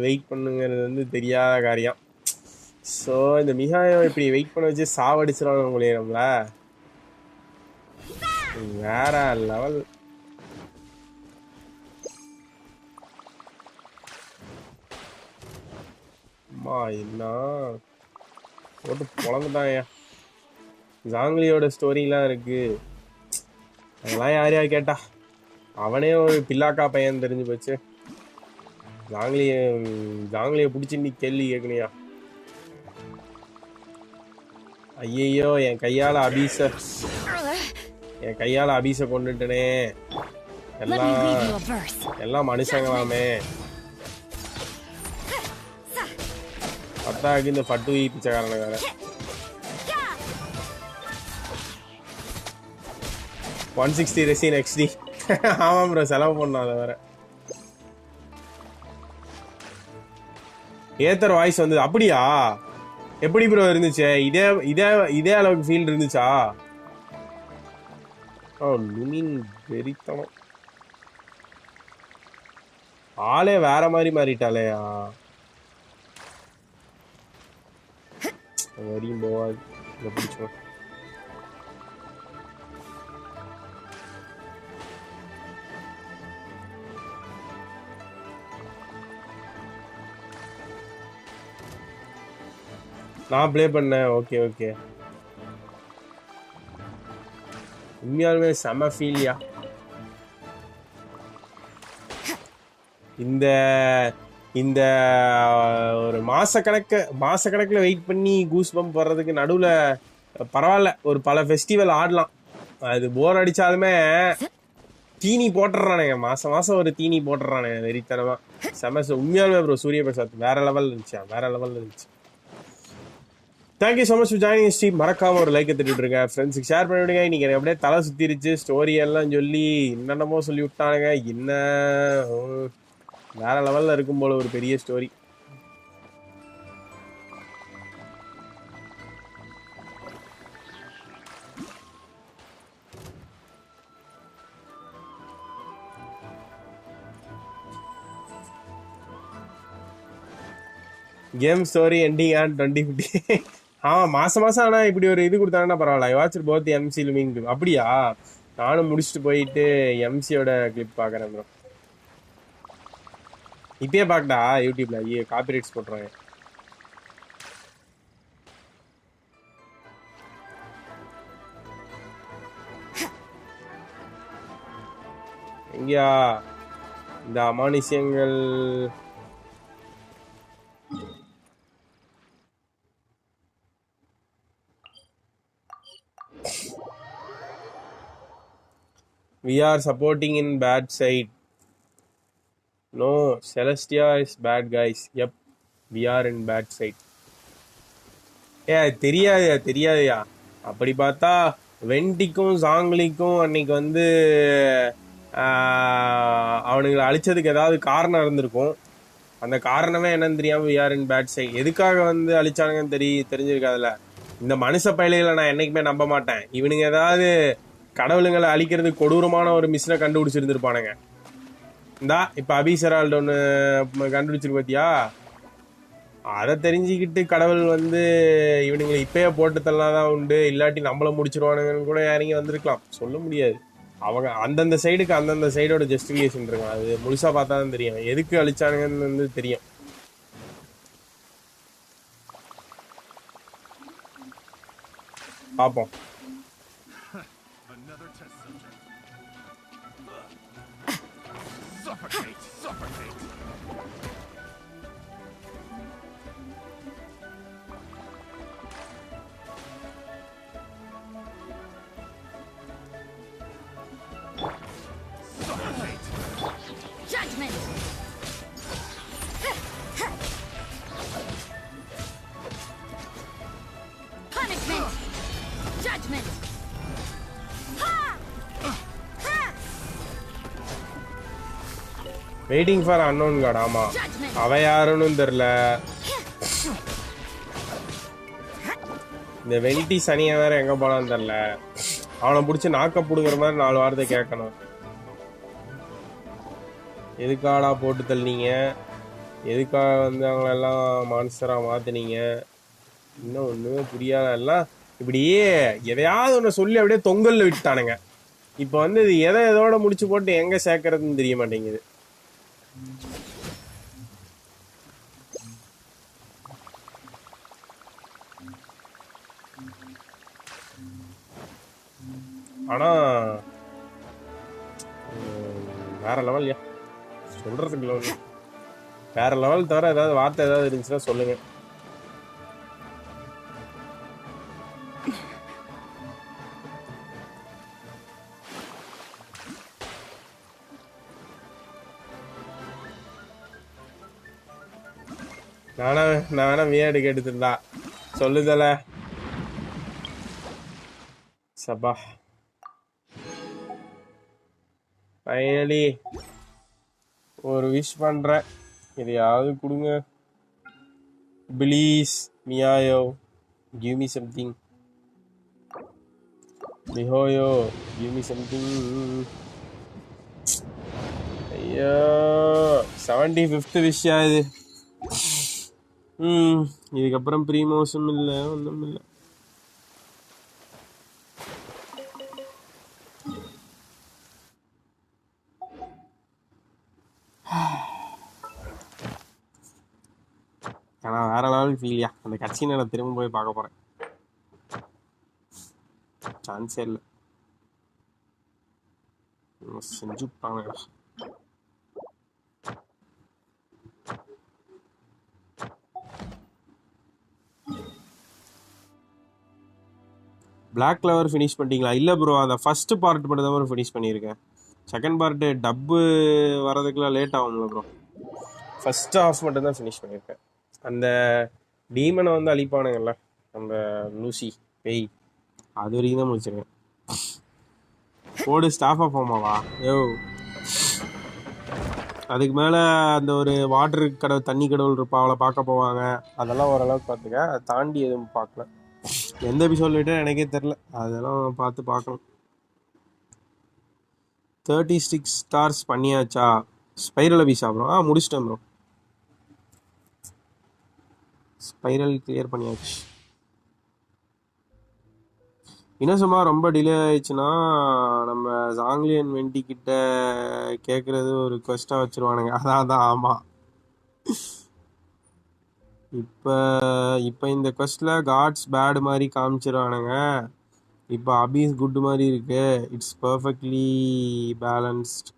வெயிட் பண்ணுங்கிறது தெரியாத காரியம். ஸோ இந்த மிகாயம் இப்படி வெயிட் பண்ண வச்சு சாவடிச்சிடணும் உங்களே நம்மள. வேற லெவல். அம்மா என்ன போட்டு பொழந்துட்டாங்க. ஜாங்லியோட ஸ்டோரிலாம் இருக்கு. அதெல்லாம் யார் கேட்டா? அவனே ஒரு பில்லாக்கா பையன் தெரிஞ்சு போச்சு. ஜாங்லியை பிடிச்சி நீ கேள்வி கேட்கணியா? ஐயோ என் கையால அபீச கொண்டுட்டனே. எல்லாம் மனுஷங்களாமே. பத்தாக்கு இந்த பட்டு பிச்சைக்காரன வேற. 160 ரெசின் XD. ஆமாம் ப்ரோ, செலவு பண்ணோம் அதை வேற. ஏத்தர் வாய்ஸ் வந்தது அப்படியா? எப்படி ப்ரோ இருந்துச்சு? இதே அளவுக்கு ஃபீல் இருந்துச்சா? லுமின் வெறித்தனம். ஆளே வேற மாதிரி மாறிட்டாலேயா. வரையும் போவாது பிடிச்சோம். நான் ப்ளே பண்ணேன். Okay okay. உண்மையாலுமே செம ஃபீல்யா. இந்த இந்த ஒரு மாசக்கணக்கில் வெயிட் பண்ணி கூஸ் பம்ப் வர்றதுக்கு நடுவில் பரவாயில்ல, ஒரு பல ஃபெஸ்டிவல் ஆடலாம். அது போர் அடித்தாலுமே தீனி போட்டுடுறானுங்க. மாதம் ஒரு தீனி போட்டுடுறானுங்க வெறித்தனமாக. செம உண்மையாலுமே ப்ரோ சூரிய பிரசாத் வேற லெவலில் இருந்துச்சு. Thank you so much for joining steam. மறக்காம ஒரு லைக்கை தட்டிட்டு இருக்கேன், ஃப்ரெண்ட்ஸுக்கு ஷேர் பண்ணி விடுங்க. இன்னைக்கு எனக்கு அப்படியே தலை சுத்திருச்சு, ஸ்டோரி எல்லாம் சொல்லி என்னென்னமோ சொல்லி விட்டானுங்க. என்ன வேற லெவல்ல இருக்கும் போல ஒரு பெரிய story. Game story ending on 2050. மாசம் ஆனா இப்படி ஒரு இது கொடுத்தாங்கன்னா பரவாயில்ல. I watch both MC Lumine. அப்படியா? நானும் முடிச்சுட்டு போயிட்டு எம்சியோட கிளிப் பாக்குறேன் ப்ரோ. இப்பயே பாக்கடா யூடியூப்ல. காப்பிரைட்ஸ் போட்டுருவாங்க. எங்கயா இந்த அமானுஷ்யங்கள்? We are supporting in bad side. No, Celestia is bad guys. Yep, we are in bad side. தெரியாதுயா. அப்படி பார்த்தா வெண்டிக்கும் சாங்கிலிக்கும் அன்னைக்கு வந்து அவனுங்களை அழிச்சதுக்கு ஏதாவது காரணம் இருந்திருக்கும். அந்த காரணமே என்னன்னு தெரியாம we are in bad side. எதுக்காக வந்து அழிச்சானுங்கன்னு தெரிஞ்சிருக்காதுல. இந்த மனுஷ பயிலைகளை நான் என்னைக்குமே நம்ப மாட்டேன். இவனுங்க ஏதாவது கடவுளுங்களை அழிக்கிறது கொடூரமான ஒரு மிஷினை கண்டுபிடிச்சிருந்துருப்பானுங்க. இந்தா இப்ப அபிசரால்டு ஒன்று கண்டுபிடிச்சிரு பாத்தியா? அதை தெரிஞ்சுக்கிட்டு கடவுள் வந்து இவனுங்களை இப்பயே போட்டு தள்ளாதான் உண்டு, இல்லாட்டி நம்மள முடிச்சிருவானுங்கன்னு கூட யாரையும் வந்திருக்கலாம். சொல்ல முடியாது. அவங்க அந்தந்த சைடுக்கு அந்தந்த சைடோட ஜஸ்டிஃபிகேஷன் இருக்கும். அது முழுசா பார்த்தா தான் தெரியும் எதுக்கு அழிச்சானுங்கன்னு வந்து தெரியும். பார்ப்போம். Waiting for unknown god. ஆமா, அவ யாருன்னு தெரியல. இந்த வெண்டி சனியை வேற எங்க போனான்னு தெரியல. அவனை பிடிச்சி நாக்க புடுங்குற மாதிரி 4 வார்த்தை கேட்கணும். எதுக்காடா போட்டு தள்ளினீங்க? எதுக்காக வந்து அவங்களெல்லாம் மான்ஸ்டரா மாத்தினீங்க? இன்னும் ஒண்ணுமே புரியாத. எல்லாம் இப்படியே எதையாவது ஒன்று சொல்லி அப்படியே தொங்கல்ல விட்டானுங்க. இப்போ வந்து இது எதோட முடிச்சு போட்டு எங்க சேர்க்கறதுன்னு தெரிய மாட்டேங்குது. ஆனா வேற லெவல்யா, சொல்றதுக்கு லெவல் வேற லெவல். தவிர ஏதாவது வார்த்தை ஏதாவது இருந்துச்சுன்னா சொல்லுங்க. நான் வேணா வியாடு கேட்டுருந்தா சொல்லுதல. சபா ஃபைனலி ஒரு விஷ் பண்றேன். எதையாவது கொடுங்க please. MiHoYo give me something. MiHoYo give me something. ஐயோ 75th விஷ் இது. இதுக்கப்புறம் ப்ரீமோஷன் இல்லை, ஒன்றும் இல்லை. ஆனால் வேற லெவல் ஃபீல்யா. அந்த கட்சி நான் திரும்ப போய் பார்க்க போறேன். சான்ஸே இல்லை. செஞ்சு விட்டானுடா. பிளாக் கிளவர் ஃபினிஷ் பண்ணிட்டீங்களா? இல்லை ப்ரோ, அந்த ஃபர்ஸ்ட் பார்ட் மட்டும் தான் ப்ரோ ஃபினிஷ் பண்ணியிருக்கேன். செகண்ட் பார்ட்டு டப்பு வரதுக்குலாம் லேட் ஆகும்ல ப்ரோ. ஃபர்ஸ்ட் ஹாஃப் மட்டும் தான் ஃபினிஷ் பண்ணியிருக்கேன். அந்த டீமனை வந்து அழிப்பானுங்கல்ல, அந்த லூசி பேய் அது வரைக்கும் தான் முடிச்சிருக்கேன். போடு ஸ்டாஃப் ஆஃப் ஆமாவா யோ. அதுக்கு மேலே அந்த ஒரு வாட்டர் கடவுள் தண்ணி கடவுள் இருப்பா அவளை பார்க்க போவாங்க. அதெல்லாம் ஓரளவுக்கு பார்த்துக்க. அதை தாண்டி எதுவும் பார்க்கல. எந்த எபிசோட் விட்டு எனக்கே தெரில. அதெல்லாம் பார்த்து பார்க்கணும். 36 ஸ்டார்ஸ் பண்ணியாச்சா? ஸ்பைரல் அபிஷா ப்ரோ? முடிச்சிட்டேன் ப்ரோ. ஸ்பைரல் கிளியர் பண்ணியாச்சு. இன்னும் சும்மா ரொம்ப டிலே ஆயிடுச்சுன்னா நம்ம ஜாங்லியன் வெண்டி கிட்ட கேட்குறது ஒரு கொஸ்டாக வச்சுருவானுங்க. அதான் ஆமாம். இப்போ இந்த கொஸ்டில் காட்ஸ் பேட் மாதிரி காமிச்சிருவானுங்க. இப்போ அபீஸ் குட் மாதிரி இருக்கு. It's perfectly balanced.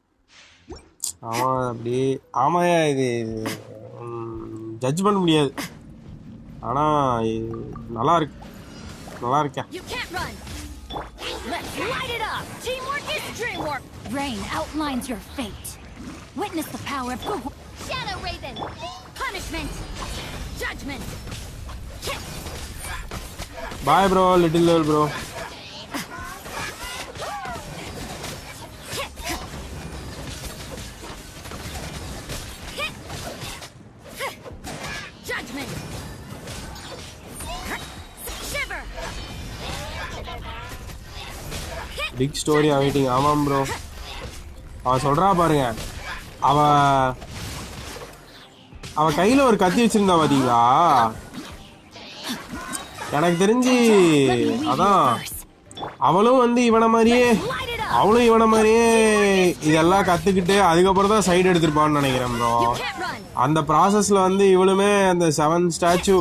ஆமாம் அப்படியே ஆமாயா. இது ஜட்ஜ் பண்ண முடியாது. ஆனால் நல்லா இருக்கு. நல்லா இருக்கேன். Let's light it up! Teamwork is dreamwork! Rain outlines your fate. Witness the power of Google. Shadow Raven! Punishment! Judgment! Bye bro, little girl bro. Judgment! Shiver! Big story awaiting. ஆமாம் bro. அவன் சொல்கிறா பாருங்க. அவ கையில் ஒரு கத்தி வச்சிருந்தா பார்த்தீங்களா? எனக்கு தெரிஞ்சு அதான் அவளும் வந்து இவனை மாதிரியே இதெல்லாம் கற்றுக்கிட்டு அதுக்கப்புறம் தான் சைடு எடுத்துருப்பான்னு நினைக்கிறேன் ப்ரோ. அந்த ப்ராசஸில் வந்து இவளுமே அந்த 7 ஸ்டாச்சு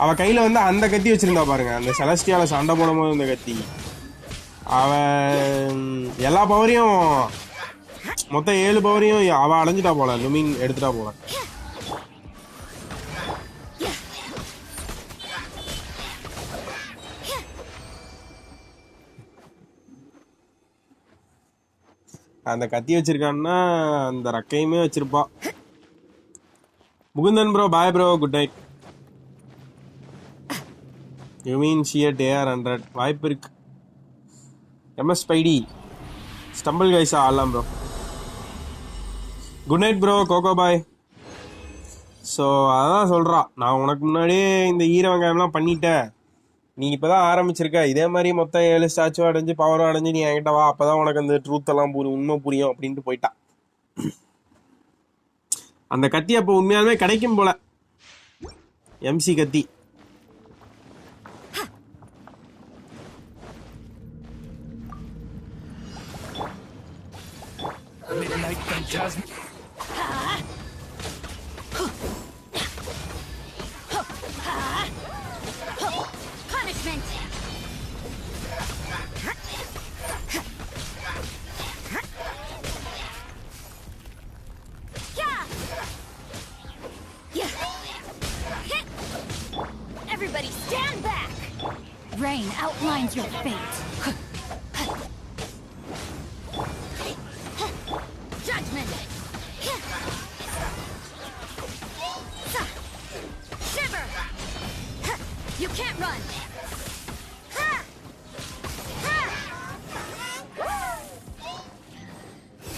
அவள் கையில் வந்து அந்த கத்தி வச்சுருந்தா பாருங்க. அந்த செலஸ்டியால சண்டை போடும்போது அந்த கத்தி அவன் எல்லா பவரையும் மொத்தம் 7 பவரையும் அவள் அடைஞ்சிட்டா போல. லுமிங் எடுத்துட்டா போல. அந்த கத்தி வச்சிருக்கான்னா அந்த ரக்கையுமே வச்சிருப்பா. Mukundan bro bye bro, good night. You mean ஷியட் AR100 வாய்ப்பு இருக்கு. MS ஸ்பைடி ஸ்டம்பிள் கைஸா ஆடலாம் bro. Good night bro Coco bye. So அதான் சொல்கிறா, நான் உனக்கு முன்னாடியே இந்த ஈர வெங்காயம்லாம் பண்ணிட்டேன், நீ இப்போ தான் ஆரம்பிச்சிருக்க, இதே மாதிரி மொத்தம் 7 ஸ்டாச்சும் அடைஞ்சு பவரும் அடைஞ்சு நீ என்கிட்ட வா, அப்போ தான் உனக்கு அந்த ட்ரூத் எல்லாம் உண்மை புரியும் அப்படின்ட்டு போயிட்டா. அந்த கத்தி அப்போ உண்மையாலுமே கிடைக்கும் போல, MC கத்தி. Punishment! Everybody stand back! Rain outlines your fate. Judgment! Shiver! You can't run!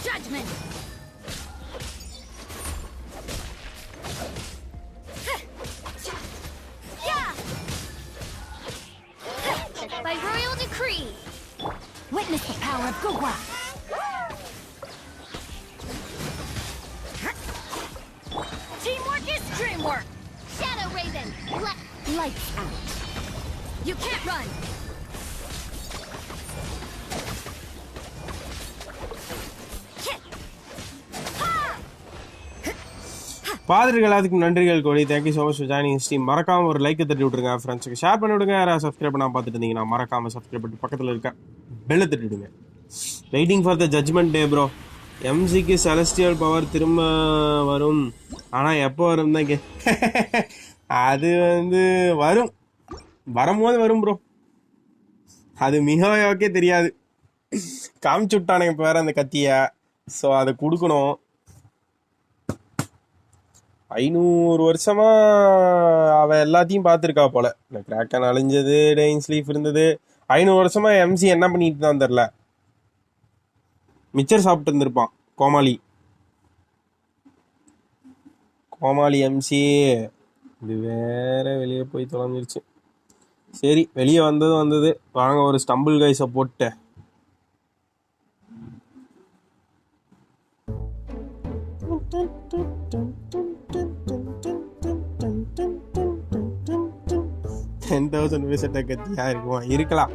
Judgment! By royal decree! Witness the power of Gugwa! Teamwork is dreamwork! Shadow Raven! Lights out! You can't run! பாதிரிகள் அதுக்கு நன்றிகள் கோடி. Thank you so much for joining stream. மறக்காம ஒரு லைக்கை தட்டி விட்ருங்க, ஃப்ரெண்ட்ஸுக்கு share பண்ணி விடுங்க. யாராவது சப்ஸ்கிரைப் பண்ணால் பார்த்துட்டு இருந்தீங்கன்னா மறக்காம சப்ஸ்கிரைப் பண்ணி பக்கத்தில் இருக்க பெல்லை தட்டி விடுங்க. Waiting for the judgement day bro. MCக்கு செலஸ்டியல் பவர் திரும்ப வரும், ஆனால் எப்போ வரும் தான் அது வந்து வரும்போது வரும் ப்ரோ. அது மிகோயோக்கே தெரியாது. காமிச்சு விட்டானுங்க இப்போ வேறு அந்த கத்தியை. ஸோ அதை கொடுக்கணும். 500 வருஷமா அவ எல்லாத்தையும் பார்த்துருக்கா போல. இந்த கிராக்கன் அழிஞ்சது, டெயின் ஸ்லீஃப் இருந்தது. 500 வருஷமா எம்சி என்ன பண்ணிட்டு தான் தெரில. மிச்சர் சாப்பிட்டு இருந்திருப்பான் கோமாளி. எம்சி இது வேற வெளியே போய் தொலைஞ்சிருச்சு. சரி, வெளியே வந்தது. வாங்க ஒரு ஸ்டம்பிள் கைஸை போட்டு $10,000 கத்தியா இருக்குமா? இருக்கலாம்.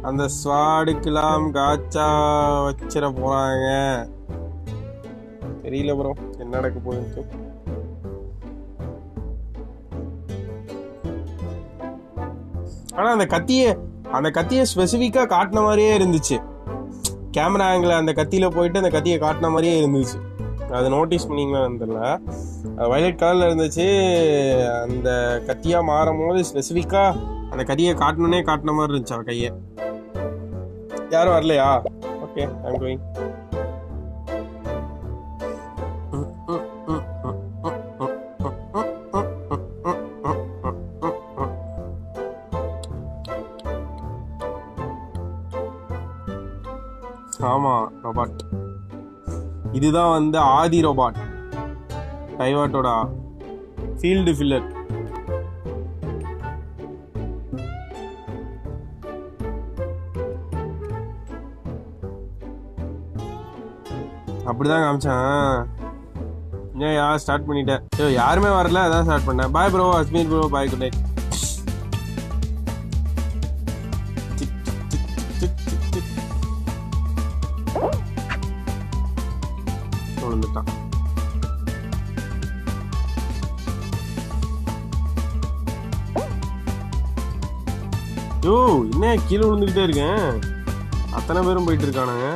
அந்த ஸ்வாடுக்கெல்லாம் காச்சா வச்சிட போறாங்க. தெரியல ப்ரோ என்ன நடக்க போகுது. ஆனா அந்த கத்தியை ஸ்பெசிஃபிக்கா காட்டின மாதிரியே இருந்துச்சு. கேமரா ஆங்கிள் அந்த கத்தியில போயிட்டு அந்த கத்தியை காட்டின மாதிரியே இருந்துச்சு. அது நோட்டீஸ் பண்ணீங்களான்னு தெரியல. வயலட் கலர்ல இருந்துச்சு. அந்த கத்தியா மாறும் போது ஸ்பெசிஃபிக்கா அந்த கத்தியை காட்டின மாதிரி இருந்துச்சு அவ கையை. யாரும் வரலையா? Okay, I'm going. ஆமா, ரோபாட். இதுதான் வந்து ஆதி ரோபாட், டைவாட்டோட ஃபீல்டு ஃபில்லர். அப்படிதான் காமிச்சான். ஏன்யா ஸ்டார்ட் பண்ணிட்டேன்? யாருமே வரல, அதான் ஸ்டார்ட் பண்ணேன். பாய் ப்ரோ, அஸ்மீர் ப்ரோ, பாய், குட் நைட். விழுந்துட்டான். யோ, என்ன கீழே விழுந்துகிட்டே இருக்கேன். அத்தனை பேரும் போயிட்டு இருக்கானுங்க.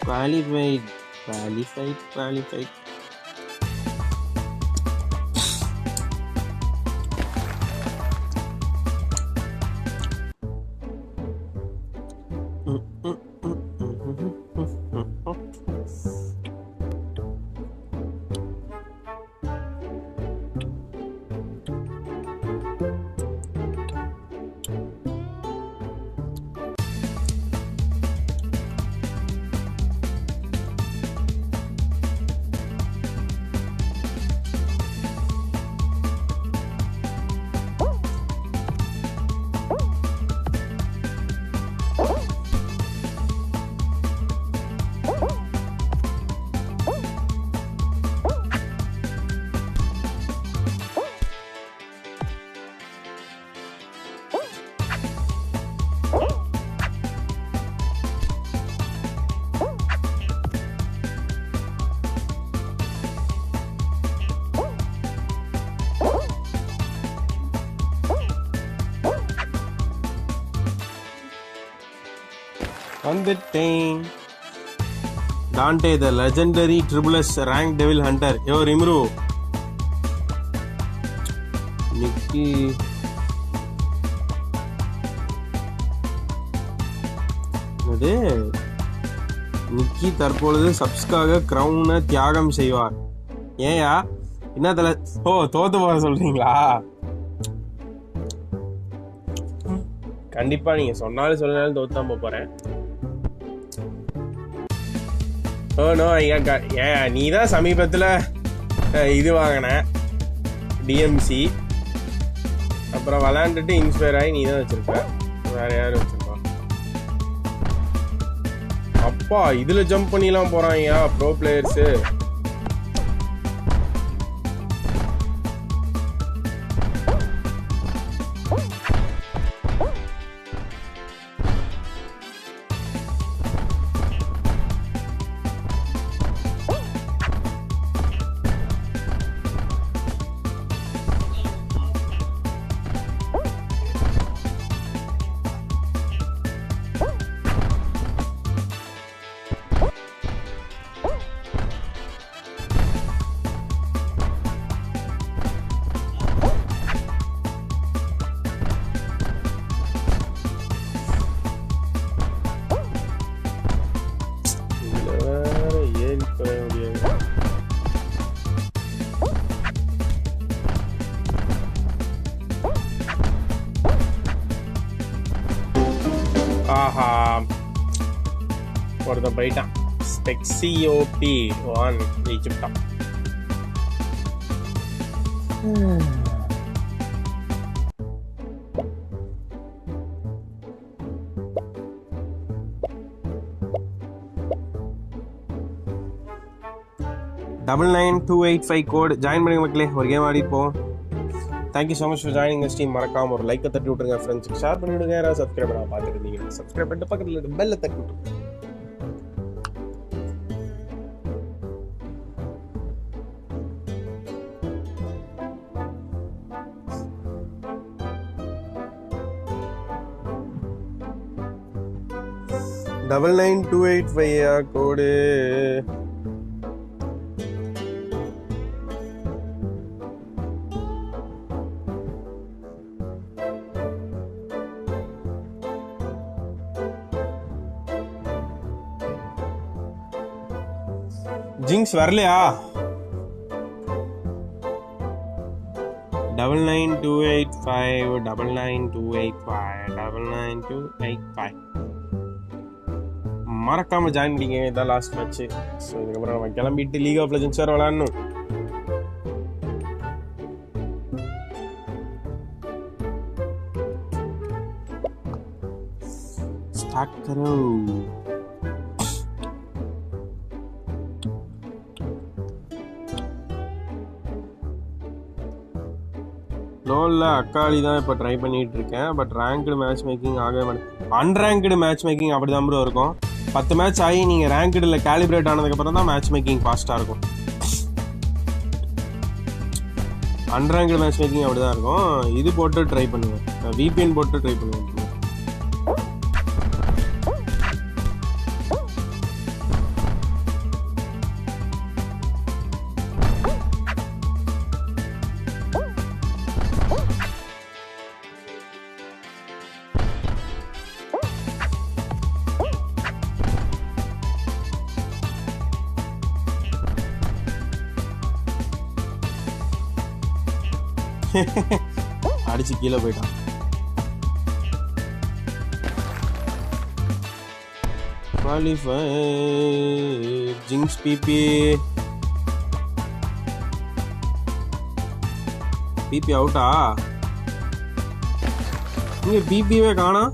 Qualified. வந்துட்டேன். Dante the legendary triple S rank devil hunter. Yo Rimuru, Nikki Nikki தற்பொழுது சப்ஸ்காக கிரவுனை தியாகம் செய்வார். ஏயா என்ன தல? ஓ, தோத்து போக சொல்றீங்களா? கண்டிப்பா நீங்க சொன்னாலும் சொல்லனாலும் தோத்து தான் போறேன். ஓ நோ, நீ தான் சமீபத்தில் இது வாங்கின டிஎம்சி, அப்புறம் விளாண்டுட்டு இன்ஸ்பயர் ஆகி நீ தான் வச்சிருக்க. வேற யாரும் வச்சிருப்பா? அப்பா, இதுல ஜம்ப் பண்ணிலாம் போறாங்க ப்ரோ பிளேயர்ஸு. ஆஹா ஒருத்தன் போயிட்டான். ஸ்பெக்ஸியோபி 1 ஜெயிச்சுட்டான். $99285 கோட் ஜாயின் பண்ணுங்க மக்களே. ஒரு கேம் ஆடிட்டு போவோம். Thank you so much for joining the stream. மறக்காம ஒரு லைக்கை தட்டி விட்டுருங்க, ஃப்ரெண்ட்ஸுக்கு ஷேர் பண்ணி விடுங்க. யாராவது சப்ஸ்கிரைப் பண்ண பார்த்துட்டு இருந்தீங்கன்னா சப்ஸ்கிரைப் பண்ணிட்டு பக்கத்தில் இருக்க பெல்லை தட்டி விட்டுருங்க. $99285 கோடு. ஜிங்ஸ் வரலையா? 99285 99285 மறக்காம ஜாயின் பண்ணிங்க. இதான் லாஸ்ட் மேட்ச். ஸோ இதுக்கப்புறம் நம்ம கிளம்பிட்டு லீக் ஆஃப் லெஜெண்ட்ஸ் வேற விளையாடணும். ஸ்டார்ட் கரோ. லோலில் அக்காளி தான் இப்போ ட்ரை பண்ணிட்டு இருக்கேன். பட் ரேங்க்டு மேட்ச் மேக்கிங் ஆகவே மாட்டேன். அன்ரேங்க்டு மேட்ச் மேக்கிங் அப்படி தான் ப்ரோ இருக்கும். 10 மேட்ச் ஆகி நீங்கள் ரேங்க்டில் கேலிப்ரேட் ஆனதுக்கப்புறம் தான் மேட்ச் மேக்கிங் ஃபாஸ்ட்டாக இருக்கும். அன்ரேங்க்டு மேட்ச் மேக்கிங் அப்படி தான் இருக்கும். இது போட்டு ட்ரை பண்ணுவேன், விபிஎன் போட்டு ட்ரை பண்ணுவேன். அடிச்சு கீழே போயிட்டான். ஜிங்ஸ் பிபி அவுட்டா? இங்க பிபிவே காணோம்.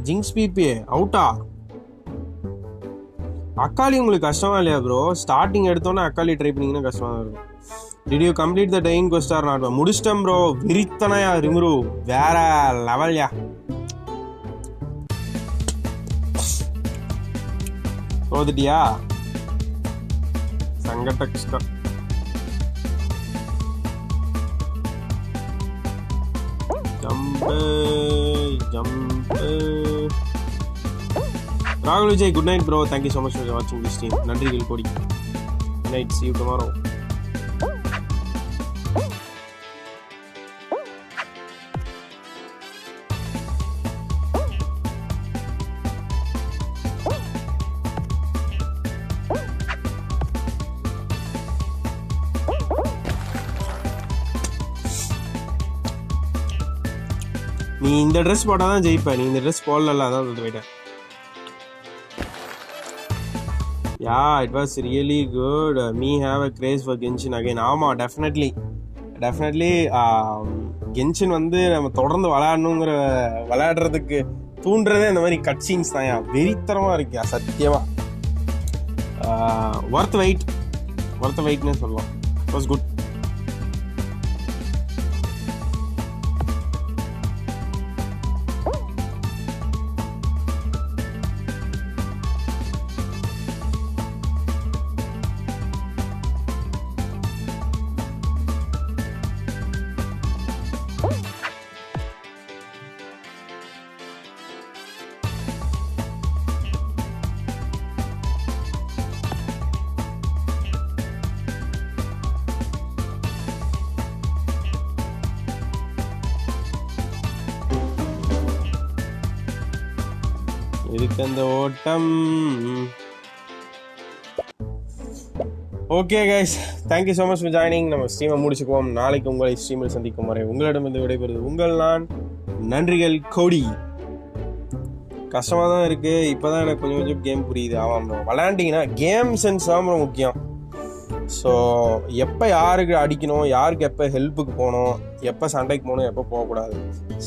ஜிங்ஸ் பிபி அவுட்டா? அக்காளி உங்களுக்கு கஷ்டமா இல்லையா ப்ரோ? ஸ்டார்டிங் எடுத்தோன்னே அக்காளி ட்ரை பண்ணீங்கன்னா கஷ்டமா தான் இருக்கும். Did you complete the 10 quest or not? முடிச்சிட்டேன் ப்ரோ. விரித்தனையா ரிமுரு வேற லெவல்யா. போதுட்டியா சங்கடக்ஸ்டா. ராகுல் Vijay good night bro. Thank you so much for வாட்சிங் திஸ் ஸ்ட்ரீம். நன்றிகள் கோடி. Good night. see you tomorrow. நீ இந்த ட்ரெஸ் போட்டால் தான் ஜெயிப்ப. நீ இந்த ட்ரெஸ் போடல, அதான் போயிட்டேன். It was really good. Me have a grace for Genshin again. ஆமாம், டெஃபினெட்லி கென்ஷின் வந்து நம்ம தொடர்ந்து விளையாடுறதுக்கு தூண்டுறதே இந்த மாதிரி கட் சீன்ஸ் தான். வெறித்தரமாக இருக்கியா சத்தியமாக. ஒர்த் வெயிட்னே சொல்லலாம். It was good. இருக்கு அந்த ஓட்டம். Okay guys, thank you so much for joining. நம்ம ஸ்ட்ரீமை முடிச்சுக்குவோம். நாளைக்கு உங்களை ஸ்ட்ரீமில் சந்திக்கும் வரை உங்களிடமிருந்து விடைபெறுவது உங்கள் நான். நன்றிகள் கோடி. கஷ்டமாக தான் இருக்குது. இப்போ தான் எனக்கு கொஞ்சம் கொஞ்சம் கேம் புரியுது. ஆமாம் ப்ரோ, விளையாண்டிங்கன்னா கேம் சென்ஸ் தான் ப்ரோ முக்கியம். ஸோ எப்போ யாருக்கு அடிக்கணும், யாருக்கு எப்போ ஹெல்ப்புக்கு போகணும், எப்போ சண்டைக்கு போகணும், எப்போ போகக்கூடாது,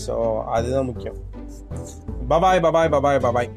ஸோ அதுதான் முக்கியம். Bye bye bye bye bye bye bye bye.